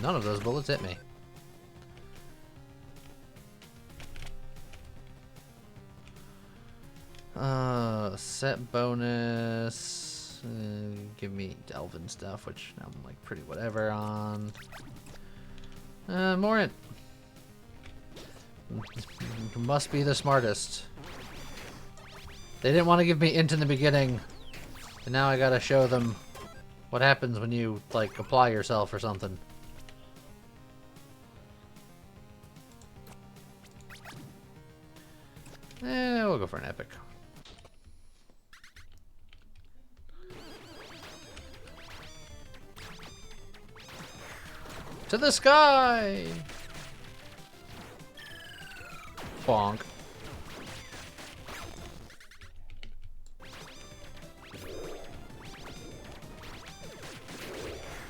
None of those bullets hit me. Set bonus. Give me Delvin stuff, which I'm like pretty whatever on. More int. Must be the smartest. They didn't want to give me int in the beginning, and now I gotta show them what happens when you like apply yourself or something. We'll go for an epic. To the sky! Bonk.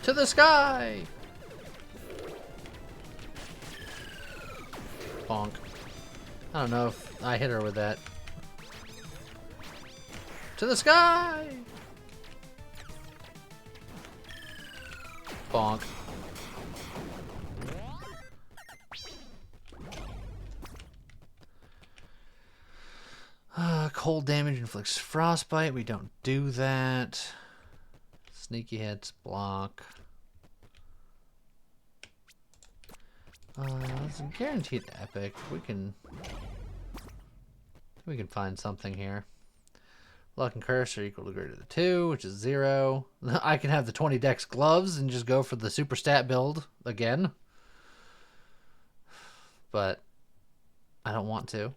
To the sky! Bonk. I don't know if I hit her with that. To the sky! Bonk. Cold damage inflicts frostbite. We don't do that. Sneaky hits, block. It's a guaranteed epic. We can find something here. Luck and curse are equal to greater than 2, which is 0. I can have the 20 dex gloves and just go for the super stat build again. But I don't want to.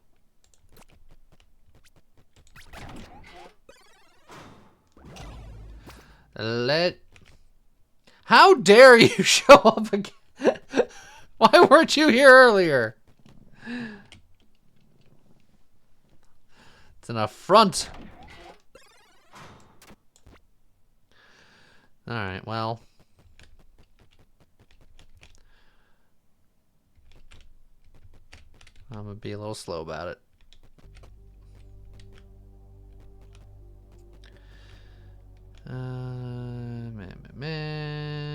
How dare you show up again? Why weren't you here earlier? It's an affront. Alright, well. I'm gonna be a little slow about it. Man.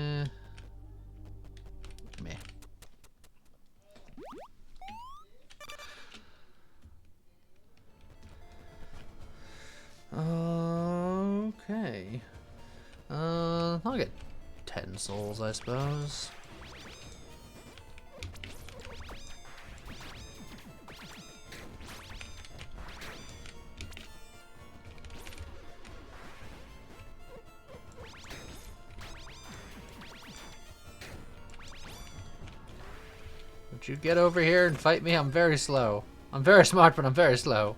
I'll get 10 souls, I suppose. Would you get over here and fight me? I'm very slow. I'm very smart, but I'm very slow.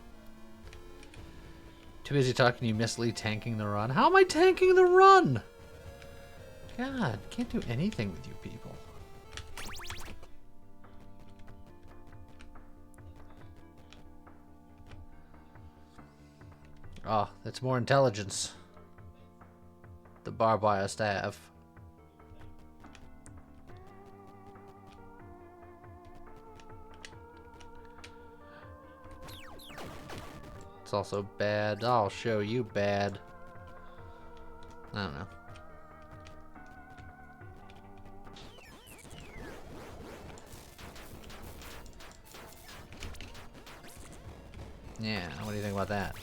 Too busy talking, you miss Lee tanking the run. How am I tanking the run? God, can't do anything with you people. Oh, that's more intelligence. The barbed wire staff. It's also bad. I'll show you bad. I don't know. Yeah, what do you think about that?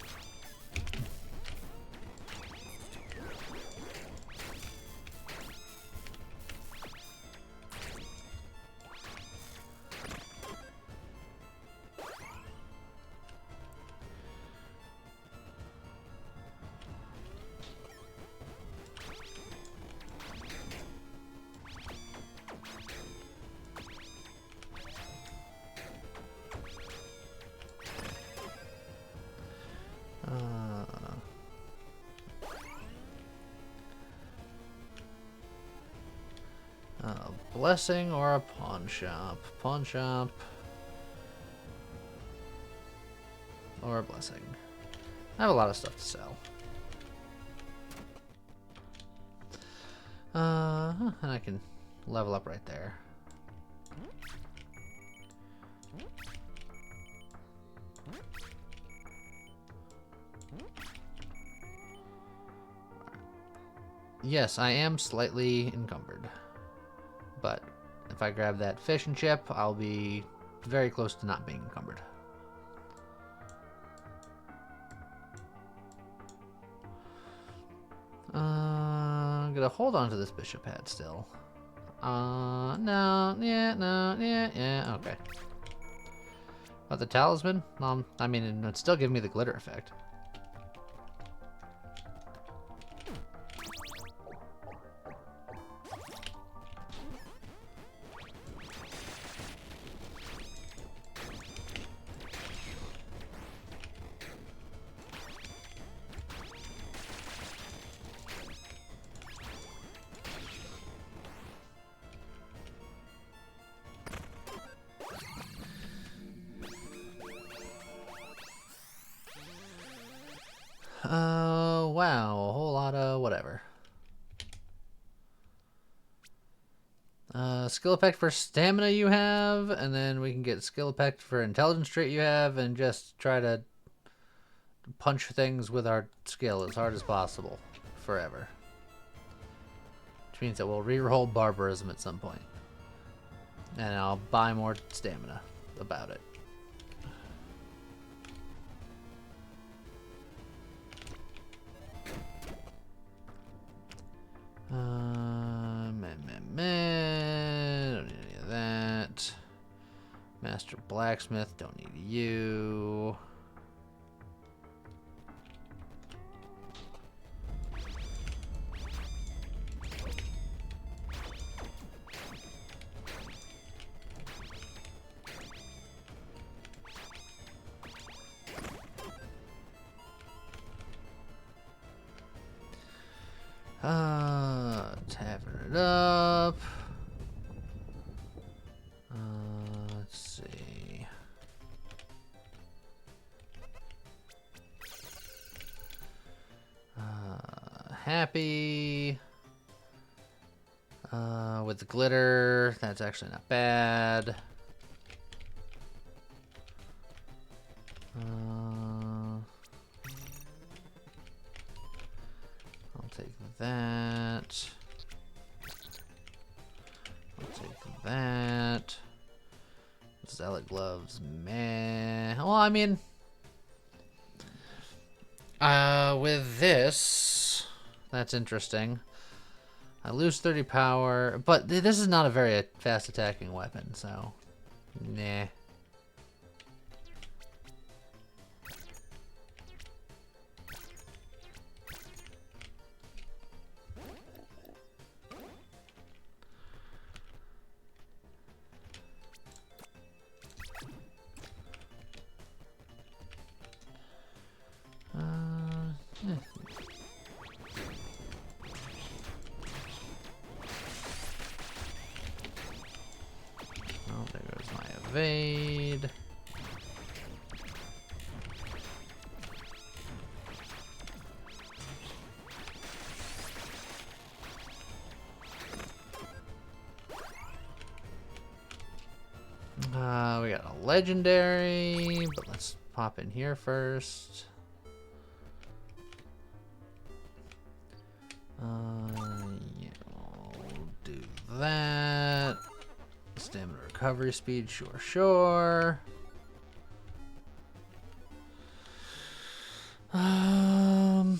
A blessing or a pawn shop? Pawn shop. Or a blessing. I have a lot of stuff to sell. And I can level up right there. Yes, I am slightly encumbered. But if I grab that fish and chip, I'll be very close to not being encumbered. I'm gonna hold on to this bishop hat still. No, yeah, okay. But the talisman? I mean, it would still give me the glitter effect. Wow, a whole lot of whatever. Skill effect for stamina you have, and then we can get skill effect for intelligence trait you have, and just try to punch things with our skill as hard as possible, forever. Which means that we'll reroll barbarism at some point. And I'll buy more stamina about it. Don't need any of that. Master Blacksmith, don't need you. Tapping it up. Let's see. Happy. With the glitter, that's actually not bad. I'll take that. I'll take that. Zealot gloves, meh. Well, I mean, with this, that's interesting. I lose 30 power, but this is not a very fast attacking weapon, so nah. Yeah. Oh, there goes my evade. We got a legendary, but let's pop in here first. Yeah, I'll do that. Stamina recovery speed, sure. I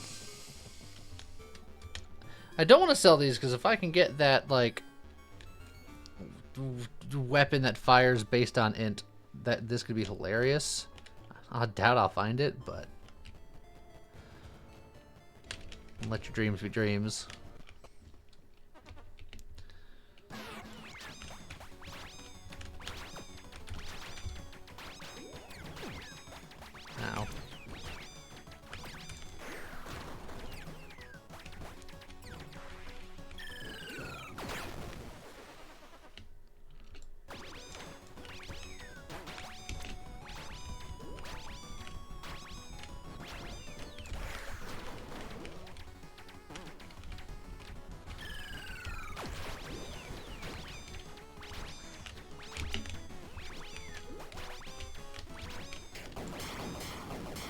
don't want to sell these because if I can get that like weapon that fires based on int, that this could be hilarious. I doubt I'll find it, but let your dreams be dreams. Ow.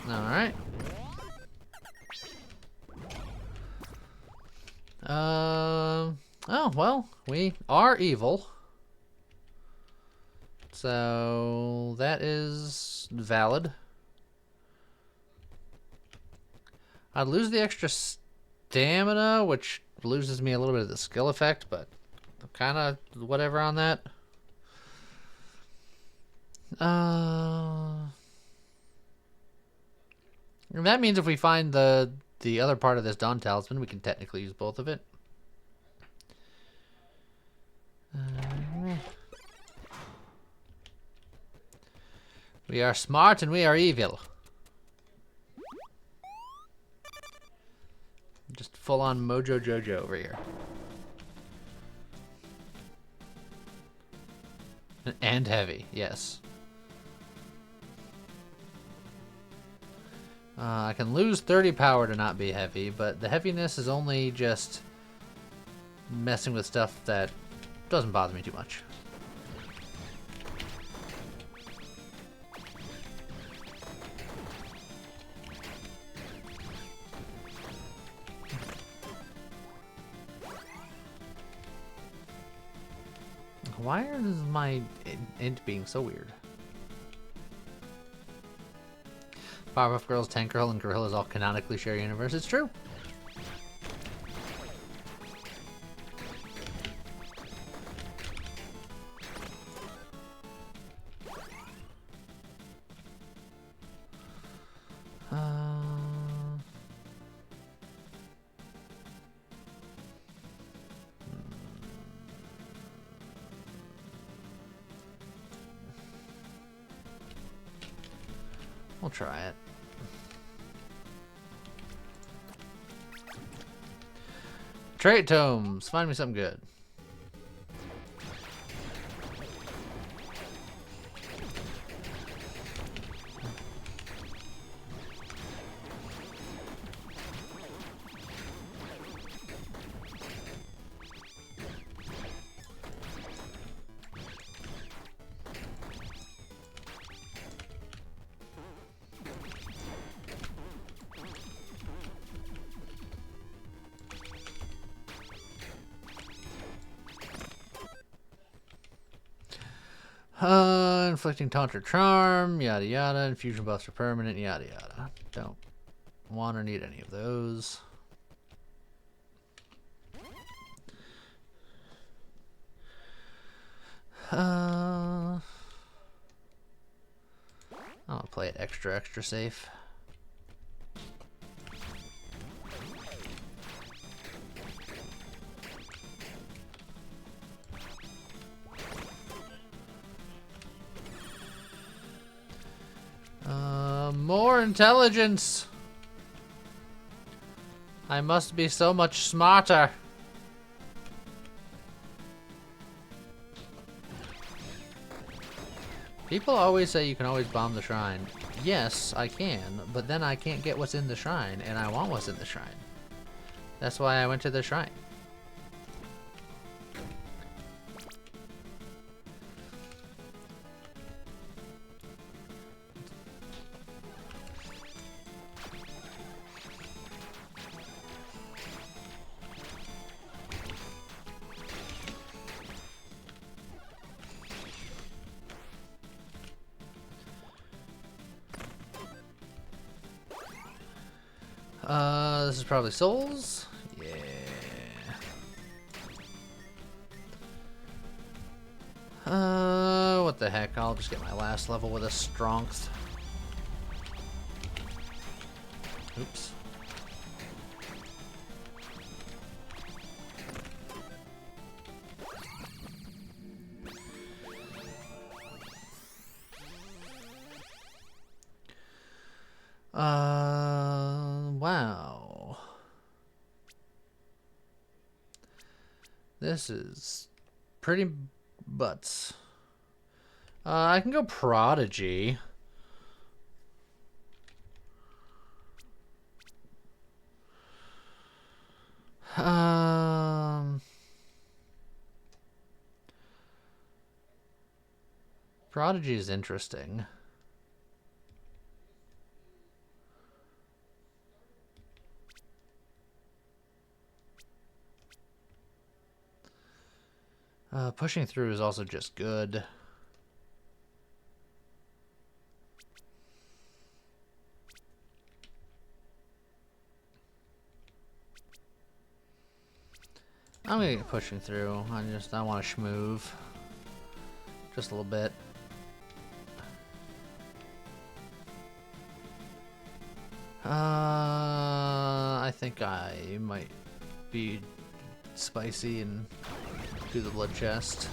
Alright. Oh, well, we are evil. So, that is valid. I'd lose the extra stamina, which loses me a little bit of the skill effect, but kind of whatever on that. And that means if we find the other part of this Dawn Talisman, we can technically use both of it. We are smart and we are evil. Just full on Mojo Jojo over here. And heavy, yes. I can lose 30 power to not be heavy, but the heaviness is only just messing with stuff that doesn't bother me too much. Why is my int being so weird? Powerpuff Girls, Tank Girl, and Gorillas all canonically share a universe. It's true. We'll try it. Trait tomes. Find me something good. Inflicting taunt or charm, yada yada, infusion buffs are permanent, yada yada. Don't want or need any of those. I'll play it extra safe. More intelligence. I must be so much smarter. People always say you can always bomb the shrine. Yes, I can, but then I can't get what's in the shrine, and I want what's in the shrine. That's why I went to the shrine. This is probably souls. Yeah. What the heck? I'll just get my last level with a strength. Oops. Wow. This is pretty butts. I can go Prodigy. Prodigy is interesting. Pushing through is also just good. I'm gonna get pushing through. I want to schmoove. Just a little bit. I think I might be spicy and do the blood chest.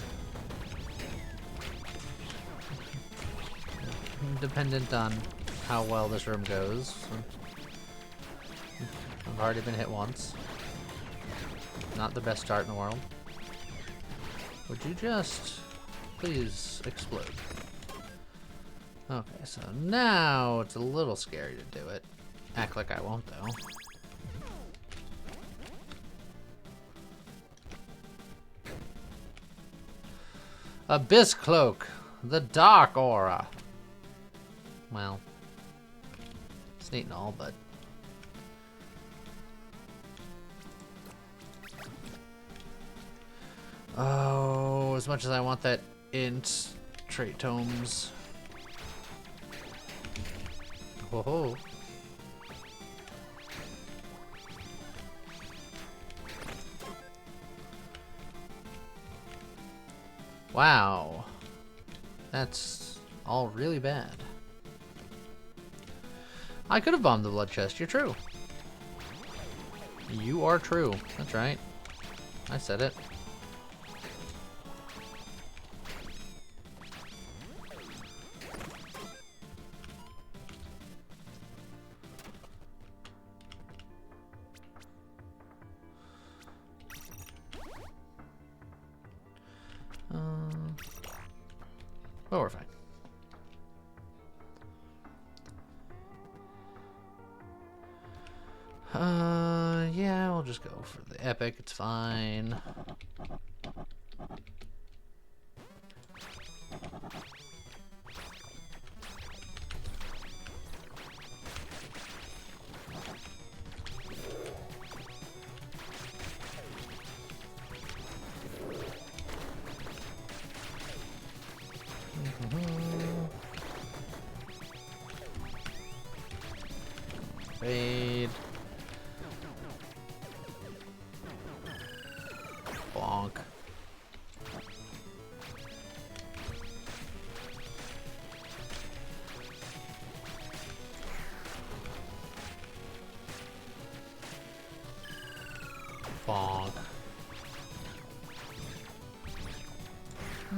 Dependent on how well this room goes. I've already been hit once. Not the best start in the world. Would you just please explode? Okay, so now it's a little scary to do it. Act like I won't though. Abyss Cloak, the Dark Aura. Well, it's neat and all, but oh, as much as I want that int trait tomes. Whoa. Wow. That's all really bad. I could have bombed the blood chest. You're true. You are true. That's right. I said it. Oh, we're fine. Yeah, we'll just go for the epic. It's fine. Fade. Bonk. Bonk.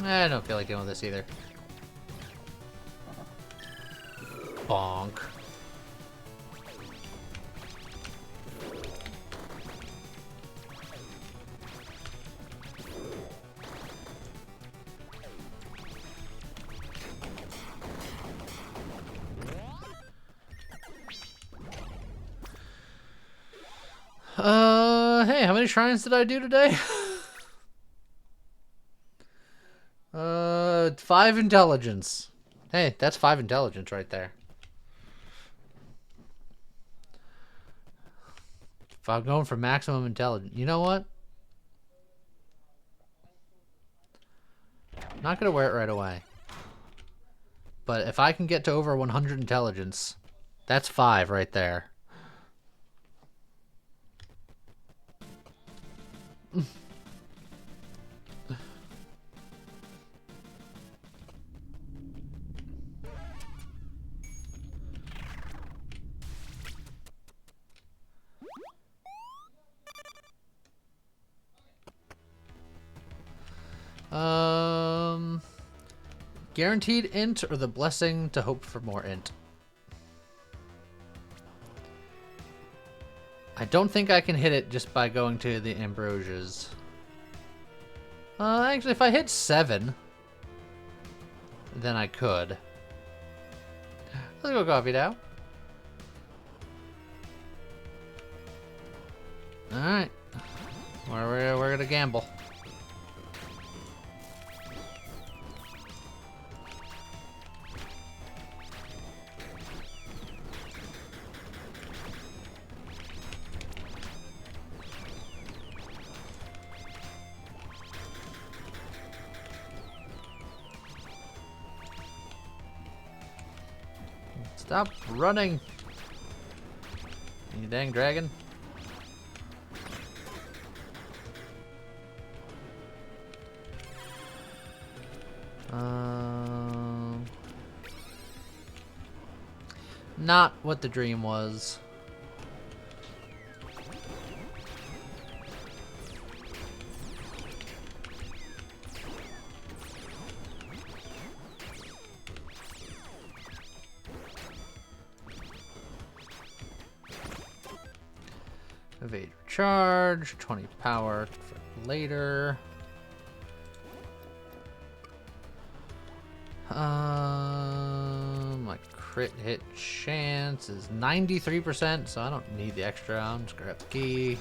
I don't feel like dealing with this either. Bonk. Hey, how many shrines did I do today? 5 intelligence. Hey, that's 5 intelligence right there. If I'm going for maximum intelligence, you know what? I'm not gonna wear it right away. But if I can get to over 100 intelligence, that's 5 right there. Guaranteed int or the blessing to hope for more int? I don't think I can hit it just by going to the Ambrosias. Actually, if I hit 7, then I could. Let's go coffee now. Alright. We're gonna gamble. Stop running! You dang dragon. Not what the dream was. Evade charge, 20 power for later. My crit hit chance is 93%, so I don't need the extra. I'm just gonna grab the key.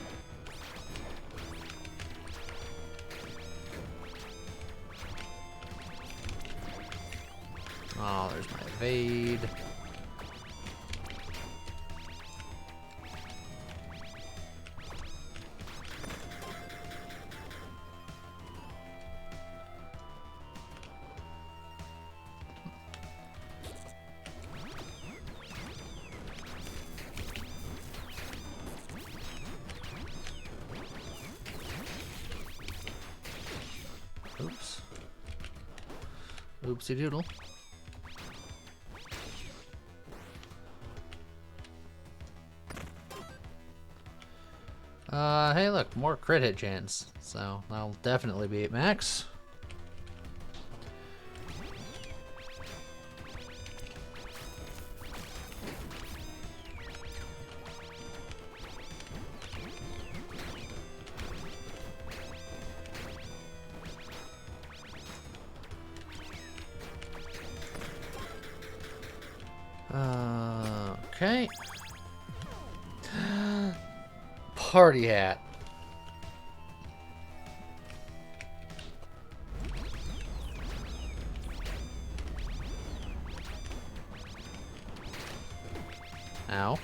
Oh, there's my evade. Oops. Oopsie doodle. Hey look, more crit hit chance. So I'll definitely be at max. Okay. Party hat. Ow.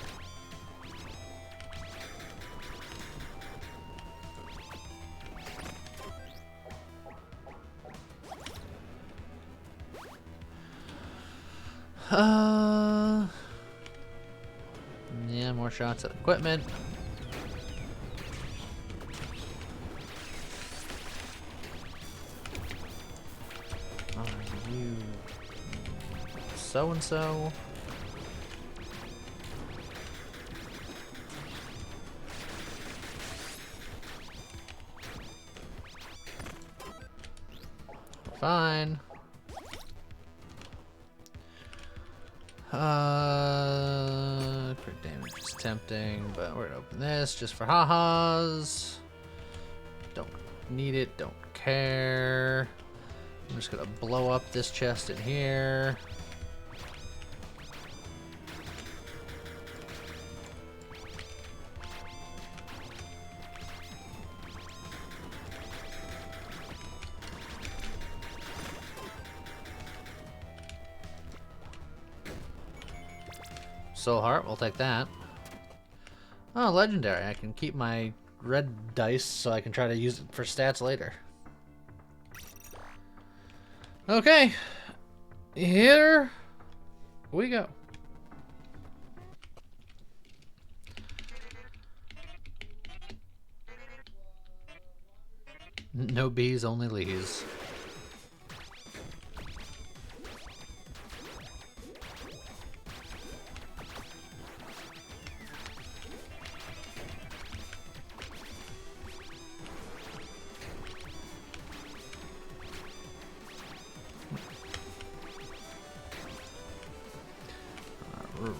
Yeah, more shots at equipment. Are you so-and-so? fine. Crit damage is tempting, but we're gonna open this just for ha-has. Don't need it, don't care. I'm just gonna blow up this chest in here. Soul Heart, we'll take that. Oh, legendary. I can keep my red dice so I can try to use it for stats later. Okay. Here we go. No bees, only lees.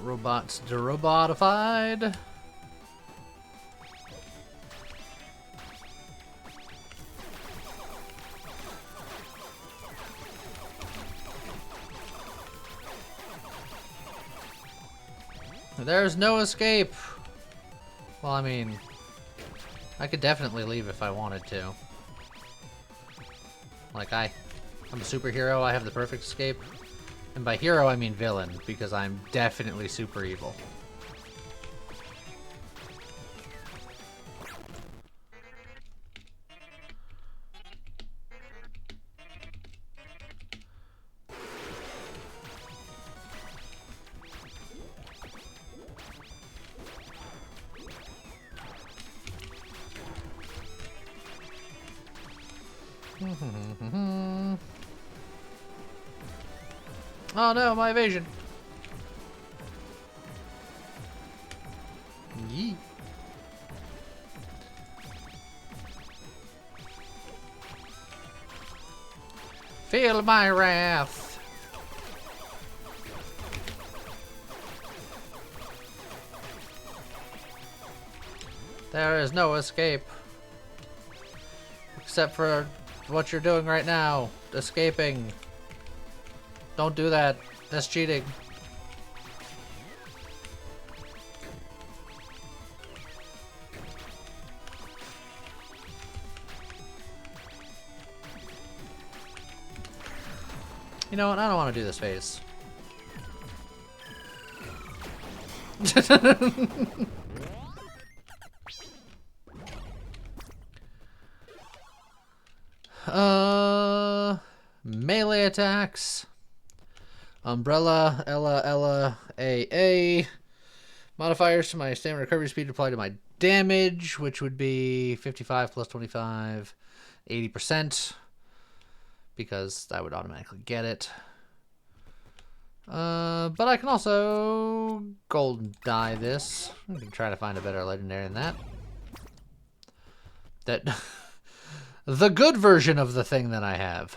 Robots derobotified. There's no escape. Well, I mean, I could definitely leave if I wanted to. Like, I'm a superhero, I have the perfect escape. And by hero, I mean villain, because I'm definitely super evil. Oh no, my evasion! Yee. Feel my wrath! There is no escape. Except for what you're doing right now. Escaping. Don't do that. That's cheating. You know what? I don't want to do this phase. Melee attacks. Umbrella, Ella, AA. Modifiers to my stamina recovery speed apply to my damage, which would be 55 plus 25, 80%. Because I would automatically get it. But I can also golden die this. I can try to find a better legendary than that. The good version of the thing that I have.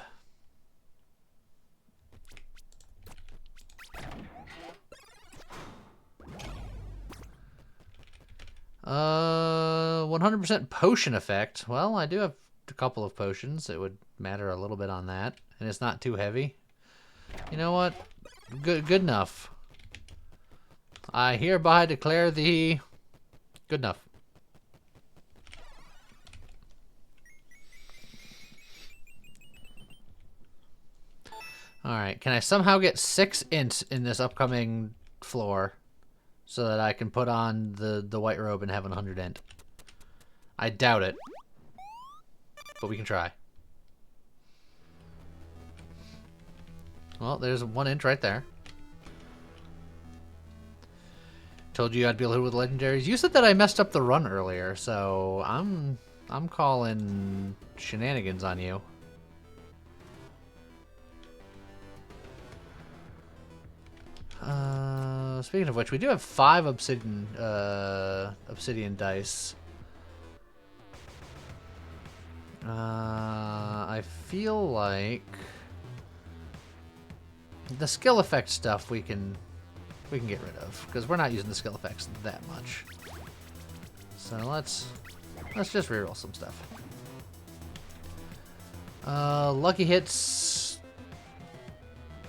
100% potion effect. Well, I do have a couple of potions. It would matter a little bit on that. And it's not too heavy. You know what? Good enough. I hereby declare thee good enough. Alright, can I somehow get 6 int in this upcoming floor so that I can put on the white robe and have 100 int? I doubt it, but we can try. Well, there's 1 int right there. Told you I'd be able to hit with legendaries. You said that I messed up the run earlier, so I'm calling shenanigans on you. Speaking of which, we do have 5 obsidian dice. I feel like The skill effect stuff we can get rid of because we're not using the skill effects that much. So let's just reroll some stuff. Lucky hits.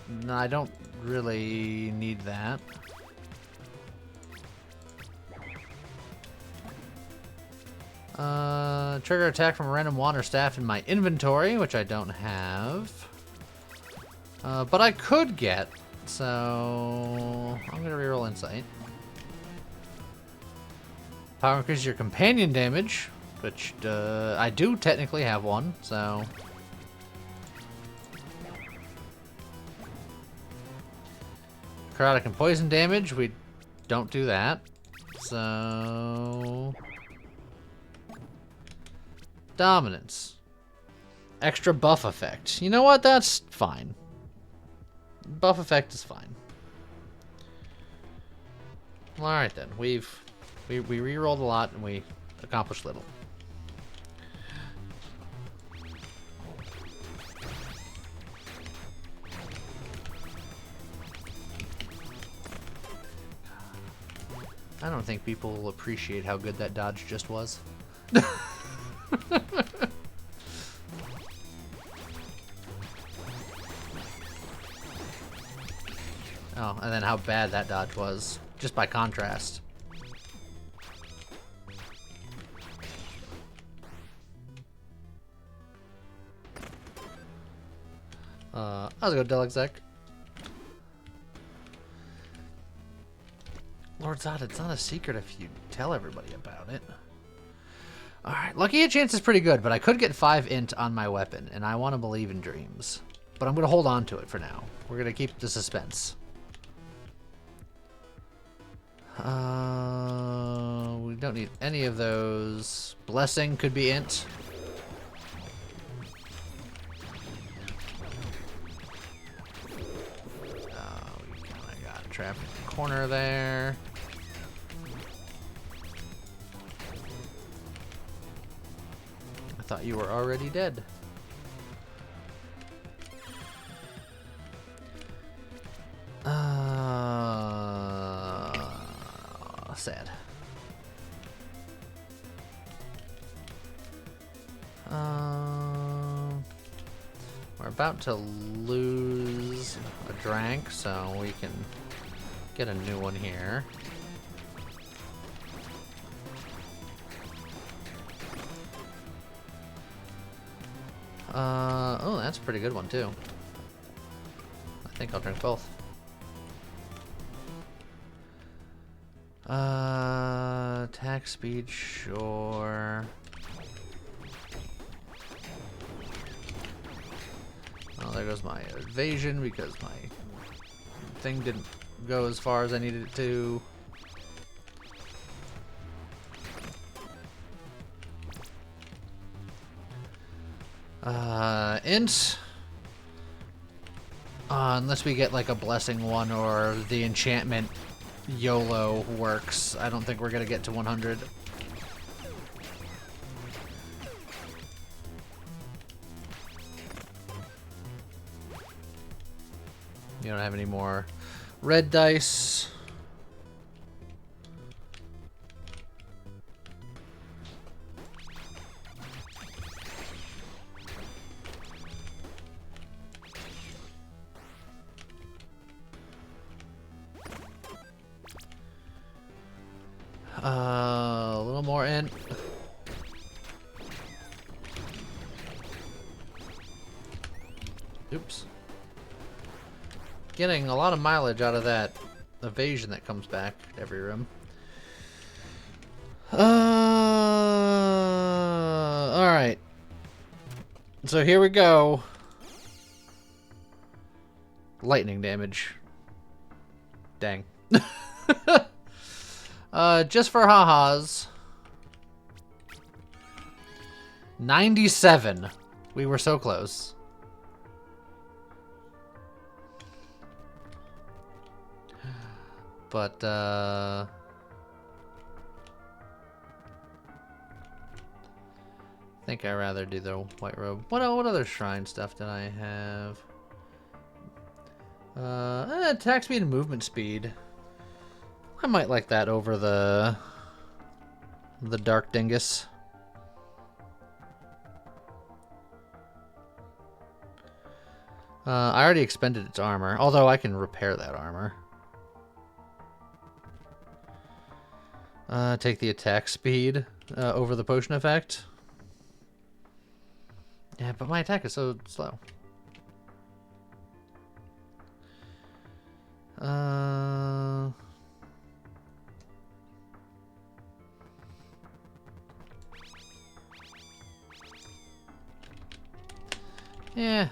No, I don't really need that. Trigger attack from a random wand or staff in my inventory, which I don't have. But I could get, so I'm gonna reroll insight. Power increases your companion damage, which I do technically have one, so. Necrotic and poison damage, we don't do that, so. Dominance. Extra buff effect. You know what? That's fine. Buff effect is fine. Alright then. We re-rolled a lot and we accomplished little. I don't think people will appreciate how good that dodge just was. Oh, and then how bad that dodge was, just by contrast. Let's go Delexec. Lord Zod, it's not a secret if you tell everybody about it. Alright, Lucky Hit Chance is pretty good, but I could get 5 int on my weapon, and I want to believe in dreams. But I'm going to hold on to it for now. We're going to keep the suspense. We don't need any of those. Blessing could be int. We kind of got trapped in the corner there. I thought you were already dead. Sad. We're about to lose a drank, so we can get a new one here. Oh, that's a pretty good one too. I think I'll drink both. Attack speed, sure. Oh, there goes my evasion because my thing didn't go as far as I needed it to. Int. Unless we get like a blessing one or the enchantment YOLO works. I don't think we're gonna get to 100. You don't have any more red dice. A little more in. Oops. Getting a lot of mileage out of that evasion that comes back every room. Alright. So here we go. Lightning damage. Dang. Just for ha-has. 97. We were so close. But, I think I'd rather do the white robe. What other shrine stuff did I have? Attack speed and movement speed. I might like that over the Dark Dingus. I already expended its armor, although I can repair that armor. Take the attack speed over the potion effect. Yeah, but my attack is so slow. Yeah.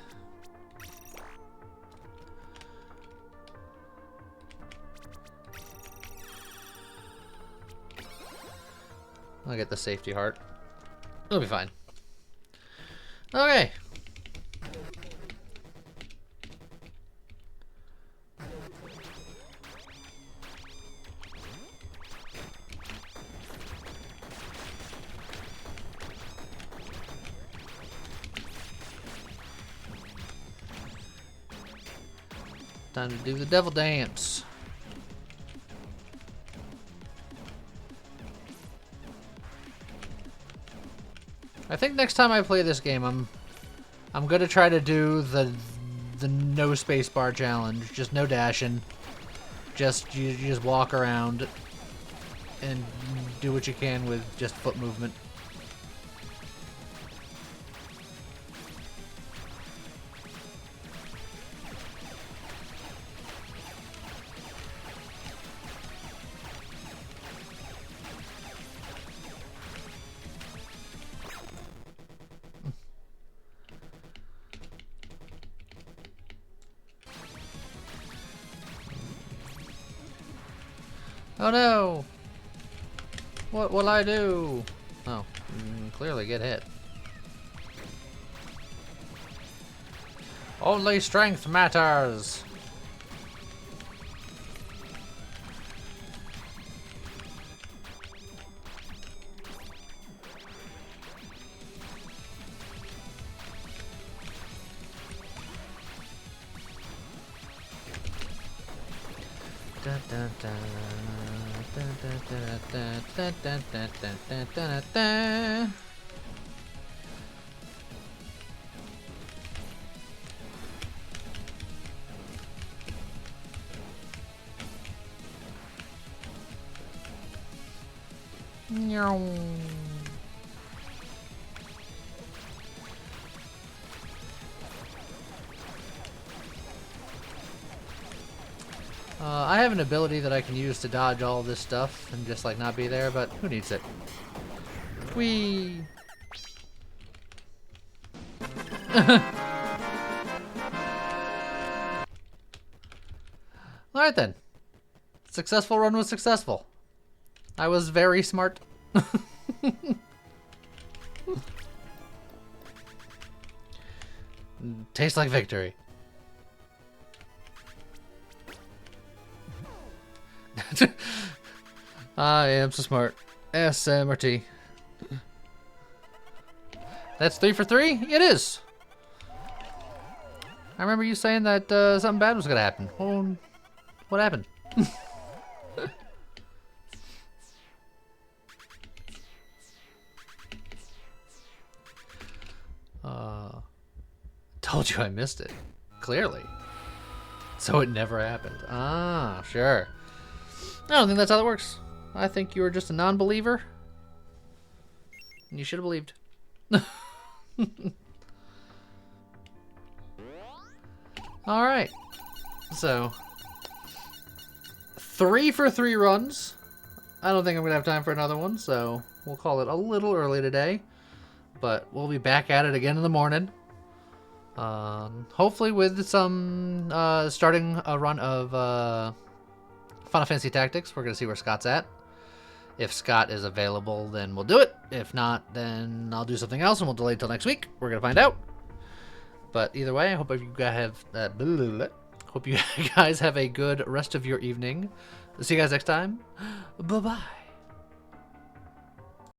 I'll get the safety heart. It'll be fine. Okay. Time to do the devil dance. I think next time I play this game, I'm gonna try to do the no space bar challenge. Just no dashing. Just you just walk around and do what you can with just foot movement. Oh no! What will I do? Oh, clearly get hit. Only strength matters! Da, da, da. Da, da, da, da, da, da, da, da, da, da. Meow. I have an ability that I can use to dodge all this stuff and just like not be there, but who needs it? Whee! Alright then. Successful run was successful. I was very smart. Tastes like victory. I am so smart. SMRT. That's 3 for 3? It is! I remember you saying that something bad was gonna happen. Well, what happened? Told you I missed it. Clearly. So it never happened. Ah, sure. I don't think that's how that works. I think you were just a non-believer. And you should have believed. Alright. So 3 for 3 runs. I don't think I'm going to have time for another one, so we'll call it a little early today. But we'll be back at it again in the morning. Hopefully with some starting a run of Final Fantasy Tactics. We're going to see where Scott's at. If Scott is available, then we'll do it. If not, then I'll do something else and we'll delay till next week. We're going to find out. But either way, I hope you guys have hope you guys have a good rest of your evening. See you guys next time. Bye-bye.